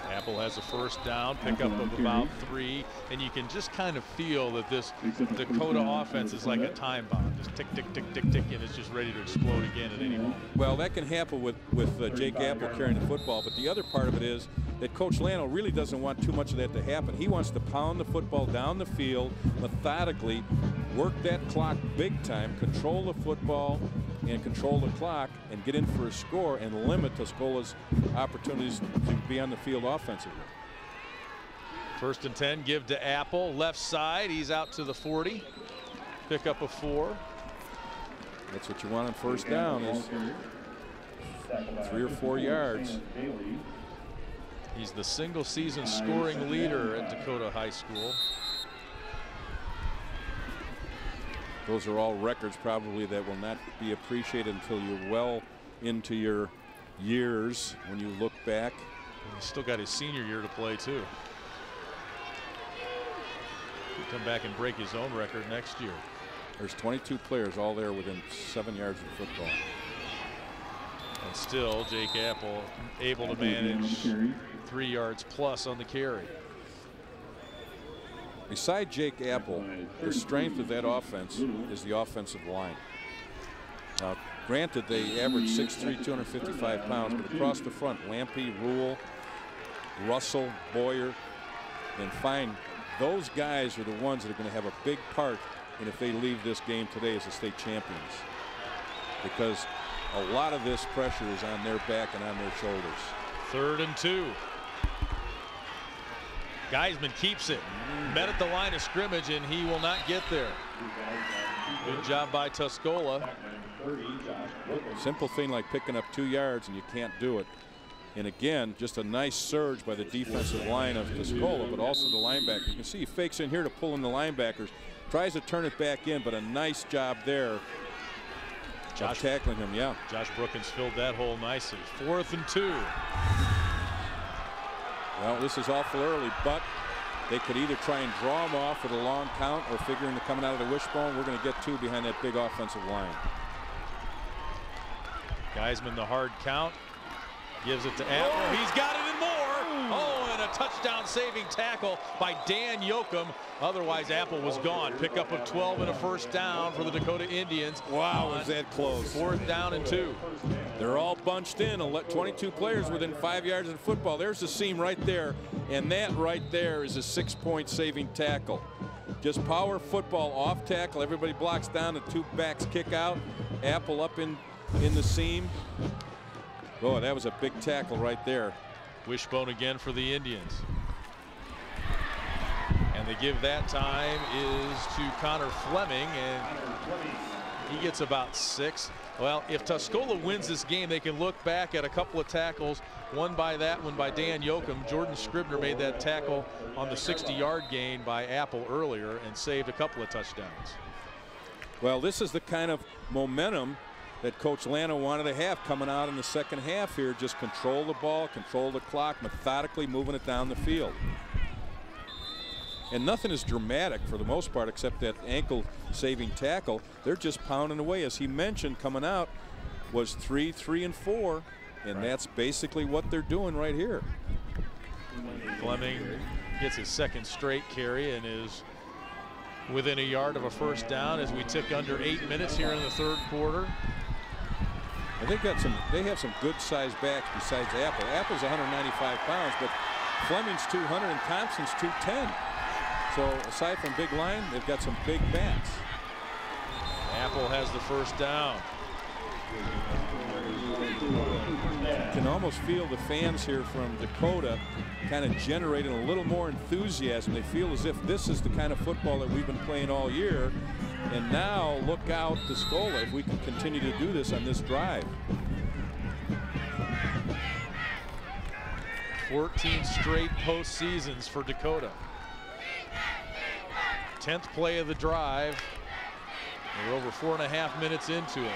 Speaker 1: Apple has a first down, pickup of about 3, and you can just kind of feel that this Dakota offense is like a time bomb. Just tick, tick, tick, tick, tick, and it's just ready to explode again at any moment.
Speaker 8: Well, that can happen with Jake Apple carrying the football, but the other part of it is that Coach Lano really doesn't want too much of that to happen. He wants to pound the football down the field methodically, work that clock big time, control the football and control the clock, and get in for a score and limit Tuscola's opportunities to be on the field offensively.
Speaker 1: 1st and 10, give to Apple, left side. He's out to the 40. Pick up a 4.
Speaker 8: That's what you want on first down, is 3 or 4 yards.
Speaker 1: He's the single season scoring leader at Dakota High School.
Speaker 8: Those are all records probably that will not be appreciated until you're well into your years when you look back.
Speaker 1: He's still got his senior year to play too. He'll come back and break his own record next year.
Speaker 8: There's 22 players all there within 7 yards of the football.
Speaker 1: And still Jake Apple able to manage 3 yards plus on the carry.
Speaker 8: Beside Jake Apple, the strength of that offense is the offensive line. Now, granted, they average 6'3", 255 pounds, but across the front, Lampe, Rule, Russell, Boyer, and Fine, those guys are the ones that are going to have a big part in if they leave this game today as the state champions. Because a lot of this pressure is on their back and on their shoulders.
Speaker 1: 3rd and 2. Geisman keeps it. Met at the line of scrimmage, and he will not get there. Good job by Tuscola.
Speaker 8: Simple thing like picking up 2 yards and you can't do it. And again, just a nice surge by the defensive line of Tuscola, but also the linebacker. You can see he fakes in here to pull in the linebackers, tries to turn it back in, but a nice job there. Josh tackling him, yeah.
Speaker 1: Josh Brookins filled that hole nicely. 4th and 2.
Speaker 8: Well, this is awful early, but they could either try and draw him off with a long count or figuring to coming out of the wishbone. We're going to get 2 behind that big offensive line.
Speaker 1: Geisman the hard count. Gives it to Apple. He's got it and more. Oh, and a touchdown saving tackle by Dan Yoakum. Otherwise, Apple was gone. Pickup of 12 and a first down for the Dakota Indians.
Speaker 8: Wow, was that close.
Speaker 1: 4th down and 2.
Speaker 8: They're all bunched in. 22 players within 5 yards of the football. There's the seam right there. And that right there is a 6-point saving tackle. Just power football off tackle. Everybody blocks down. The 2 backs kick out. Apple up in the seam. Oh, that was a big tackle right there.
Speaker 1: Wishbone again for the Indians. And the give that time is to Connor Fleming, and he gets about 6. Well, if Tuscola wins this game, they can look back at a couple of tackles, one by Dan Yoakum. Jordan Scribner made that tackle on the 60-yard gain by Apple earlier and saved a couple of touchdowns.
Speaker 8: Well, this is the kind of momentum that Coach Lano wanted to have coming out in the second half here. Just control the ball, control the clock, methodically moving it down the field. And nothing is dramatic for the most part except that ankle saving tackle. They're just pounding away. As he mentioned, coming out was 3, 3, and 4, and that's basically what they're doing right here.
Speaker 1: Fleming gets his 2nd straight carry and is within a yard of a first down as we tick under 8 minutes here in the 3rd quarter.
Speaker 8: And they have some good sized backs besides Apple. Apple's 195 pounds, but Fleming's 200 and Thompson's 210. So aside from big line, they've got some big backs.
Speaker 1: Apple has the first down.
Speaker 8: You can almost feel the fans here from Dakota kind of generating a little more enthusiasm. They feel as if this is the kind of football that we've been playing all year. And now look out, Tuscola, if we can continue to do this on this drive.
Speaker 1: 14 straight postseasons for Dakota. 10th play of the drive. We're over 4.5 minutes into it.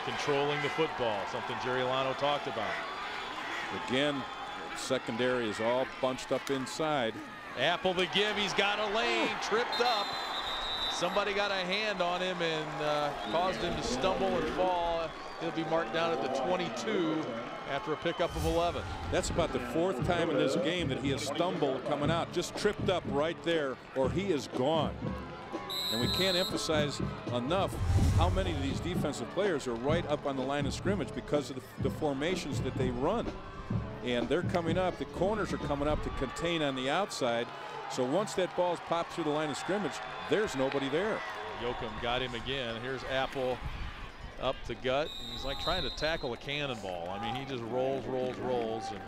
Speaker 1: Controlling the football, something Jerry Lano talked about.
Speaker 8: Again, secondary is all bunched up inside.
Speaker 1: Apple the give, he's got a lane, tripped up. Somebody got a hand on him and caused him to stumble and fall. He'll be marked down at the 22 after a pickup of 11.
Speaker 8: That's about the 4th time in this game that he has stumbled coming out, just tripped up right there, or he is gone. And we can't emphasize enough how many of these defensive players are right up on the line of scrimmage because of the formations that they run. And they're coming up, the corners are coming up to contain on the outside. So once that ball's popped through the line of scrimmage, there's nobody there.
Speaker 1: Yoakum got him again. Here's Apple up the gut. He's like trying to tackle a cannonball. I mean, he just rolls, and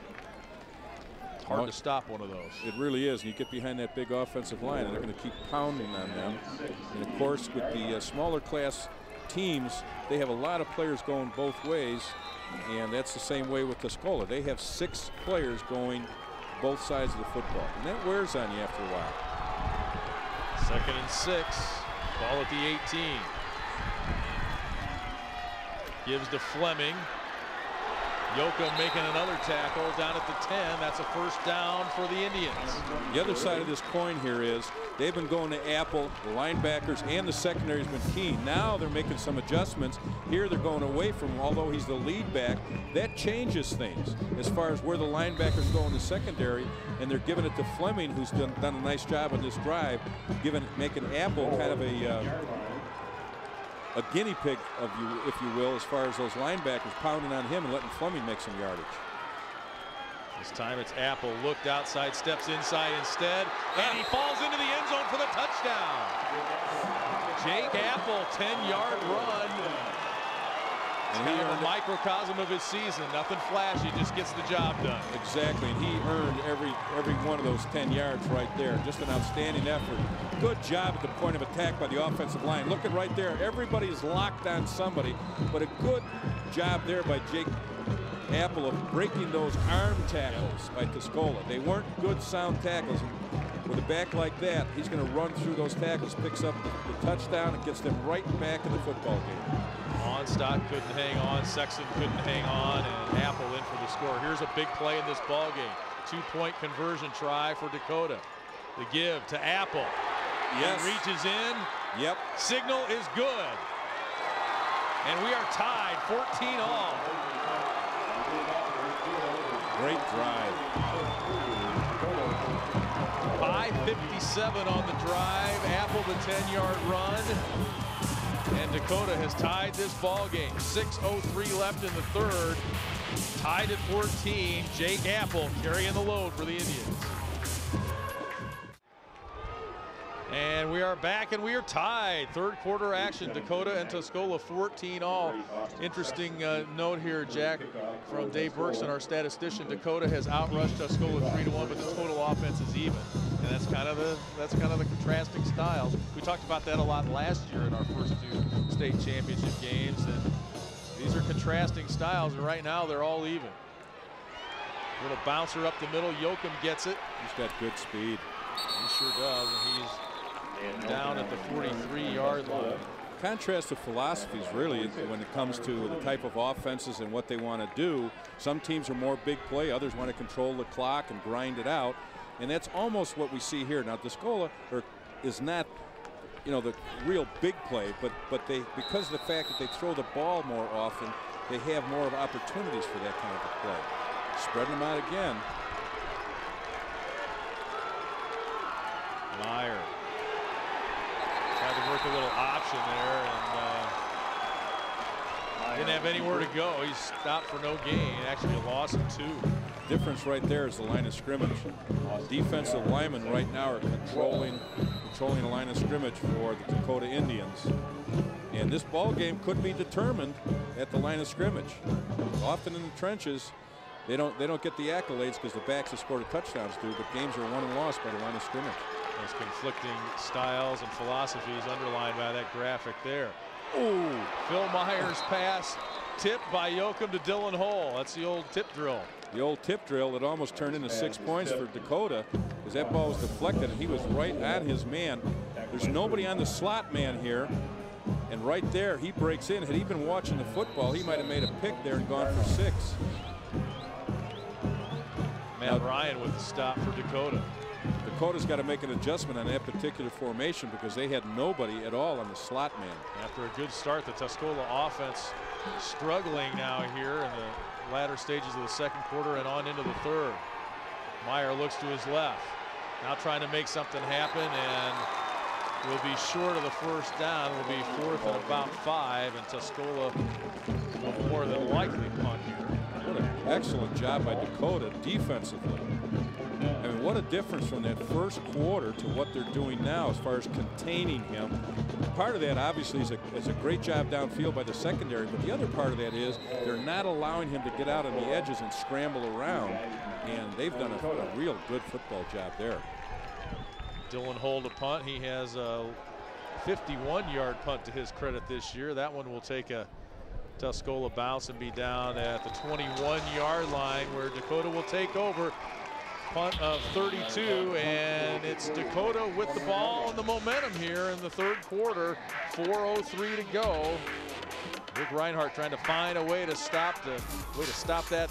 Speaker 1: it's hard to stop one of those.
Speaker 8: It really is. And you get behind that big offensive line, and they're going to keep pounding on them. And of course, with the smaller class teams, they have a lot of players going both ways, and that's the same way with Tuscola. They have 6 players going both sides of the football, and that wears on you after a while.
Speaker 1: 2nd and 6, ball at the 18. Gives to Fleming. Yoakum making another tackle down at the 10. That's a first down for the Indians.
Speaker 8: The other side of this coin here is they've been going to Apple, the linebackers and the secondary has been key. Now they're making some adjustments. Here they're going away from him, although he's the lead back. That changes things as far as where the linebackers go in the secondary, and they're giving it to Fleming, who's done a nice job on this drive, making Apple kind of a guinea pig, if you will, as far as those linebackers pounding on him and letting Fleming make some yardage.
Speaker 1: This time it's Apple, looked outside, steps inside instead, and he falls into the end zone for the touchdown. Jake Apple, 10-yard run. And kind of a microcosm of his season. Nothing flashy, just gets the job done.
Speaker 8: Exactly, and he earned every one of those 10 yards right there. Just an outstanding effort. Good job at the point of attack by the offensive line. Look at right there, everybody is locked on somebody, but a good job there by Jake Apple of breaking those arm tackles by Tuscola. They weren't good sound tackles. With a back like that, he's going to run through those tackles, picks up the touchdown, and gets them right back in the football game.
Speaker 1: Onstock couldn't hang on, Sexton couldn't hang on, and Apple in for the score. Here's a big play in this ball game. 2-point conversion try for Dakota. The give to Apple.
Speaker 8: Yes.
Speaker 1: He reaches in.
Speaker 8: Yep.
Speaker 1: Signal is good. And we are tied 14-all.
Speaker 8: Great drive.
Speaker 1: 5:57 on the drive. Apple the 10-yard run. And Dakota has tied this ball game. 6:03 left in the third. Tied at 14. Jake Apple carrying the load for the Indians. And we are back and we are tied. Third quarter action. Dakota and Tuscola 14-all. Interesting note here, Jack, from Dave Berkson, our statistician. Dakota has outrushed Tuscola 3-1, but the total offense is even. And that's kind of the contrasting styles. We talked about that a lot last year in our first two state championship games. And these are contrasting styles, and right now they're all even. Little bouncer up the middle. Yoakum gets it.
Speaker 8: He's got good speed.
Speaker 1: He sure does, and he's down at the 43-yard line.
Speaker 8: Contrast of philosophies, really, when it comes to the type of offenses and what they want to do. Some teams are more big play, others want to control the clock and grind it out, and that's almost what we see here. Now, Tuscola is not, the real big play, but they, because of the fact that they throw the ball more often, they have more of opportunities for that kind of a play. Spreading them out again.
Speaker 1: Meyer tried to work a little option there and didn't have anywhere to go. He stopped for no gain. Actually a loss of 2.
Speaker 8: Difference right there is the line of scrimmage. Defensive linemen right now are controlling the line of scrimmage for the Dakota Indians. And this ball game could be determined at the line of scrimmage. Often in the trenches, they don't get the accolades because the backs that scored touchdowns do, but games are won and lost by the line of scrimmage.
Speaker 1: Those conflicting styles and philosophies underlined by that graphic there.
Speaker 8: Ooh.
Speaker 1: Phil Myers' pass tipped by Yoakum to Dylan Hole. That's the old tip drill.
Speaker 8: The old tip drill that almost turned into 6 points for Dakota because that ball was deflected and he was right on his man. There's nobody on the slot man here. And right there, he breaks in. Had he been watching the football, he might have made a pick there and gone for 6.
Speaker 1: Matt Ryan with the stop for Dakota.
Speaker 8: Dakota's got to make an adjustment on that particular formation because they had nobody at all on the slot man.
Speaker 1: After a good start, the Tuscola offense struggling now here in the latter stages of the second quarter and on into the third. Meyer looks to his left. Now trying to make something happen and will be short of the first down. Will be 4th and about 5, and Tuscola will more than likely punt here.
Speaker 8: What an excellent job by Dakota defensively. I mean, what a difference from that first quarter to what they're doing now as far as containing him. Part of that obviously is a great job downfield by the secondary, but the other part of that is they're not allowing him to get out on the edges and scramble around, and they've done a real good football job there.
Speaker 1: Dylan Hole to punt. He has a 51-yard punt to his credit this year. That one will take a Tuscola bounce and be down at the 21-yard line where Dakota will take over. Punt of 32, and it's Dakota with the ball and the momentum here in the third quarter. 4:03 to go. Rick Reinhardt trying to find a way to stop that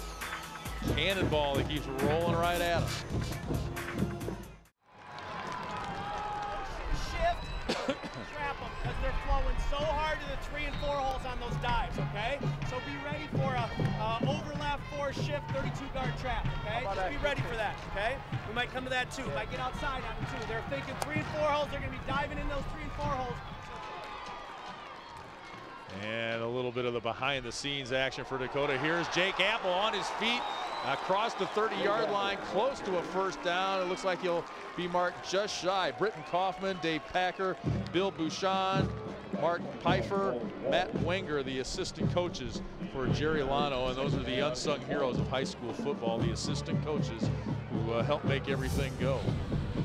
Speaker 1: cannonball that keeps rolling right at him.
Speaker 12: Trap them as they're flowing so hard to the 3 and 4 holes on those dives, okay? So be ready for a overlap 4 shift 32 guard trap, okay? Just be ready for that, okay? We might come to that too. Might get outside on them too. They're thinking 3 and 4 holes. They're going to be diving in those 3 and 4 holes.
Speaker 1: And a little bit of the behind the scenes action for Dakota. Here's Jake Apple on his feet across the 30-yard line, close to a first down. It looks like he'll be marked just shy. Britton Kaufman, Dave Packer, Bill Bouchon, Mark Pfeiffer, Matt Wenger, the assistant coaches for Jerry Lano, and those are the unsung heroes of high school football, the assistant coaches who help make everything go.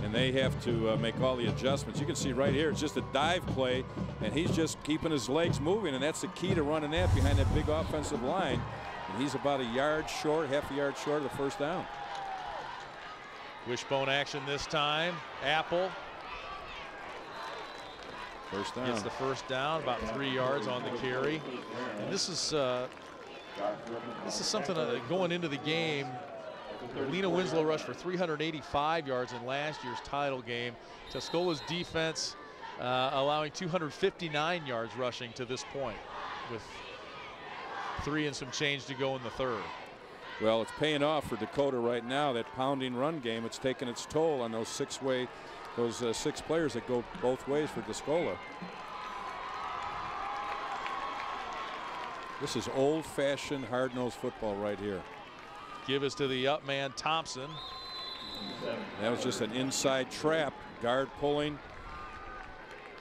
Speaker 8: And they have to make all the adjustments. You can see right here, it's just a dive play, and he's just keeping his legs moving, and that's the key to running that behind that big offensive line. And he's about a yard short, half a yard short of the first down.
Speaker 1: Wishbone action this time. Apple
Speaker 8: first down.
Speaker 1: Gets the first down, about 3 yards on the carry. And this is something going into the game. Lena Winslow rushed for 385 yards in last year's title game. Tuscola's defense allowing 259 yards rushing to this point, with 3 and some change to go in the third.
Speaker 8: Well, it's paying off for Dakota right now. That pounding run game, it's taken its toll on those 6 players that go both ways for Tuscola. This is old-fashioned, hard-nosed football right here.
Speaker 1: Give us to the up man, Thompson.
Speaker 8: That was just an inside trap, guard pulling.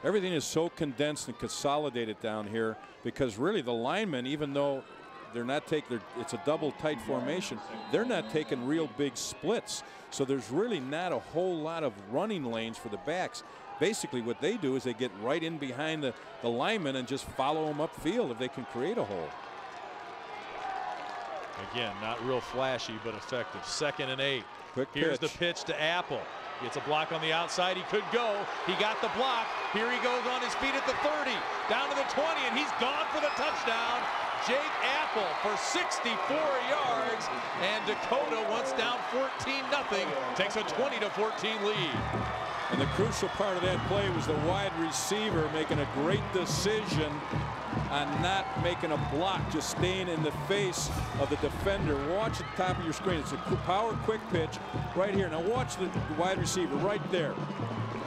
Speaker 8: Everything is so condensed and consolidated down here because really the linemen, even though they're not taking, it's a double tight formation, they're not taking real big splits. So there's really not a whole lot of running lanes for the backs. Basically what they do is they get right in behind the linemen and just follow them upfield if they can create a hole.
Speaker 1: Again, not real flashy, but effective. 2nd and 8.
Speaker 8: Quick
Speaker 1: Here's
Speaker 8: pitch.
Speaker 1: the pitch to Apple. Gets a block on the outside. He could go. He got the block. Here he goes on his feet at the 30. Down to the 20, and he's gone for the touchdown. Jake Apple for 64 yards. And Dakota, once down 14-0, takes a 20-14 lead.
Speaker 8: And the crucial part of that play was the wide receiver making a great decision on not making a block, just staying in the face of the defender. Watch at the top of your screen. It's a power quick pitch right here. Now watch the wide receiver right there.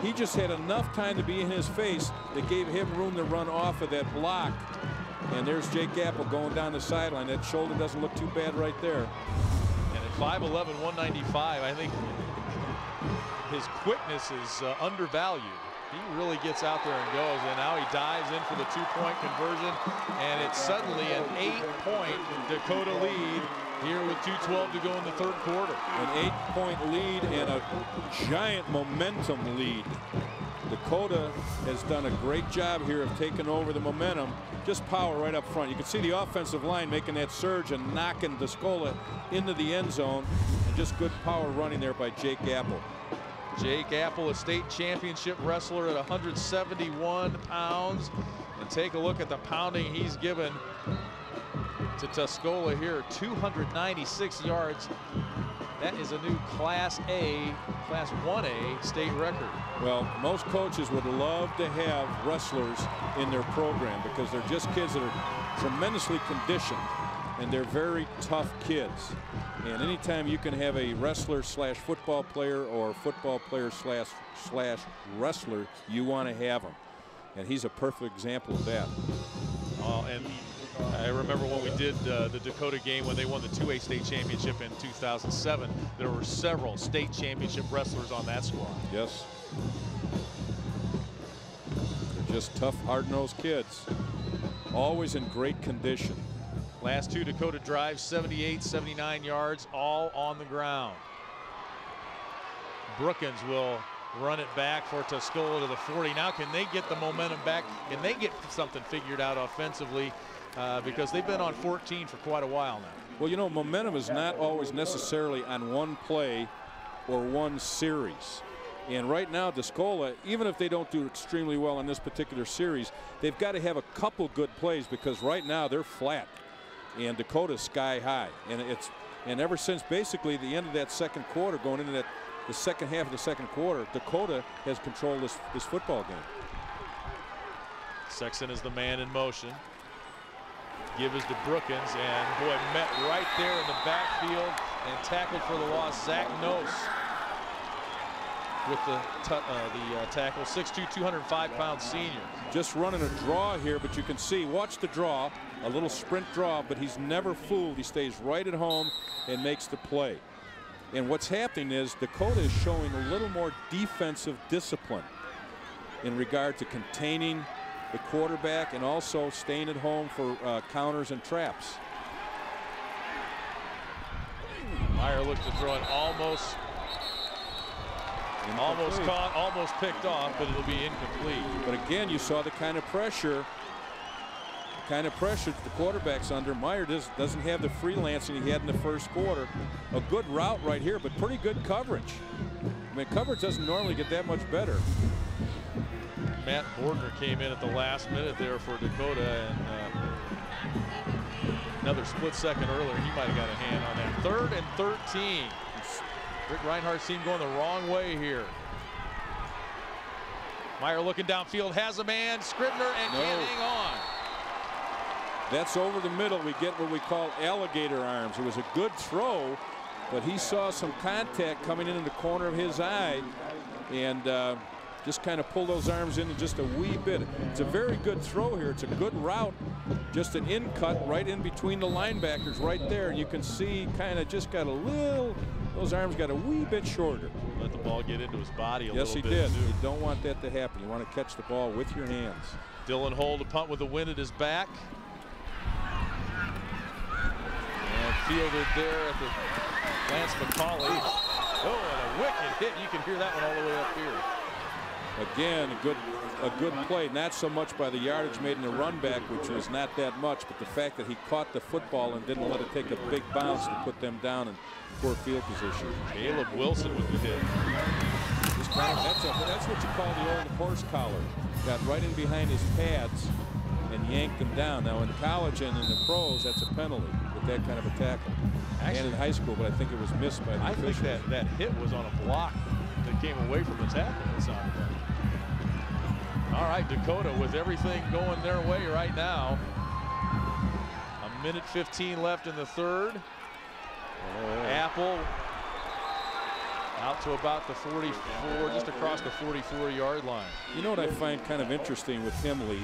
Speaker 8: He just had enough time to be in his face that gave him room to run off of that block. And there's Jake Apple going down the sideline. That shoulder doesn't look too bad right there.
Speaker 1: And at 5'11", 195, I think his quickness is undervalued. He really gets out there and goes, and now he dives in for the 2-point conversion, and it's suddenly an 8-point Dakota lead here with 2:12 to go in the third quarter.
Speaker 8: An 8-point lead and a giant momentum lead. Dakota has done a great job here of taking over the momentum. Just power right up front. You can see the offensive line making that surge and knocking Tuscola into the end zone, and just good power running there by Jake Apple.
Speaker 1: Jake Apple, a state championship wrestler at 171 pounds. And take a look at the pounding he's given to Tuscola here. 296 yards. That is a new Class 1A state record.
Speaker 8: Well, most coaches would love to have wrestlers in their program because they're just kids that are tremendously conditioned, and they're very tough kids. And anytime you can have a wrestler slash football player or football player slash wrestler, you want to have him. And he's a perfect example of that.
Speaker 1: And I remember when we did the Dakota game when they won the 2A state championship in 2007, there were several state championship wrestlers on that squad.
Speaker 8: Yes. They're just tough, hard-nosed kids, always in great condition.
Speaker 1: Last 2 Dakota drives, 78, 79 yards, all on the ground. Brookins will run it back for Tuscola to the 40. Now can they get the momentum back? Can they get something figured out offensively? Because they've been on 14 for quite a while now.
Speaker 8: Well, you know, momentum is not always necessarily on one play or one series. And right now, Tuscola, even if they don't do extremely well in this particular series, they've got to have a couple good plays, because right now they're flat and Dakota's sky high. And ever since basically the end of that second quarter, going into the second half of the second quarter, Dakota has controlled this football game.
Speaker 1: Sexton is the man in motion. Give is to Brookins, and boy, met right there in the backfield and tackled for the loss. Zach Nose with the tackle, 6'2", 205-pound senior.
Speaker 8: Just running a draw here, but you can see, watch the draw, a little sprint draw, but he's never fooled. He stays right at home and makes the play. And what's happening is Dakota is showing a little more defensive discipline in regard to containing the quarterback and also staying at home for counters and traps.
Speaker 1: Meyer looks to throw it almost caught, almost picked off, but it'll be incomplete.
Speaker 8: But again, you saw the kind of pressure that the quarterback's under. Meyer doesn't have the freelancing he had in the first quarter. A good route right here, but pretty good coverage. I mean, coverage doesn't normally get that much better.
Speaker 1: Matt Bordner came in at the last minute there for Dakota, and another split second earlier, he might have got a hand on that. 3rd and 13. Rick Reinhardt's team going the wrong way here. Meyer looking downfield, has a man, Scribner, and can't hang on.
Speaker 8: That's over the middle. We get what we call alligator arms. It was a good throw, but he saw some contact coming in the corner of his eye, and just kind of pull those arms in just a wee bit. It's a very good throw here. It's a good route. Just an in cut right in between the linebackers right there. And you can see kind of just got a little, those arms got a wee bit shorter.
Speaker 1: Let the ball get into his body a
Speaker 8: little bit.
Speaker 1: Yes,
Speaker 8: he did. You don't want that to happen. You want to catch the ball with your hands.
Speaker 1: Dylan Hole to punt with the wind at his back. And fielded there at the Lance McCauley. Oh, and a wicked hit. You can hear that one all the way up here.
Speaker 8: Again, a good play, not so much by the yardage made in the run back, which was not that much, but the fact that he caught the football and didn't let it take a big bounce to put them down in poor field position.
Speaker 1: Caleb Wilson with the hit.
Speaker 8: That's what you call the old horse collar. Got right in behind his pads and yanked him down. Now in college and in the pros, that's a penalty with that kind of a tackle. Actually, and in high school, but I think it was missed by the officials.
Speaker 1: I think that hit was on a block that came away from the tackle. It sounded like. All right, Dakota with everything going their way right now. 1:15 left in the third. Apple out to about the 44, just across the 44-yard line.
Speaker 8: You know what I find kind of interesting with him, Lee,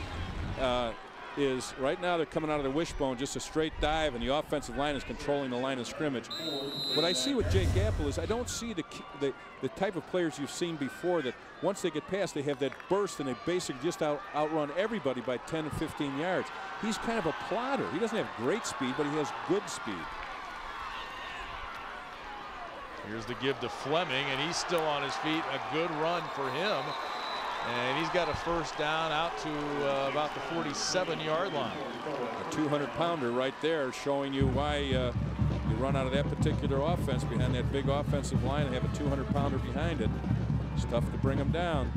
Speaker 8: is right now they're coming out of the wishbone, just a straight dive, and the offensive line is controlling the line of scrimmage. What I see with Jake Apple is I don't see the type of players you've seen before that once they get past, they have that burst and they basically just outrun everybody by 10 or 15 yards. He's kind of a plotter. He doesn't have great speed, but he has good speed.
Speaker 1: Here's the give to Fleming, and he's still on his feet. A good run for him. And he's got a first down out to about the 47-yard line.
Speaker 8: A 200-pounder right there, showing you why you run out of that particular offense behind that big offensive line and have a 200-pounder behind it. It's tough to bring them down.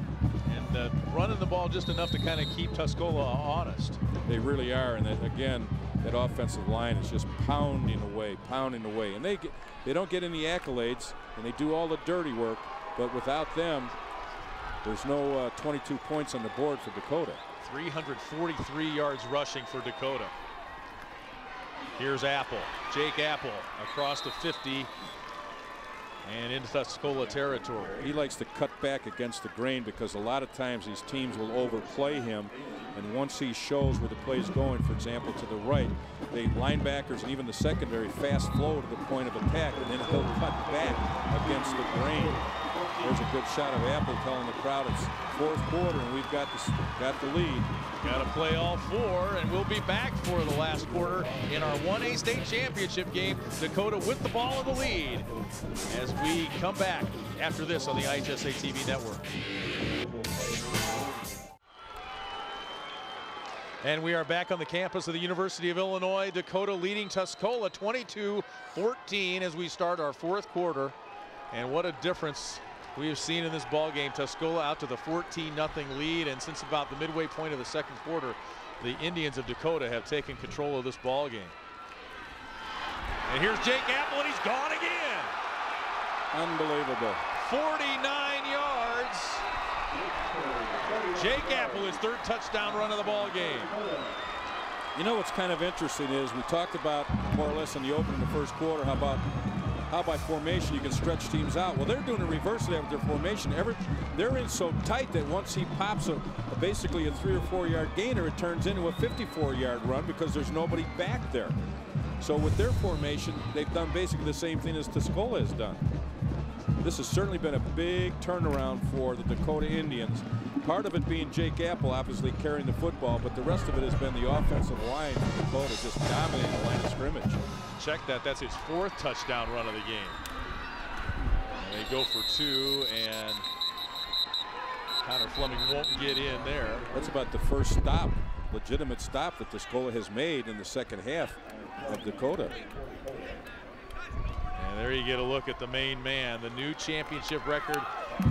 Speaker 1: And running the ball just enough to kind of keep Tuscola honest.
Speaker 8: They really are, and again, that offensive line is just pounding away. And they don't get any accolades, and they do all the dirty work, but without them, there's no 22 points on the board for Dakota.
Speaker 1: 343 yards rushing for Dakota. Here's Apple, Jake Apple across the 50 and into Tuscola territory.
Speaker 8: He likes to cut back against the grain because a lot of times these teams will overplay him, and once he shows where the play is going, for example, to the right, the linebackers and even the secondary fast flow to the point of attack, and then he'll cut back against the grain. There's a good shot of Apple telling the crowd it's fourth quarter and we've got the lead.
Speaker 1: Got to play all four, and we'll be back for the last quarter in our 1A state championship game. Dakota with the ball in the lead as we come back after this on the IHSA TV network. And we are back on the campus of the University of Illinois. Dakota leading Tuscola 22-14 as we start our fourth quarter. And what a difference We have seen in this ball game Tuscola out to the 14-0 lead, and since about the midway point of the second quarter, the Indians of Dakota have taken control of this ball game. And here's Jake Apple, and he's gone again.
Speaker 8: Unbelievable.
Speaker 1: 49 yards. Jake Apple, his third touchdown run of the ball game.
Speaker 8: You know what's kind of interesting is we talked about more or less in the opening of the first quarter how by formation you can stretch teams out. Well, they're doing the reverse of that with their formation. They're in so tight that once he pops basically a 3 or 4 yard gainer, it turns into a 54-yard run because there's nobody back there. So with their formation, they've done basically the same thing as Tuscola has done. This has certainly been a big turnaround for the Dakota Indians. Part of it being Jake Apple obviously carrying the football, but the rest of it has been the offensive line for Dakota just dominating the line of scrimmage.
Speaker 1: Check that. That's his 4th touchdown run of the game. And they go for 2, and Connor Fleming won't get in there.
Speaker 8: That's about the first stop, legitimate stop that Tuscola has made in the second half of Dakota.
Speaker 1: And there you get a look at the main man, the new championship record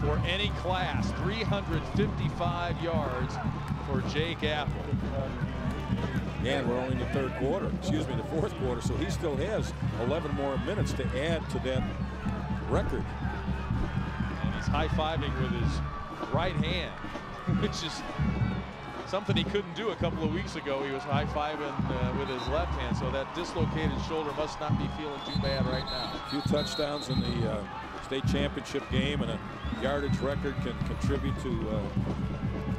Speaker 1: for any class, 355 yards for Jake Apple.
Speaker 8: And we're only in the third quarter, excuse me, the fourth quarter, so he still has 11 more minutes to add to that record.
Speaker 1: And he's high-fiving with his right hand, which is something he couldn't do a couple of weeks ago. He was high-fiving with his left hand, so that dislocated shoulder must not be feeling too bad right now.
Speaker 8: A few touchdowns in the state championship game and a yardage record can contribute to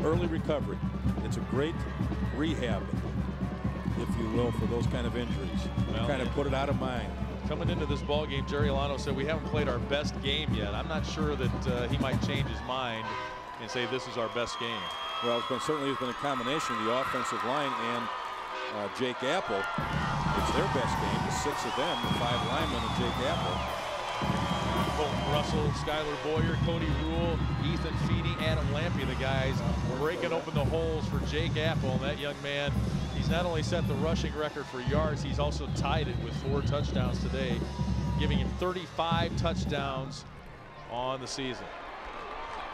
Speaker 8: early recovery. It's a great rehab, if you will, for those kind of injuries. Well, kind of put it out of mind.
Speaker 1: Coming into this ball game, Jerry Alano said we haven't played our best game yet. I'm not sure that he might change his mind and say this is our best game.
Speaker 8: Well, certainly has been a combination of the offensive line and Jake Apple. It's their best game, the 6 of them, the 5 linemen and Jake Apple.
Speaker 1: Colton Russell, Skylar Boyer, Cody Rule, Ethan Feedy, Adam Lampy, the guys breaking open the holes for Jake Apple. And that young man, he's not only set the rushing record for yards, he's also tied it with 4 touchdowns today, giving him 35 touchdowns on the season.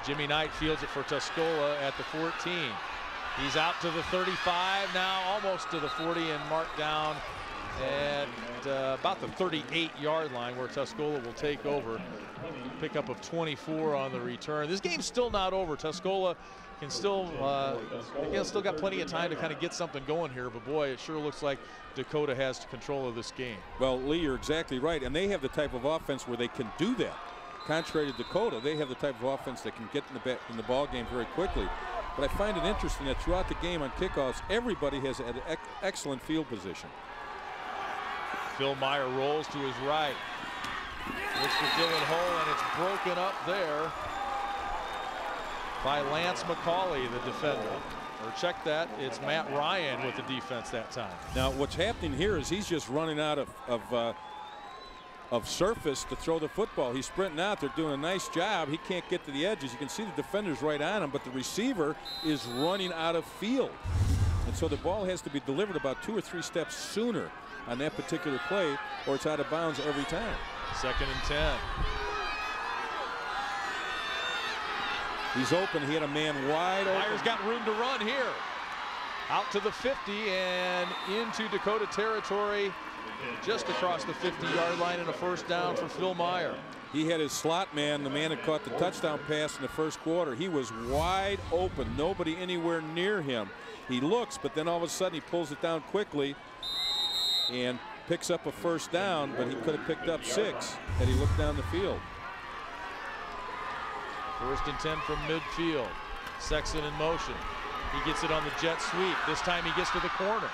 Speaker 1: Jimmy Knight fields it for Tuscola at the 14. He's out to the 35 now, almost to the 40, and marked down at about the 38-yard line, where Tuscola will take over. Pickup of 24 on the return. This game's still not over. Tuscola can still got plenty of time to kind of get something going here, but boy, it sure looks like Dakota has control of this game.
Speaker 8: Well, Lee, you're exactly right, and they have the type of offense where they can do that. Contrary to Dakota, they have the type of offense that can get in the ball game very quickly. But I find it interesting that throughout the game on kickoffs, everybody has an excellent field position.
Speaker 1: Phil Meyer rolls to his right. Looks for Dylan Hull, and it's broken up there by Lance McCauley, the defender. Or check that, it's Matt Ryan with the defense that time.
Speaker 8: Now, what's happening here is he's just running out of surface to throw the football. He's sprinting out. They're doing a nice job. He can't get to the edges. You can see the defender's right on him, but the receiver is running out of field. And so the ball has to be delivered about 2 or 3 steps sooner on that particular play, or it's out of bounds every time.
Speaker 1: 2nd and 10.
Speaker 8: He's open. He had a man wide open.
Speaker 1: Meyer's got room to run here. Out to the 50 and into Dakota territory, just across the 50-yard line, and a first down for Phil Meyer.
Speaker 8: He had his slot man, the man that caught the touchdown pass in the first quarter. He was wide open, nobody anywhere near him. He looks, but then all of a sudden he pulls it down quickly and picks up a first down, but he could have picked up 6 had he looked down the field.
Speaker 1: 1st and 10 from midfield. Sexton in motion. He gets it on the jet sweep. This time he gets to the corner.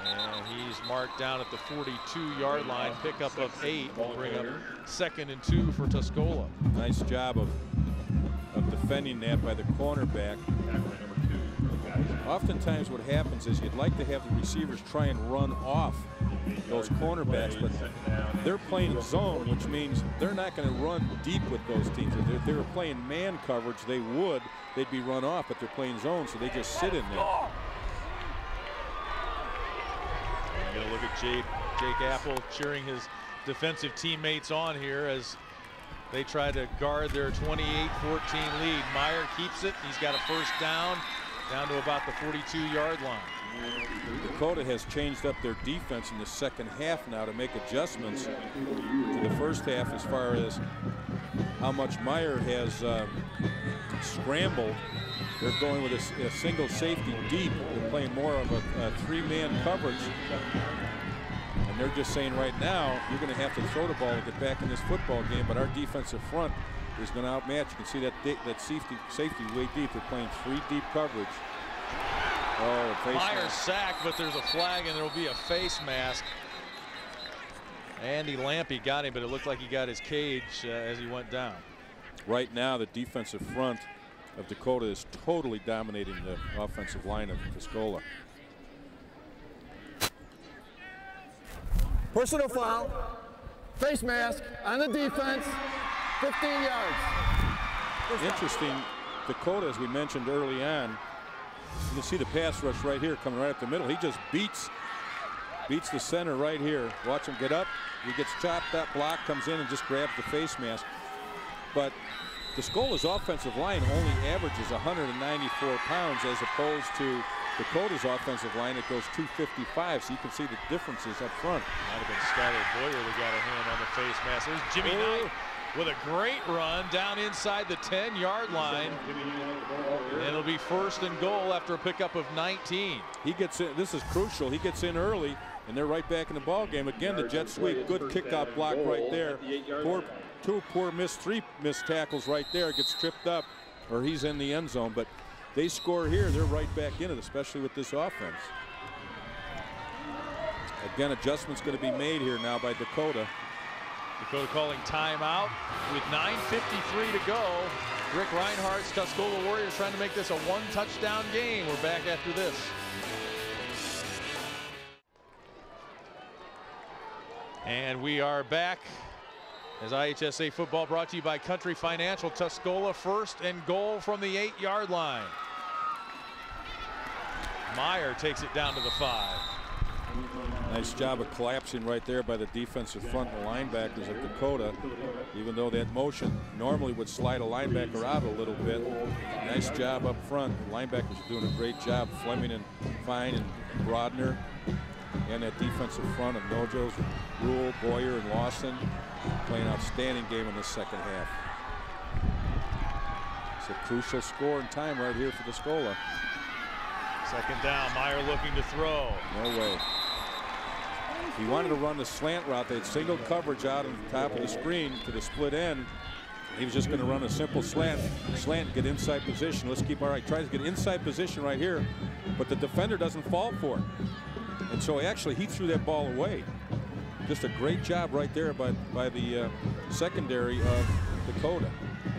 Speaker 1: And he's marked down at the 42-yard line. Pickup of 8 will bring up 2nd and 2 for Tuscola.
Speaker 8: Nice job of defending that by the cornerback. Oftentimes what happens is you'd like to have the receivers try and run off those cornerbacks, but they're playing zone, which means they're not going to run deep with those teams. If they were playing man coverage, they'd be run off, but they're playing zone, so they just sit in there.
Speaker 1: You're going to look at Jake Apple cheering his defensive teammates on here as They try to guard their 28-14 lead. Meyer keeps it. He's got a first down to about the 42-yard line.
Speaker 8: Dakota has changed up their defense in the second half now to make adjustments to the first half as far as how much Meyer has scrambled. They're going with a single safety deep. They're playing more of a three-man coverage. And they're just saying right now, you're going to have to throw the ball to get back in this football game, but our defensive front is going to outmatch. You can see that safety way deep. They're playing three deep coverage. Oh, face
Speaker 1: Meyer
Speaker 8: mask.
Speaker 1: sacked, but there's a flag and there will be a face mask. Andy Lampy got him, but it looked like he got his cage as he went down.
Speaker 8: Right now, the defensive front of Dakota is totally dominating the offensive line of Tuscola.
Speaker 9: Personal foul, face mask on the defense, 15 yards.
Speaker 8: Interesting, Dakota, as we mentioned early on, you can see the pass rush right here coming right up the middle. He just beats the center right here. Watch him get up. He gets chopped up, block, comes in and just grabs the face mask. But Tuscola's offensive line only averages 194 pounds as opposed to Dakota's offensive line, it goes 255, so you can see the differences up front.
Speaker 1: Might have been Skyler Boyer that got a hand on the face mask. There's Jimmy Knight with a great run down inside the 10-yard line. And it'll be 1st and goal after a pickup of 19.
Speaker 8: He gets in. This is crucial. He gets in early, and they're right back in the ball game. Again, the jet sweep, good kickoff block right there. Three missed tackles right there. Gets tripped up, or he's in the end zone. But they score here, they're right back in it, especially with this offense. Again, adjustments going to be made here now by Dakota.
Speaker 1: Dakota calling timeout with 9:53 to go. Rick Reinhardt's Tuscola Warriors trying to make this a one-touchdown game. We're back after this. And we are back as IHSA football brought to you by Country Financial. Tuscola 1st and goal from the 8-yard line. Meyer takes it down to the 5.
Speaker 8: Nice job of collapsing right there by the defensive front and linebackers of Dakota. Even though that motion normally would slide a linebacker out a little bit. Nice job up front. The linebackers are doing a great job. Fleming and Fine and Brodner. And that defensive front of Nojos, Rule, Boyer, and Lawson playing an outstanding game in the second half. It's a crucial score in time right here for Tuscola.
Speaker 1: 2nd down, Meyer looking to throw.
Speaker 8: No way. He wanted to run the slant route. They had single coverage out on the top of the screen to the split end. He was just going to run a simple slant, get inside position. Let's keep, all right, tries to get inside position right here, but the defender doesn't fall for it. And so actually he threw that ball away. Just a great job right there by the secondary of Dakota.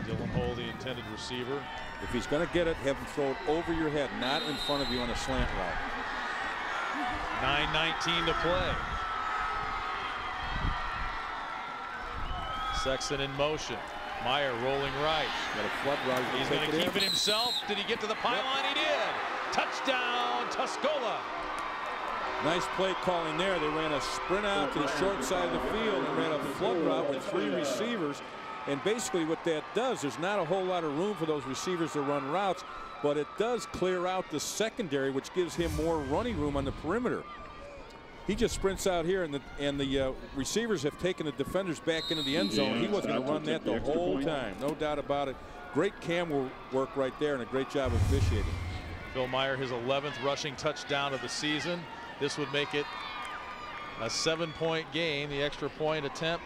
Speaker 1: Dylan Hole, the intended receiver.
Speaker 8: If he's going to get it, have him throw it over your head, not in front of you on a slant route.
Speaker 1: 9:19 to play. Sexton in motion. Meyer rolling right.
Speaker 8: Got a flood route.
Speaker 1: He's going to keep it himself. Did he get to the pylon? He did. Touchdown, Tuscola.
Speaker 8: Nice play calling there. They ran a sprint out to the short side of the field and ran a flood route with 3 receivers. And basically what that does, there's not a whole lot of room for those receivers to run routes, but it does clear out the secondary, which gives him more running room on the perimeter. He just sprints out here, and the receivers have taken the defenders back into the end zone. He wasn't going to run that the whole time, no doubt about it. Great cam work right there, and a great job of officiating.
Speaker 1: Phil Meyer, his 11th rushing touchdown of the season. This would make it a 7-point game. The extra point attempt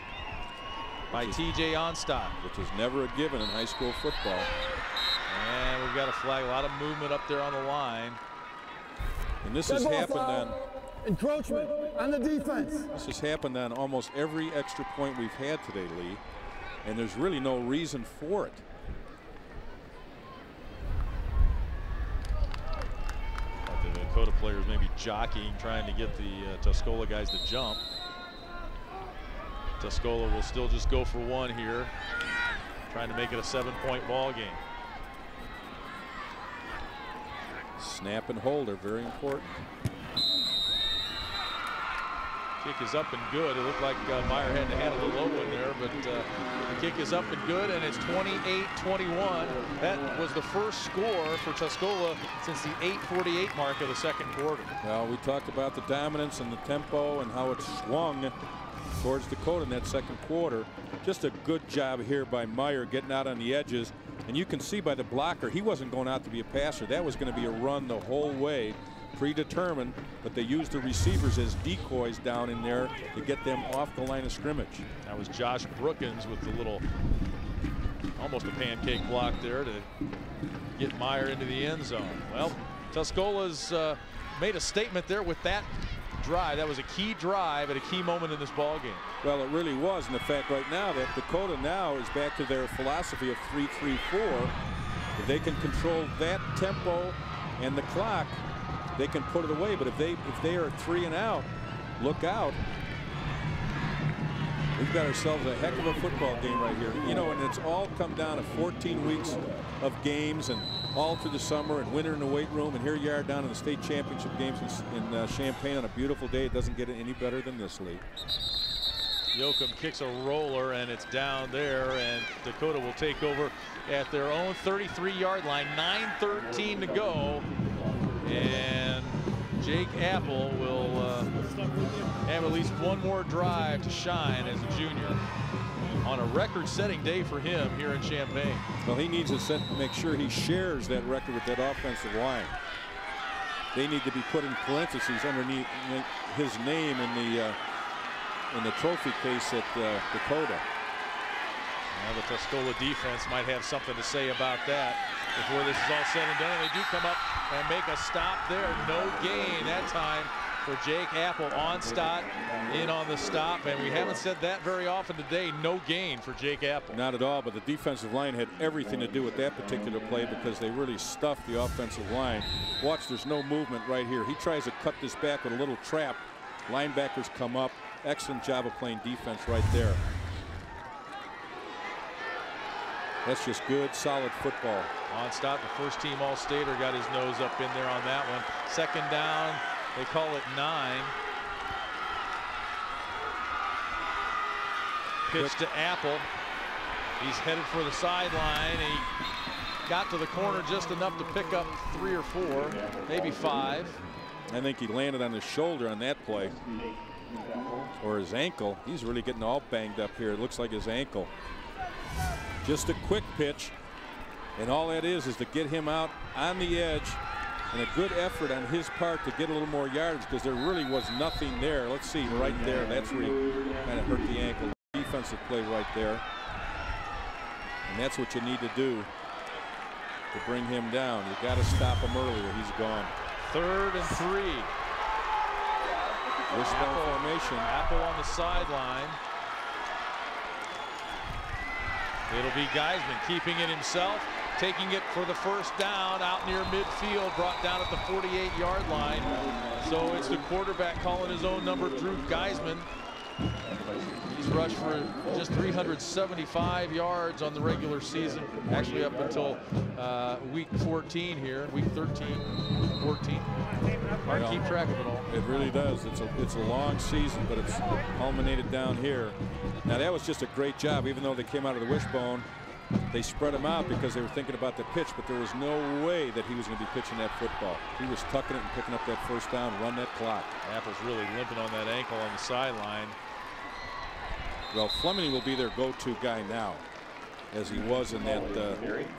Speaker 1: by TJ Onstock,
Speaker 8: which is never a given in high school football.
Speaker 1: And we've got a flag, a lot of movement up there on the line.
Speaker 8: And this has happened on
Speaker 9: encroachment on the defense.
Speaker 8: This has happened on almost every extra point we've had today, Lee, and there's really no reason for it.
Speaker 1: The Dakota players maybe jockeying, trying to get the Tuscola guys to jump. Tuscola will still just go for 1 here, trying to make it a 7-point ball game.
Speaker 8: Snap and hold are very important.
Speaker 1: Kick is up and good. It looked like Meyer had to handle a low one there, but the kick is up and good, and it's 28-21. That was the first score for Tuscola since the 8:48 mark of the second quarter.
Speaker 8: Well, we talked about the dominance and the tempo and how it swung towards Dakota in that second quarter. Just a good job here by Meyer getting out on the edges. And you can see by the blocker, he wasn't going out to be a passer. That was going to be a run the whole way, predetermined, but they used the receivers as decoys down in there to get them off the line of scrimmage.
Speaker 1: That was Josh Brookins with the little, almost a pancake block there to get Meyer into the end zone. Well, Tuscola's made a statement there with that drive. That was a key drive at a key moment in this ball game.
Speaker 8: Well, it really was. And the fact right now that Dakota now is back to their philosophy of 3-3-4. If they can control that tempo and the clock, they can put it away. But if they are 3 and out, look out. We've got ourselves a heck of a football game right here. You know, and it's all come down to 14 weeks of games and all through the summer and winter in the weight room. And here you are down in the state championship games in Champaign on a beautiful day. It doesn't get any better than this, Lee.
Speaker 1: Yoakum kicks a roller, and it's down there, and Dakota will take over at their own 33-yard line. 9:13 to go, and Jake Apple will have at least one more drive to shine as a junior on a record-setting day for him here in Champaign.
Speaker 8: Well, he needs to make sure he shares that record with that offensive line. They need to be put in parentheses underneath his name in the trophy case at Dakota.
Speaker 1: Now the Tuscola defense might have something to say about that before this is all said and done. They do come up and make a stop there. No gain that time for Jake Apple. On stop, in on the stop, and we haven't said that very often today. No gain for Jake Apple.
Speaker 8: Not at all, but the defensive line had everything to do with that particular play because they really stuffed the offensive line. Watch, there's no movement right here. He tries to cut this back with a little trap. Linebackers come up. Excellent job of playing defense right there. That's just good, solid football.
Speaker 1: On stop, the first team All-Stater got his nose up in there on that one. Second down, they call it 9. Pitch to Apple. He's headed for the sideline. He got to the corner just enough to pick up 3 or 4, maybe 5.
Speaker 8: I think he landed on his shoulder on that play. Or his ankle. He's really getting all banged up here. It looks like his ankle. Just a quick pitch, and all that is to get him out on the edge, and a good effort on his part to get a little more yardage because there really was nothing there. Let's see right there. That's where he kind of hurt the ankle. Defensive play right there, and that's what you need to do to bring him down. You got to stop him earlier. He's gone.
Speaker 1: 3rd and 3.
Speaker 8: Wishbone formation.
Speaker 1: Apple on the sideline. It'll be Geisman keeping it himself, taking it for the first down out near midfield, brought down at the 48-yard line. So it's the quarterback calling his own number, Drew Geisman. He's rushed for just 375 yards on the regular season, actually up until week 14 here, week 13, 14. Hard to keep track of it all.
Speaker 8: It really does. It's a long season, but it's culminated down here. Now that was just a great job. Even though they came out of the wishbone, they spread him out because they were thinking about the pitch, but there was no way that he was going to be pitching that football. He was tucking it and picking up that first down, run that clock.
Speaker 1: Apple's really limping on that ankle on the sideline.
Speaker 8: Well, Fleming will be their go-to guy now, as he was in that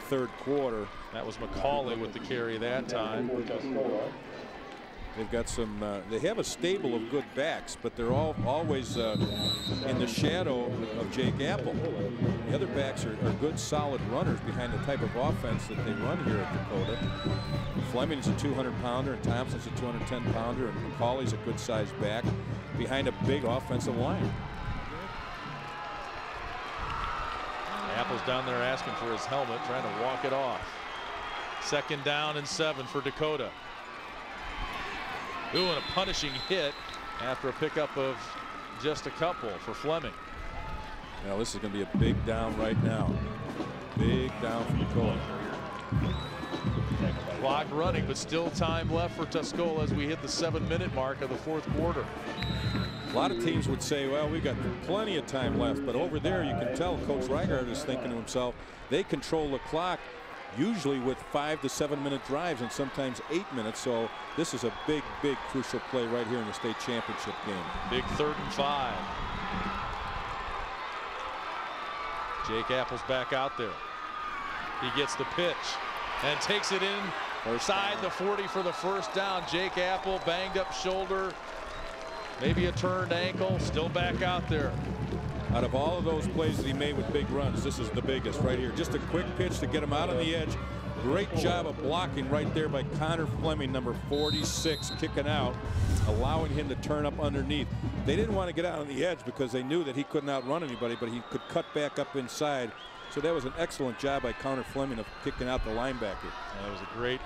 Speaker 8: third quarter.
Speaker 1: That was McCauley with the carry that time.
Speaker 8: They've got some, they have a stable of good backs, but they're always in the shadow of Jake Apple. The other backs are good, solid runners behind the type of offense that they run here at Dakota. Fleming's a 200-pounder, and Thompson's a 210-pounder, and McCauley's a good-sized back behind a big offensive line.
Speaker 1: Apple's down there asking for his helmet, trying to walk it off. 2nd down and 7 for Dakota. Ooh, and a punishing hit after a pickup of just a couple for Fleming.
Speaker 8: Now this is going to be a big down right now. Big down for Dakota.
Speaker 1: Clock running, but still time left for Tuscola as we hit the 7-minute mark of the 4th quarter.
Speaker 8: A lot of teams would say, well, we've got plenty of time left, but over there you can tell Coach Reigard is thinking to himself, they control the clock usually with 5 to 7 minute drives and sometimes 8 minutes. So this is a big, big crucial play right here in the state championship game.
Speaker 1: Big 3rd and 5. Jake Apple's back out there. He gets the pitch and takes it inside the 40 for the first down. Jake Apple, banged up shoulder, maybe a turned ankle, still back out there.
Speaker 8: Out of all of those plays that he made with big runs, this is the biggest right here. Just a quick pitch to get him out on the edge. Great job of blocking right there by Connor Fleming, number 46, kicking out, allowing him to turn up underneath. They didn't want to get out on the edge because they knew that he couldn't outrun anybody, but he could cut back up inside. So that was an excellent job by Connor Fleming of kicking out the linebacker.
Speaker 1: That was a great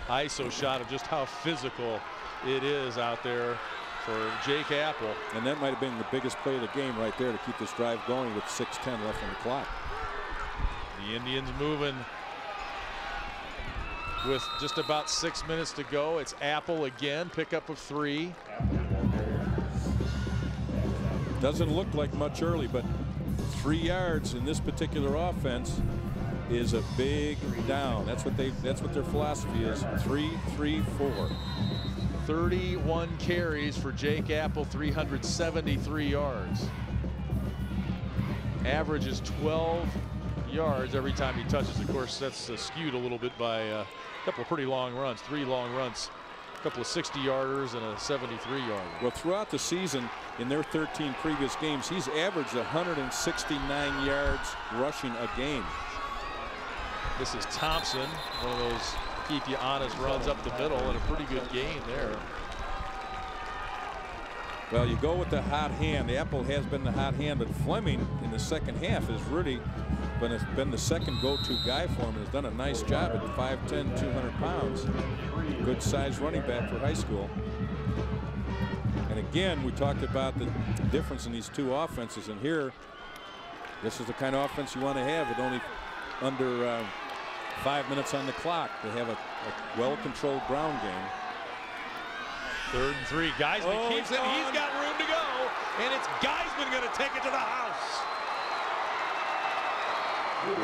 Speaker 1: ISO shot of just how physical it is out there for Jake Apple.
Speaker 8: And that might have been the biggest play of the game right there to keep this drive going with 6:10 left on the clock.
Speaker 1: The Indians moving with just about 6 minutes to go. It's Apple again, pickup of 3.
Speaker 8: Doesn't look like much early, but 3 yards in this particular offense is a big down. That's what their philosophy is. 3-3-4.
Speaker 1: 31 carries for Jake Apple, 373 yards. Average is 12 yards every time he touches. Of course, that's skewed a little bit by a couple of pretty long runs, 3 long runs, a couple of 60-yarders and a 73-yarder.
Speaker 8: Well, throughout the season, in their 13 previous games, he's averaged 169 yards rushing a game.
Speaker 1: This is Thompson, one of those keep you honest runs up the middle, and a pretty good gain there.
Speaker 8: Well, you go with the hot hand. The Apple has been the hot hand, but Fleming in the second half has really been the second go-to guy for him and has done a nice job at 5'10", 200 pounds. Good size running back for high school. And again, we talked about the difference in these two offenses, and here, this is the kind of offense you want to have with only under 5 minutes on the clock. They have a well-controlled ground game.
Speaker 1: 3rd and 3. Geisman keeps it. He's got room to go, and it's Geisman going to take it to the house.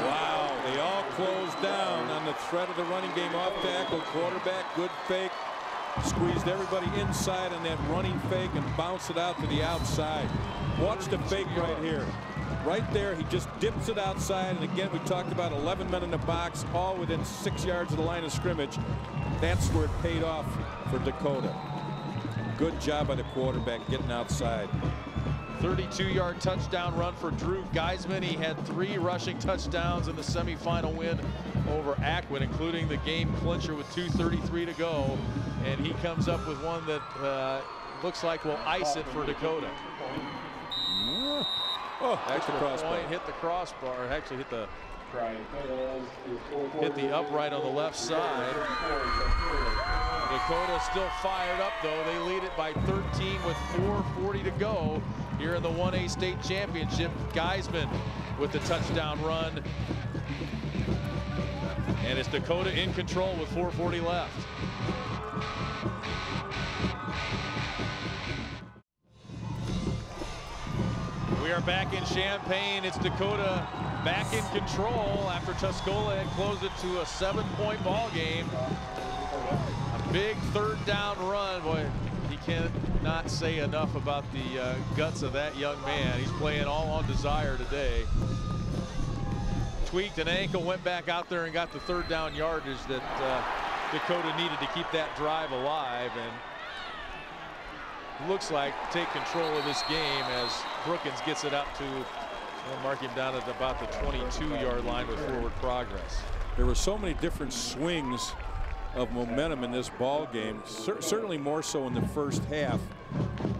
Speaker 8: Wow, they all closed down on the threat of the running game. Off tackle, quarterback, good fake. Squeezed everybody inside on that running fake and bounced it out to the outside. Watch the fake right here. Right there, he just dips it outside. And again, we talked about 11 men in the box, all within 6 yards of the line of scrimmage. That's where it paid off for Dakota. Good job by the quarterback getting outside.
Speaker 1: 32-yard touchdown run for Drew Geisman. He had 3 rushing touchdowns in the semifinal win over Aquin, including the game clincher with 2:33 to go. And he comes up with one that looks like will ice it for Dakota.
Speaker 8: Oh,
Speaker 1: extra point, hit the crossbar, actually hit the upright on the left side. Dakota still fired up though. They lead it by 13 with 4:40 to go here in the 1A state championship. Geisman with the touchdown run. And it's Dakota in control with 4:40 left. We are back in Champaign. It's Dakota back in control after Tuscola had closed it to a 7-point ball game. A big 3rd down run. Boy, he cannot say enough about the guts of that young man. He's playing all on desire today. Tweaked an ankle, went back out there and got the 3rd down yardage that Dakota needed to keep that drive alive. And looks like take control of this game as Brookins gets it up to, we'll mark him down at about the 22-yard line with forward progress.
Speaker 8: There were so many different swings of momentum in this ball game, certainly more so in the first half.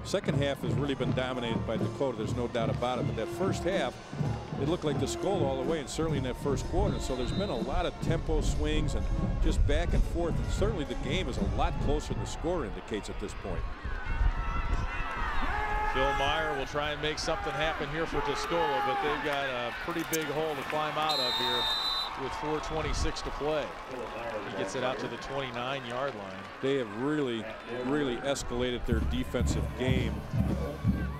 Speaker 8: Second half has really been dominated by Dakota, there's no doubt about it, but that first half, it looked like Tuscola all the way, and certainly in that first quarter. So there's been a lot of tempo swings and just back and forth, and certainly the game is a lot closer than the score indicates at this point.
Speaker 1: Phil Meyer will try and make something happen here for Tuscola, but they've got a pretty big hole to climb out of here with 4:26 to play. He gets it out to the 29-yard line.
Speaker 8: They have really, really escalated their defensive game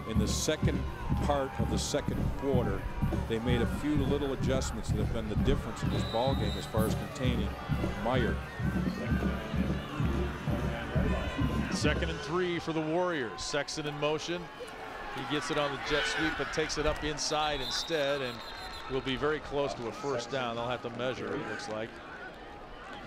Speaker 8: in the second part of the second quarter, they made a few little adjustments that have been the difference in this ball game as far as containing Meyer.
Speaker 1: 2nd and 3 for the Warriors. Sexton in motion. He gets it on the jet sweep, but takes it up inside instead, and will be very close to a first down. They'll have to measure, it looks like.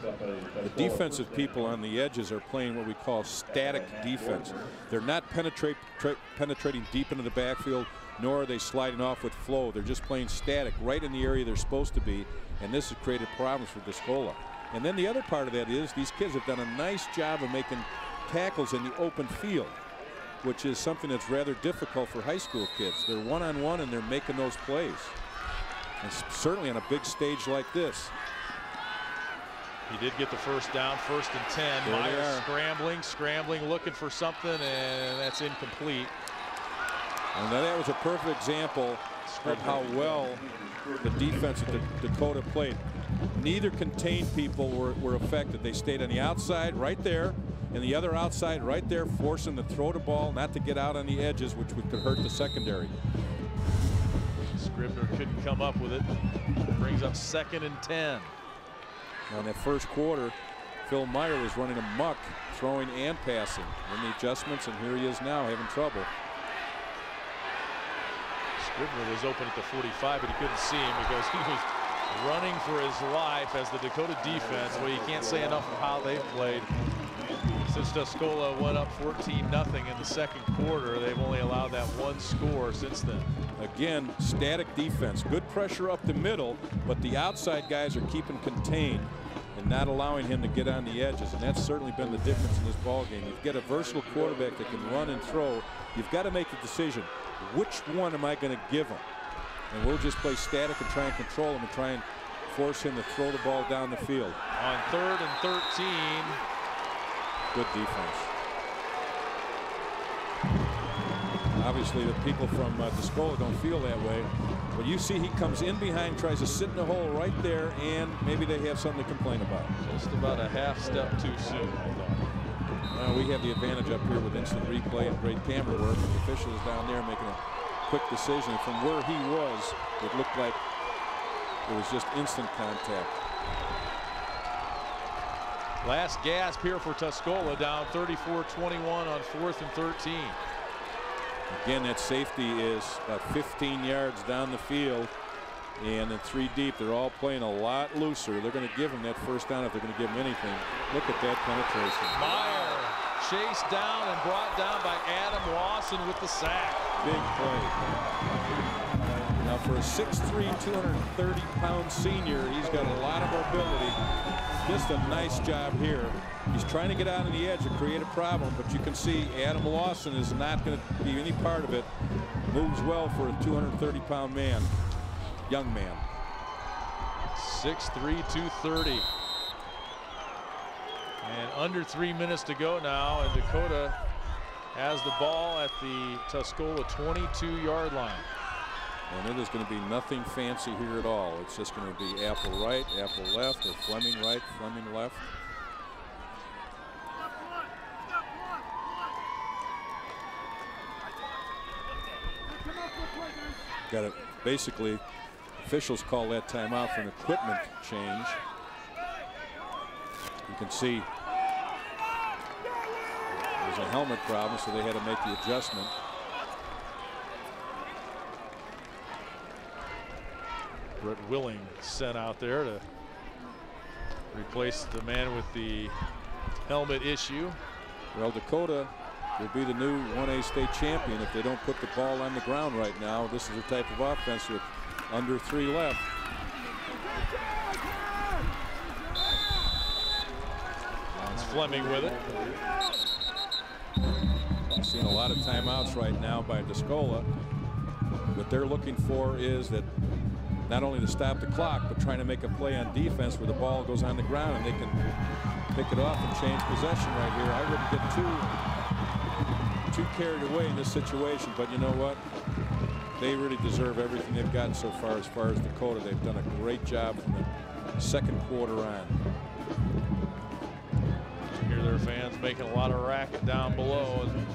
Speaker 8: The defensive people on the edges are playing what we call static defense. They're not penetrating deep into the backfield, nor are they sliding off with flow. They're just playing static right in the area they're supposed to be, and this has created problems for Tuscola. And then the other part of that is these kids have done a nice job of making tackles in the open field, which is something that's rather difficult for high school kids. They're one-on-one and they're making those plays. And certainly on a big stage like this.
Speaker 1: He did get the first down, 1st and 10. Meyer scrambling, looking for something, and that's incomplete.
Speaker 8: And that was a perfect example of how well the defense of Dakota played. Neither contained people were affected. They stayed on the outside right there, and the other outside right there, forcing to throw the ball, not to get out on the edges, which could hurt the secondary.
Speaker 1: Scribner couldn't come up with it. Brings up 2nd and 10.
Speaker 8: Now in that first quarter, Phil Meyer was running amok, throwing and passing. In the adjustments, and here he is now having trouble.
Speaker 1: Scribner was open at the 45, but he couldn't see him because he was running for his life as the Dakota defense. Well, you can't say enough of how they've played. Since Tuscola went up 14-0 in the second quarter, they've only allowed that one score since then.
Speaker 8: Again, static defense, good pressure up the middle, but the outside guys are keeping contained and not allowing him to get on the edges, and that's certainly been the difference in this ball game. You've got a versatile quarterback that can run and throw. You've got to make a decision. Which one am I going to give him? And we'll just play static and try and control him and try and force him to throw the ball down the field.
Speaker 1: On 3rd and 13.
Speaker 8: Good defense. Obviously, the people from Tuscola don't feel that way. But you see he comes in behind, tries to sit in the hole right there, and maybe they have something to complain about.
Speaker 1: Just about a half step too soon, I thought.
Speaker 8: We have the advantage up here with instant replay and great camera work. The officials down there making a quick decision. From where he was, it looked like it was just instant contact.
Speaker 1: Last gasp here for Tuscola, down 34-21 on 4th and 13.
Speaker 8: Again, that safety is about 15 yards down the field, and in 3 deep, they're all playing a lot looser. They're going to give him that first down if they're going to give him anything. Look at that penetration.
Speaker 1: Meyer chased down and brought down by Adam Lawson with the sack.
Speaker 8: Big play. Now for a 6'3", 230-pound senior, he's got a lot of mobility. Just a nice job here. He's trying to get out on the edge and create a problem, but you can see Adam Lawson is not going to be any part of it. Moves well for a 230-pound man, young man.
Speaker 1: 6'3", 230. And under 3 minutes to go now, and Dakota has the ball at the Tuscola 22-yard line.
Speaker 8: And it is going to be nothing fancy here at all. It's just going to be apple right, apple left, or Fleming right, Fleming left. Got it. Basically, officials call that timeout for an equipment change. You can see there's a helmet problem, so they had to make the adjustment.
Speaker 1: Brett Willing sent out there to replace the man with the helmet issue.
Speaker 8: Well, Dakota will be the new 1A state champion if they don't put the ball on the ground right now. This is the type of offense with under 3 left.
Speaker 1: It's Fleming with it.
Speaker 8: I've seen a lot of timeouts right now by Tuscola. What they're looking for is that not only to stop the clock, but trying to make a play on defense where the ball goes on the ground and they can pick it off and change possession right here. I wouldn't get too carried away in this situation, but you know what? They really deserve everything they've gotten so far as Dakota. They've done a great job from the second quarter on.
Speaker 1: You hear their fans making a lot of racket down below. And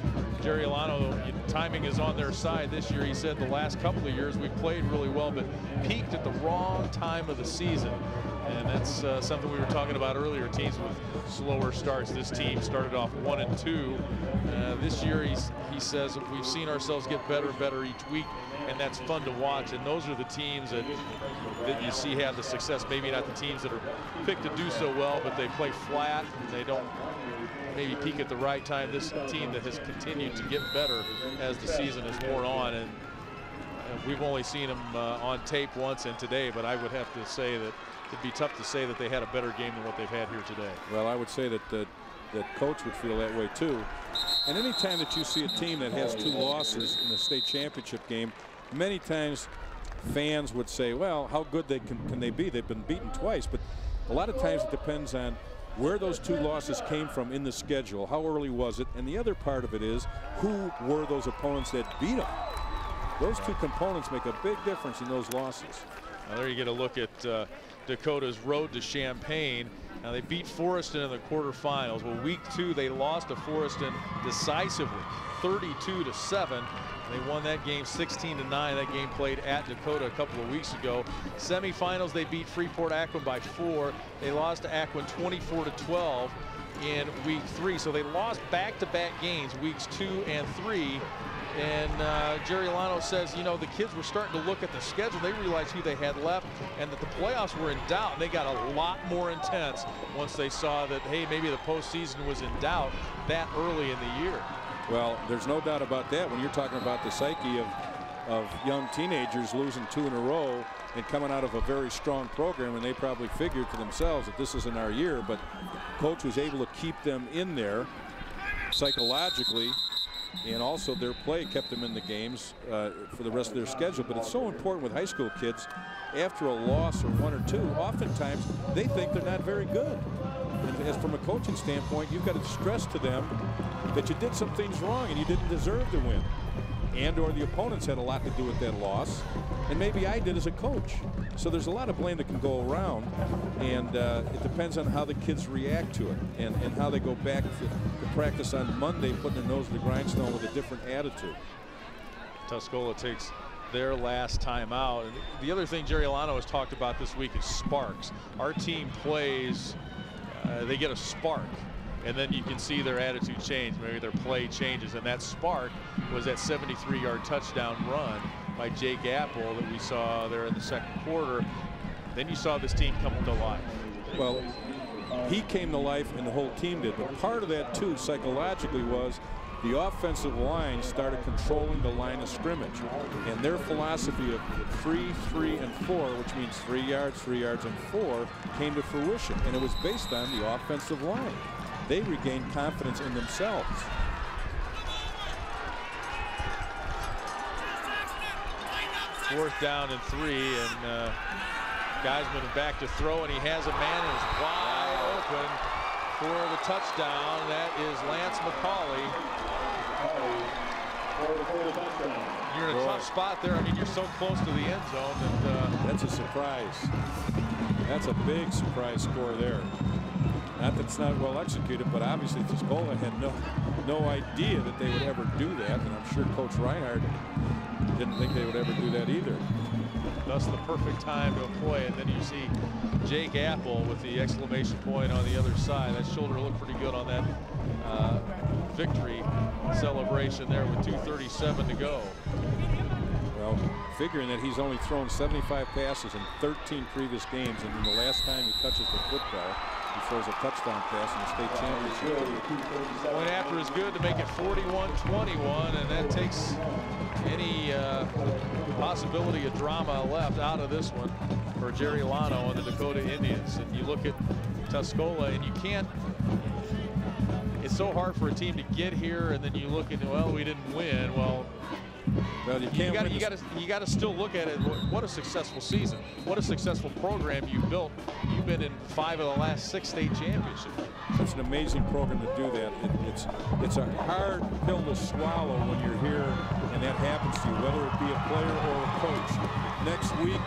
Speaker 1: Jerry Alano, timing is on their side this year. He said the last couple of years we played really well, but peaked at the wrong time of the season. And that's something we were talking about earlier, teams with slower starts. This team started off 1-2. This year he says we've seen ourselves get better and better each week, and that's fun to watch. And those are the teams that you see have the success. Maybe not the teams that are picked to do so well, but they play flat and they don't maybe peak at the right time. This team that has continued to get better as the season has worn on, and we've only seen them on tape once and today, but I would have to say that it'd be tough to say that they had a better game than what they've had here today.
Speaker 8: Well, I would say that that coach would feel that way too. And any time that you see a team that has 2 losses in the state championship game, many times fans would say, well, how good can they be? They've been beaten twice. But a lot of times it depends on where those 2 losses came from in the schedule. How early was it? And the other part of it is, who were those opponents that beat them? Those 2 components make a big difference in those losses.
Speaker 1: Now there you get a look at Dakota's road to Champaign. Now they beat Forreston in the quarterfinals. Well, week 2 they lost to Forreston decisively, 32-7. They won that game 16-9. That game played at Dakota a couple of weeks ago. Semifinals they beat Freeport-Acquin by 4. They lost to Acquin 24-12 in week 3. So they lost back-to-back games, weeks 2 and 3. And Jerry Alano says, you know, the kids were starting to look at the schedule. They realized who they had left and that the playoffs were in doubt. And they got a lot more intense once they saw that, hey, maybe the postseason was in doubt that early in the year.
Speaker 8: Well, there's no doubt about that when you're talking about the psyche of young teenagers losing 2 in a row and coming out of a very strong program, and they probably figured to themselves that this isn't our year. But coach was able to keep them in there psychologically, and also their play kept them in the games for the rest of their schedule. But it's so important with high school kids, after a loss or 1 or 2, oftentimes they think they're not very good. And as from a coaching standpoint, you've got to stress to them that you did some things wrong and you didn't deserve to win. And or the opponents had a lot to do with that loss, and maybe I did as a coach. So there's a lot of blame that can go around, and it depends on how the kids react to it and how they go back to practice on Monday, putting their nose to the grindstone with a different attitude.
Speaker 1: Tuscola takes their last time out. And the other thing Jerry Alano has talked about this week is sparks. Our team plays, they get a spark, and then you can see their attitude change. Maybe their play changes, and that spark was that 73-yard touchdown run by Jake Apple that we saw there in the second quarter. Then you saw this team come to life.
Speaker 8: Well, he came to life and the whole team did, but part of that too psychologically was the offensive line started controlling the line of scrimmage, and their philosophy of 3, 3, and 4, which means 3 yards, 3 yards, and 4, came to fruition, and it was based on the offensive line. They regained confidence in themselves.
Speaker 1: Fourth down and 3, and Geisman back to throw, and he has a man who's wide open for the touchdown. That is Lance McCauley. You're in a tough spot there. I mean, you're so close to the end zone that
Speaker 8: that's a surprise. That's a big surprise score there. Not that it's not well executed, but obviously Tuscola had no idea that they would ever do that, and I'm sure Coach Reinhardt didn't think they would ever do that either.
Speaker 1: Thus the perfect time to play, and then you see Jake Apple with the exclamation point on the other side. That shoulder looked pretty good on that victory celebration there with 2:37 to go.
Speaker 8: Well, figuring that he's only thrown 75 passes in 13 previous games, and the last time he touches the football, he throws a touchdown pass in the state championship.
Speaker 1: Point after is good to make it 41-21, and that takes any possibility of drama left out of this one for Jerry Alano and the Dakota Indians. And you look at Tuscola, and you can't, it's so hard for a team to get here, and then you look and, well, we didn't win. Well,
Speaker 8: you
Speaker 1: got to still look at it. What a successful season! What a successful program you built. You've been in 5 of the last 6 state championships.
Speaker 8: It's an amazing program to do that. It's a hard pill to swallow when you're here and that happens to you, whether it be a player or a coach. Next week,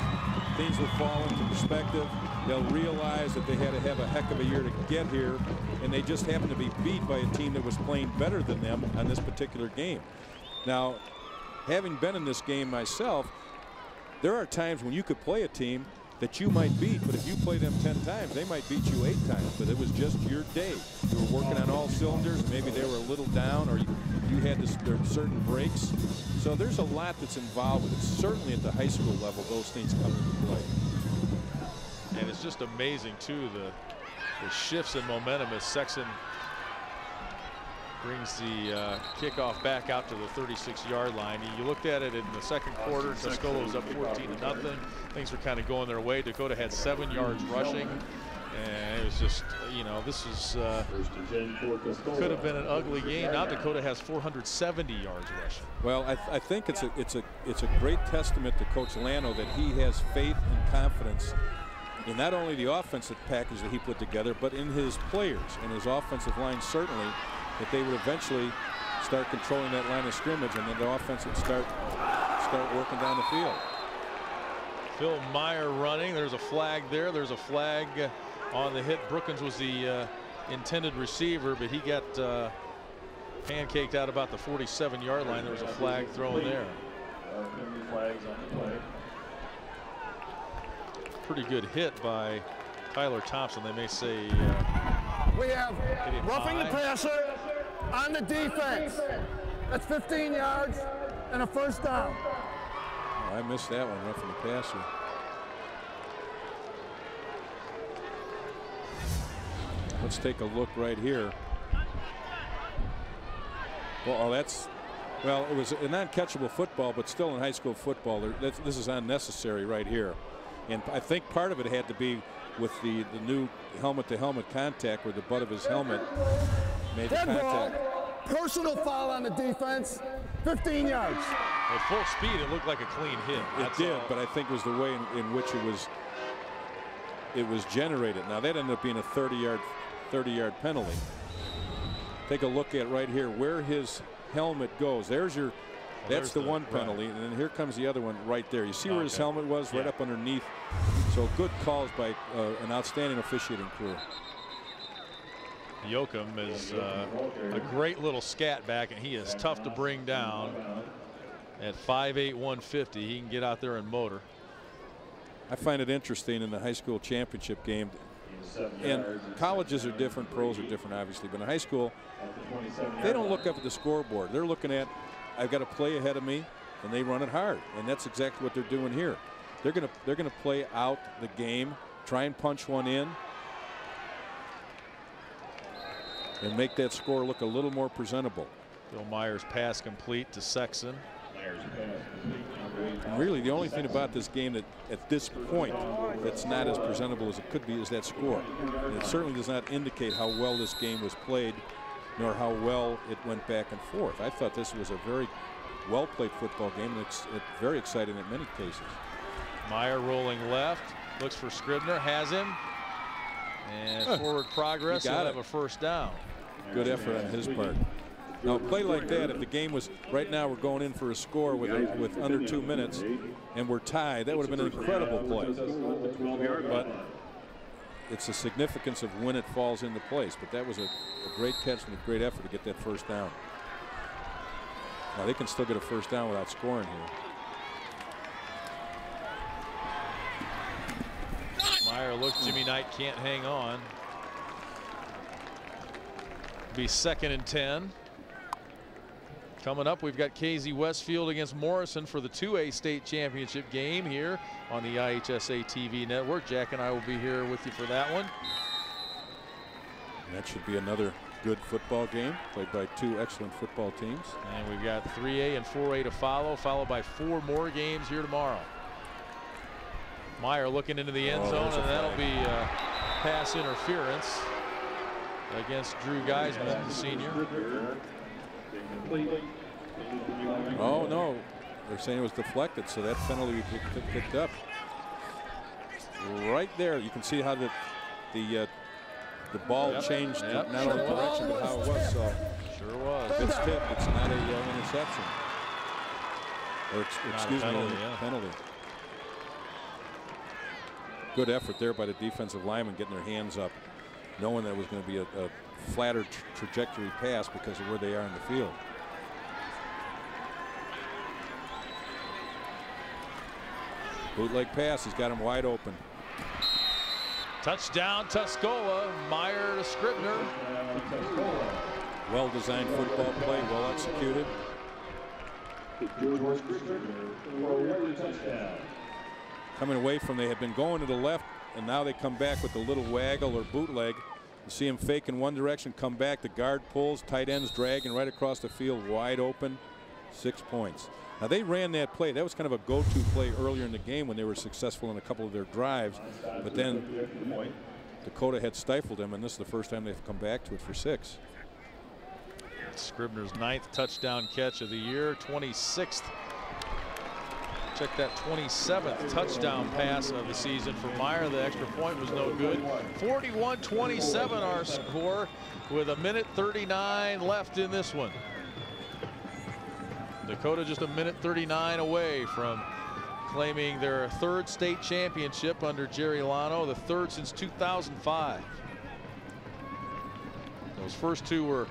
Speaker 8: things will fall into perspective. they'll realize that they had to have a heck of a year to get here, and they just happened to be beat by a team that was playing better than them on this particular game. Now, having been in this game myself, there are times when you could play a team that you might beat, but if you play them 10 times, they might beat you 8 times, but it was just your day. You were working on all cylinders, maybe they were a little down, or you had certain breaks. So there's a lot that's involved with it. Certainly at the high school level, those things come into play.
Speaker 1: And it's just amazing, too, the shifts in momentum as Sexton brings the kickoff back out to the 36-yard line. You looked at it in the second quarter. Tuscola was up 14-0. Things were kind of going their way. Dakota had 7 yards rushing. And it was just, you know, this is could have been an ugly game. Now Dakota has 470 yards rushing.
Speaker 8: Well, I think it's a great testament to Coach Lano that he has faith and confidence in not only the offensive package that he put together, but in his players and his offensive line, certainly, that they would eventually start controlling that line of scrimmage, and then the offense would start working down the field.
Speaker 1: Phil Meyer running. There's a flag there. There's a flag on the hit. Brookins was the intended receiver, but he got pancaked out about the 47-yard line. There was a flag thrown there. Pretty good hit by Tyler Thompson. They may say
Speaker 9: we have roughing the passer on the defense. That's 15 yards and a first down.
Speaker 8: Oh, I missed that one, roughing the passer. Let's take a look right here. Well, it was a non-catchable football, but still in high school football, this is unnecessary right here. And I think part of it had to be with the new helmet-to-helmet contact where the butt of his helmet made the contact.
Speaker 9: Personal foul on the defense, 15 yards.
Speaker 1: At full speed, it looked like a clean hit.
Speaker 8: It did, but I think it was the way in which it was generated. Now that ended up being a 30-yard penalty. Take a look at right here where his helmet goes. That's the one penalty, and then here comes the other one right there. You see where his helmet was, right up underneath. So good calls by an outstanding officiating crew.
Speaker 1: Yoakum is a great little scat back, and he is tough to bring down. At 5'8", 150, he can get out there and motor.
Speaker 8: I find it interesting in the high school championship game, and colleges are different, pros are different, obviously, but in high school, they don't look up at the scoreboard. They're looking at, I've got a play ahead of me, and they run it hard, and that's exactly what they're doing here. They're gonna play out the game, try and punch one in, and make that score look a little more presentable.
Speaker 1: Bill Myers' pass complete to Sexton.
Speaker 8: And really, the only thing about this game that at this point that's not as presentable as it could be is that score. And it certainly does not indicate how well this game was played, nor how well it went back and forth. I thought this was a very well-played football game, and it's very exciting in many cases.
Speaker 1: Meyer rolling left, looks for Scribner, has him, and forward progress. He'll have a first down.
Speaker 8: Good effort on his part. Now, a play like that, if the game was right now, we're going in for a score with under 2 minutes, and we're tied. That would have been an incredible play. But it's the significance of when it falls into place. But that was a great catch and a great effort to get that first down. Now they can still get a first down without scoring here.
Speaker 1: Meyer looks. Jimmy Knight can't hang on. Be 2nd and 10. Coming up, we've got KZ Westfield against Morrison for the 2A state championship game here on the IHSA TV network. Jack and I will be here with you for that one.
Speaker 8: And that should be another good football game played by 2 excellent football teams.
Speaker 1: And we've got 3A and 4A to follow, followed by 4 more games here tomorrow. Meyer looking into the end zone, and that'll be pass interference against Drew Geisman, the senior.
Speaker 8: Oh no, they're saying it was deflected, so that penalty picked up. Right there, you can see how the ball changed not only direction but how it was. So
Speaker 1: sure was.
Speaker 8: If it's tipped, it's not a interception. Or excuse me, penalty. good effort there by the defensive lineman, getting their hands up, knowing that it was going to be a flatter trajectory pass because of where they are in the field. Bootleg pass, he's got him wide open.
Speaker 1: Touchdown Tuscola, Meyer to Scribner.
Speaker 8: Well-designed football play, well executed. Coming away from, they had been going to the left, and now they come back with a little waggle or bootleg. You see him fake in one direction, come back, the guard pulls, tight ends dragging right across the field, wide open, 6 points. Now they ran that play. That was kind of a go-to play earlier in the game when they were successful in a couple of their drives, but then Dakota had stifled them, and this is the first time they've come back to it for 6.
Speaker 1: Scribner's 9th touchdown catch of the year, 26th. Check that 27th touchdown pass of the season for Meyer. The extra point was no good. 41-27 our score with 1:39 left in this one. Dakota just 1:39 away from claiming their 3rd state championship under Jerry Lano, the 3rd since 2005. Those first 2 were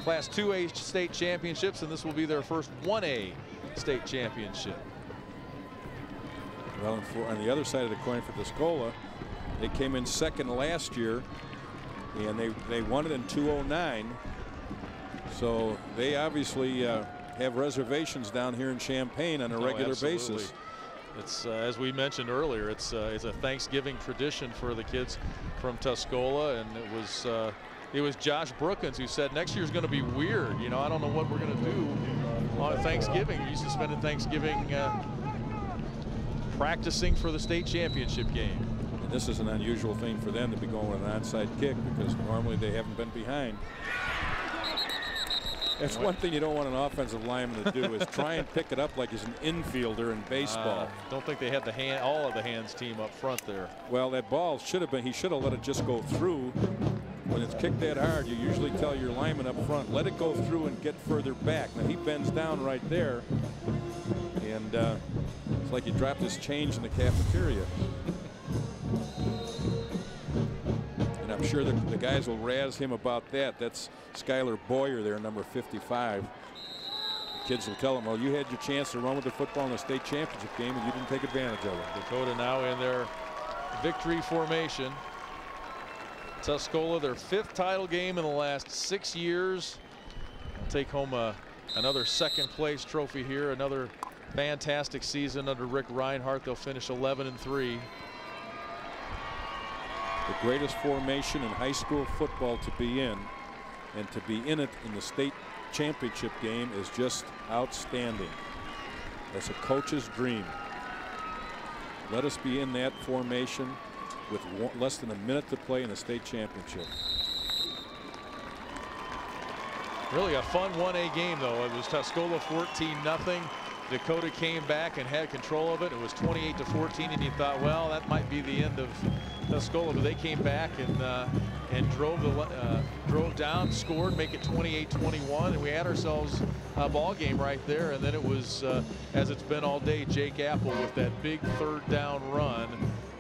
Speaker 1: Class 2A state championships, and this will be their first 1A state championship.
Speaker 8: Well, on the other side of the coin for Tuscola, they came in 2nd last year, and they won it in 2009. So they obviously have reservations down here in Champaign on a regular basis.
Speaker 1: It's as we mentioned earlier, it's a Thanksgiving tradition for the kids from Tuscola, and it was Josh Brookins who said next year's going to be weird. You know, I don't know what we're going to do on Thanksgiving. We're used to spending Thanksgiving practicing for the state championship game.
Speaker 8: And this is an unusual thing for them to be going with an onside kick because normally they haven't been behind. That's one thing you don't want an offensive lineman to do is try and pick it up like he's an infielder in baseball.
Speaker 1: Don't think they had all of the hands team up front there.
Speaker 8: Well, that ball should have been, he should have let it just go through. When it's kicked that hard, you usually tell your lineman up front, let it go through and get further back. Now he bends down right there, and it's like he dropped his change in the cafeteria. And I'm sure the guys will razz him about that. That's Skylar Boyer there, number 55. The kids will tell him, well, you had your chance to run with the football in the state championship game and you didn't take advantage of it.
Speaker 1: Dakota now in their victory formation. Tuscola, their 5th title game in the last 6 years. They'll take home another 2nd place trophy here. Another fantastic season under Rick Reinhardt. They'll finish 11-3.
Speaker 8: The greatest formation in high school football to be in, and to be in it in the state championship game is just outstanding. That's a coach's dream. Let us be in that formation with less than a minute to play in the state championship.
Speaker 1: Really a fun 1A game, though. It was Tuscola 14-0. Dakota came back and had control of it. It was 28-14, and you thought, well, that might be the end of Tuscola, but they came back and drove down, scored, make it 28-21, and we had ourselves a ball game right there. And then it was, as it's been all day, Jake Apple with that big 3rd down run,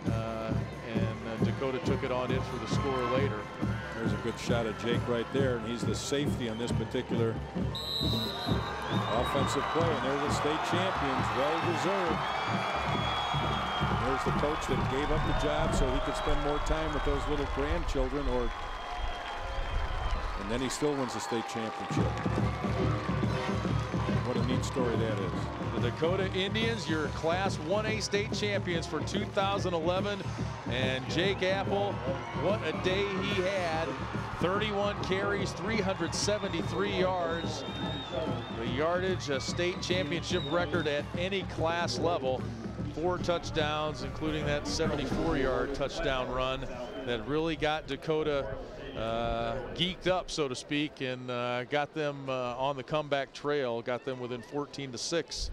Speaker 1: and Dakota took it on in for the score later.
Speaker 8: There's a good shot of Jake right there, and he's the safety on this particular offensive play, and they're the state champions, well deserved. There's the coach that gave up the job so he could spend more time with those little grandchildren, and then he still wins the state championship. What a neat story that is.
Speaker 1: The Dakota Indians, your Class 1A state champions for 2011, and Jake Apple, what a day he had. 31 carries, 373 yards. The yardage, a state championship record at any class level. 4 touchdowns, including that 74-yard touchdown run that really got Dakota geeked up, so to speak, and got them on the comeback trail, got them within 14-6.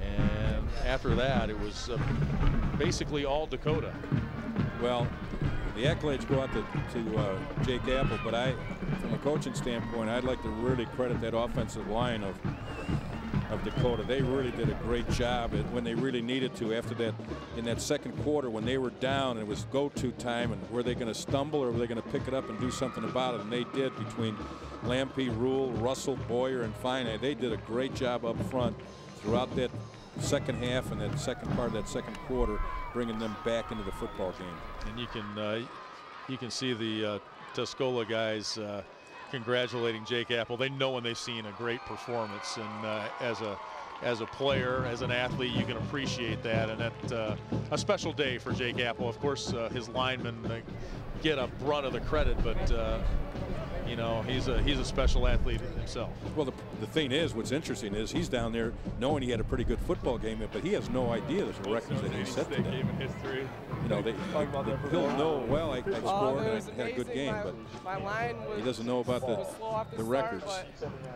Speaker 1: And after that, it was basically all Dakota.
Speaker 8: Well, the accolades go out to Jake Apple, but from a coaching standpoint, I'd like to really credit that offensive line of of Dakota. They really did a great job when they really needed to after that, in that second quarter when they were down and it was go-to time, and were they going to stumble or were they going to pick it up and do something about it, and they did. Between Lampy, Rule, Russell, Boyer, and Fine, they did a great job up front throughout that second half and that second part of that second quarter, bringing them back into the football game. And
Speaker 1: you can see the Tuscola guys congratulating Jake Apple. They know when they've seen a great performance, and as a player, as an athlete, you can appreciate that. And that a special day for Jake Apple. Of course, his linemen get a brunt of the credit, but you know, he's a special athlete himself.
Speaker 8: Well, the thing is, what's interesting is he's down there knowing he had a pretty good football game, but he has no idea there's a record that he set today. You know, he'll know, well, I scored and I had a good game, but he doesn't know about the records.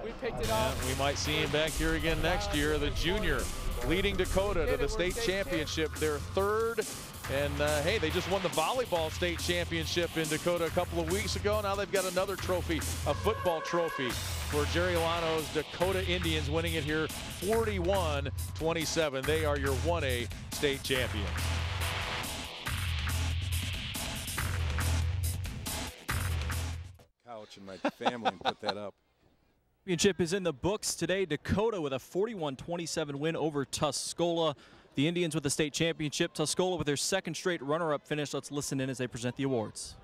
Speaker 13: We picked it up.
Speaker 1: We might see him back here again next year. The junior leading Dakota to the state championship, their third. And hey, they just won the volleyball state championship in Dakota a couple of weeks ago. Now they've got another trophy, a football trophy for Jerry Lano's Dakota Indians, winning it here 41-27. They are your 1A state champions.
Speaker 8: Couch and my family and put that up.
Speaker 6: Championship is in the books today. Dakota with a 41-27 win over Tuscola. The Indians with the state championship. Tuscola with their second straight runner-up finish. Let's listen in as they present the awards.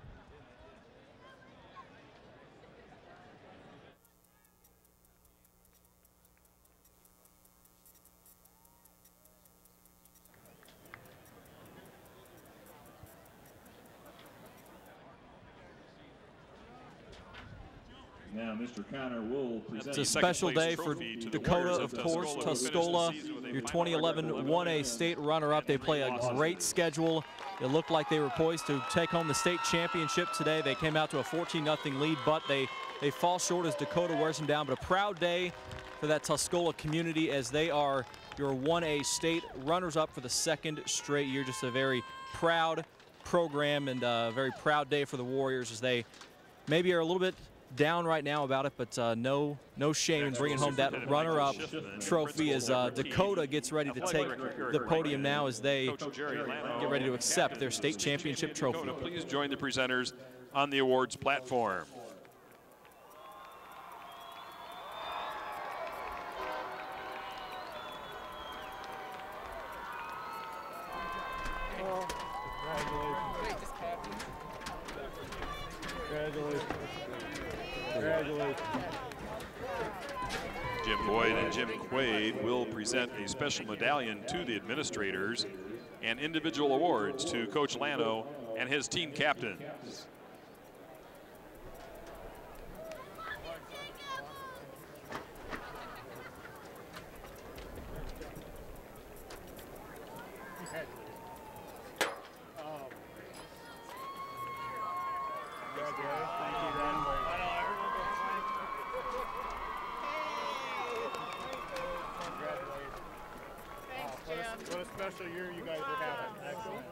Speaker 14: Now, Mr. Connor will present.
Speaker 6: It's a special day for Dakota, of course. Tuscola, your 2011 1A state runner-up. They play a great schedule. It looked like they were poised to take home the state championship today. They came out to a 14-0 lead, but they fall short as Dakota wears them down. But a proud day for that Tuscola community as they are your 1A state runners-up for the second straight year. Just a very proud program and a very proud day for the Warriors as they maybe are a little bit down right now about it, but no shame in bringing home that runner-up trophy as Dakota gets ready to take the podium now as they get ready to accept their state championship trophy.
Speaker 14: Please join the presenters on the awards platform. Jim Boyd and Jim Quaid will present a special medallion to the administrators and individual awards to Coach Lano and his team captains.
Speaker 12: What a special year you guys are having. Excellent.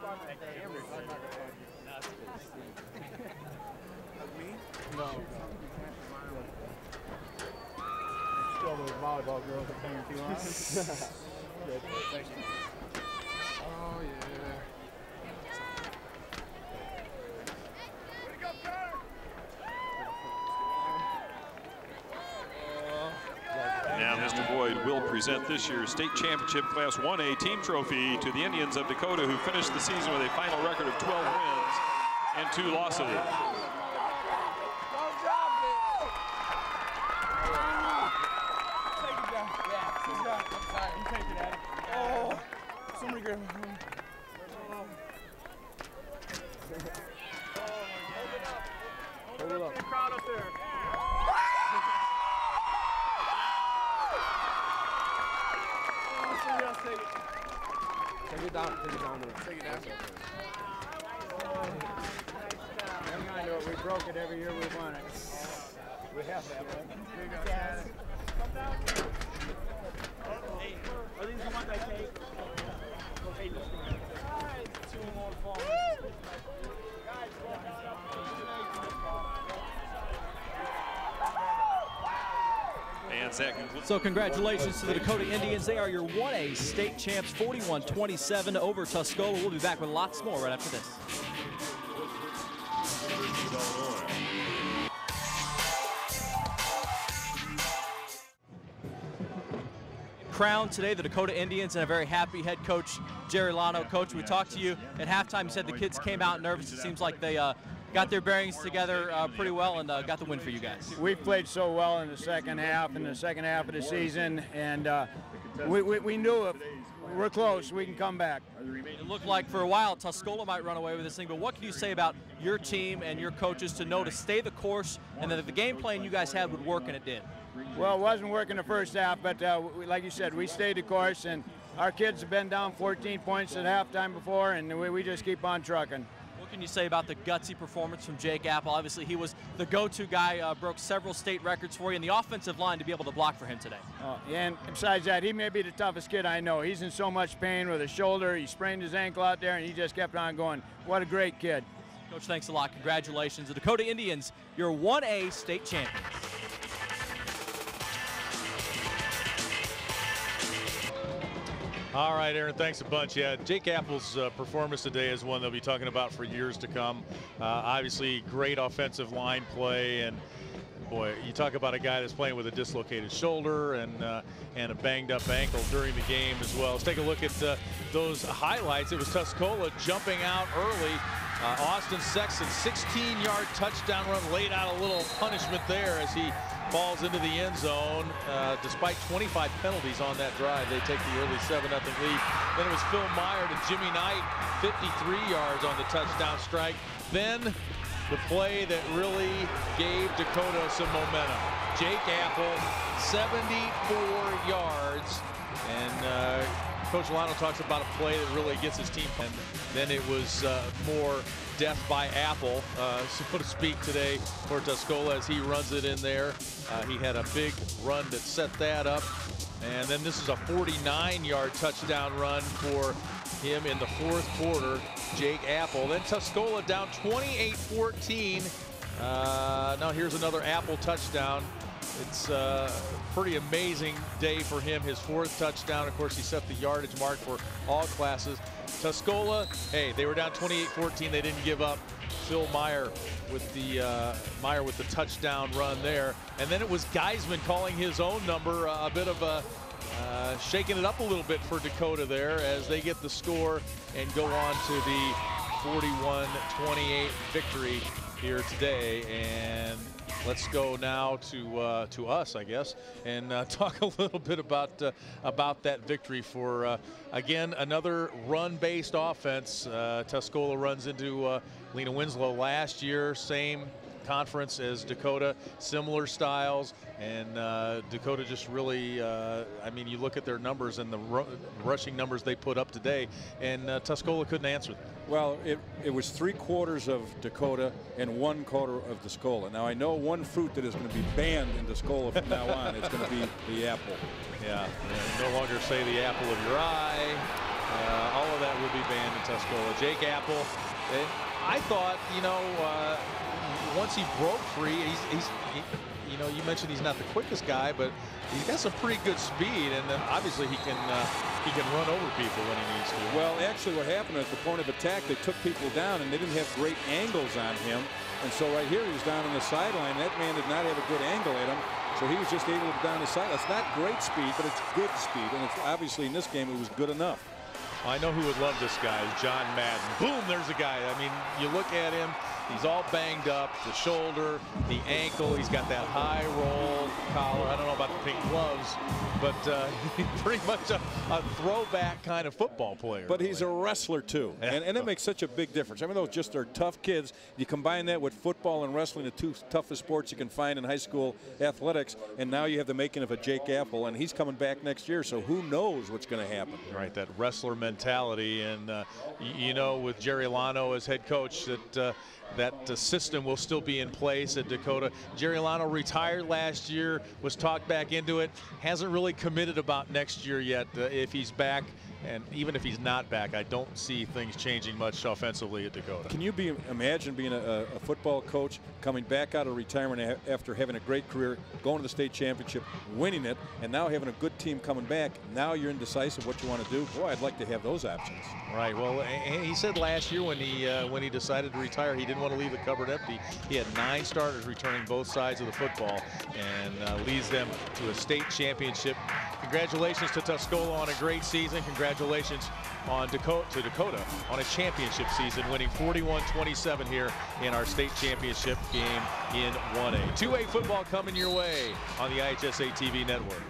Speaker 12: Me? No. Still those volleyball girls are playing too long. Good. Thank you. Oh, yeah.
Speaker 14: Now Mr. Boyd will present this year's state championship Class 1A team trophy to the Indians of Dakota, who finished the season with a final record of 12 wins and 2 losses.
Speaker 12: Somebody grab me. Hold it up. Crowd up there.
Speaker 13: Take it down. Take it down.
Speaker 12: Take it down.
Speaker 11: Hang on to it. We broke it every year we won it. We have that one.
Speaker 12: Come down. Hey, are these the ones I take? Hey, alright, 2 more falls. Guys, well done.
Speaker 14: hands. That concludes.
Speaker 6: So congratulations to the Dakota Indians. They are your 1A state champs, 41-27 over Tuscola. We'll be back with lots more right after this. Crowned today, the Dakota Indians, and a very happy head coach, Jerry Lano. Coach, we talked to you at halftime. You said the kids came out nervous. It seems like they got their bearings together pretty well and got the win for you guys.
Speaker 11: We played so well in the second half of the season, and we knew if we're close, we can come back.
Speaker 6: It looked like for a while Tuscola might run away with this thing, but what can you say about your team and your coaches to know to stay the course and that the game plan you guys had would work, and it did?
Speaker 11: Well, it wasn't working the first half, but like you said, we stayed the course, and our kids have been down 14 points at halftime before, and we just keep on trucking.
Speaker 6: What can you say about the gutsy performance from Jake Apple? Obviously, he was the go-to guy, broke several state records for you, and the offensive line to be able to block for him today.
Speaker 11: And besides that, he may be the toughest kid I know. He's in so much pain with his shoulder. He sprained his ankle out there, and he just kept on going. What a great kid.
Speaker 6: Coach, thanks a lot. Congratulations. The Dakota Indians, your 1A state champions.
Speaker 1: All right, Aaron, thanks a bunch. Yeah, Jake Apple's performance today is one they'll be talking about for years to come. Obviously, great offensive line play, and boy, you talk about a guy that's playing with a dislocated shoulder and a banged-up ankle during the game as well. Let's take a look at those highlights. It was Tuscola jumping out early. Austin Sexton, 16-yard touchdown run, laid out a little punishment there as he falls into the end zone. Despite 25 penalties on that drive, they take the early 7-0 lead. Then it was Phil Meyer to Jimmy Knight, 53 yards on the touchdown strike. Then the play that really gave Dakota some momentum. Jake Apple, 74 yards. And Coach Lano talks about a play that really gets his team. And then it was more death by Apple, so to speak, today for Tuscola as he runs it in there. He had a big run that set that up. And then this is a 49-yard touchdown run for him in the fourth quarter, Jake Apple. Then Tuscola down 28-14. Now here's another Apple touchdown. It's a pretty amazing day for him. His fourth touchdown. Of course, he set the yardage mark for all classes. Tuscola, hey, they were down 28-14. They didn't give up. Phil Meyer with the touchdown run there. And then it was Geisman calling his own number, a bit of a shaking it up a little bit for Dakota there as they get the score and go on to the 41-28 victory here today. And let's go now to us, I guess, and talk a little bit about that victory for again another run-based offense. Tuscola runs into Lena Winslow last year, same conference as Dakota, similar styles, and Dakota just really, I mean, you look at their numbers and the rushing numbers they put up today, and Tuscola couldn't answer them.
Speaker 8: Well, it was 3/4 of Dakota and 1/4 of Tuscola. Now, I know one fruit that is going to be banned in Tuscola from now on. It's going to be the apple.
Speaker 1: Yeah, no longer say the apple of your eye. All of that will be banned in Tuscola. Jake Apple, I thought, you know, once he broke free, he's you know, you mentioned he's not the quickest guy, but he's got some pretty good speed, and then obviously he can run over people when he needs to.
Speaker 8: Well, actually, what happened at the point of attack, they took people down, and they didn't have great angles on him, and so right here he was down on the sideline. That man did not have a good angle at him, so he was just able to go down the sideline. It's not great speed, but it's good speed, and it's obviously in this game it was good enough.
Speaker 1: Well, I know who would love this guy, John Madden. Boom, there's a guy. I mean, you look at him. He's all banged up, the shoulder, the ankle. He's got that high roll collar. I don't know about the pink gloves, but he's pretty much a throwback kind of football player.
Speaker 8: But he's a wrestler, too, and it makes such a big difference. I mean, those just are tough kids. You combine that with football and wrestling, the two toughest sports you can find in high school athletics, and now you have the making of a Jake Apple, and he's coming back next year, so who knows what's going to happen.
Speaker 1: Right, that wrestler mentality, and you know, with Jerry Lano as head coach, that system will still be in place at Dakota. Jerry Lano retired last year, was talked back into it, hasn't really committed about next year yet if he's back And even if he's not back, I don't see things changing much offensively at Dakota.
Speaker 8: Can you imagine being a football coach, coming back out of retirement after having a great career, going to the state championship, winning it, and now having a good team coming back? Now you're indecisive what you want to do. Boy, I'd like to have those options.
Speaker 1: Right. Well, he said last year when he decided to retire, he didn't want to leave the cupboard empty. He had 9 starters returning both sides of the football, and leads them to a state championship. Congratulations to Tuscola on a great season. Congratulations to Dakota on a championship season, winning 41-27 here in our state championship game in 1A. 2A football coming your way on the IHSA TV network.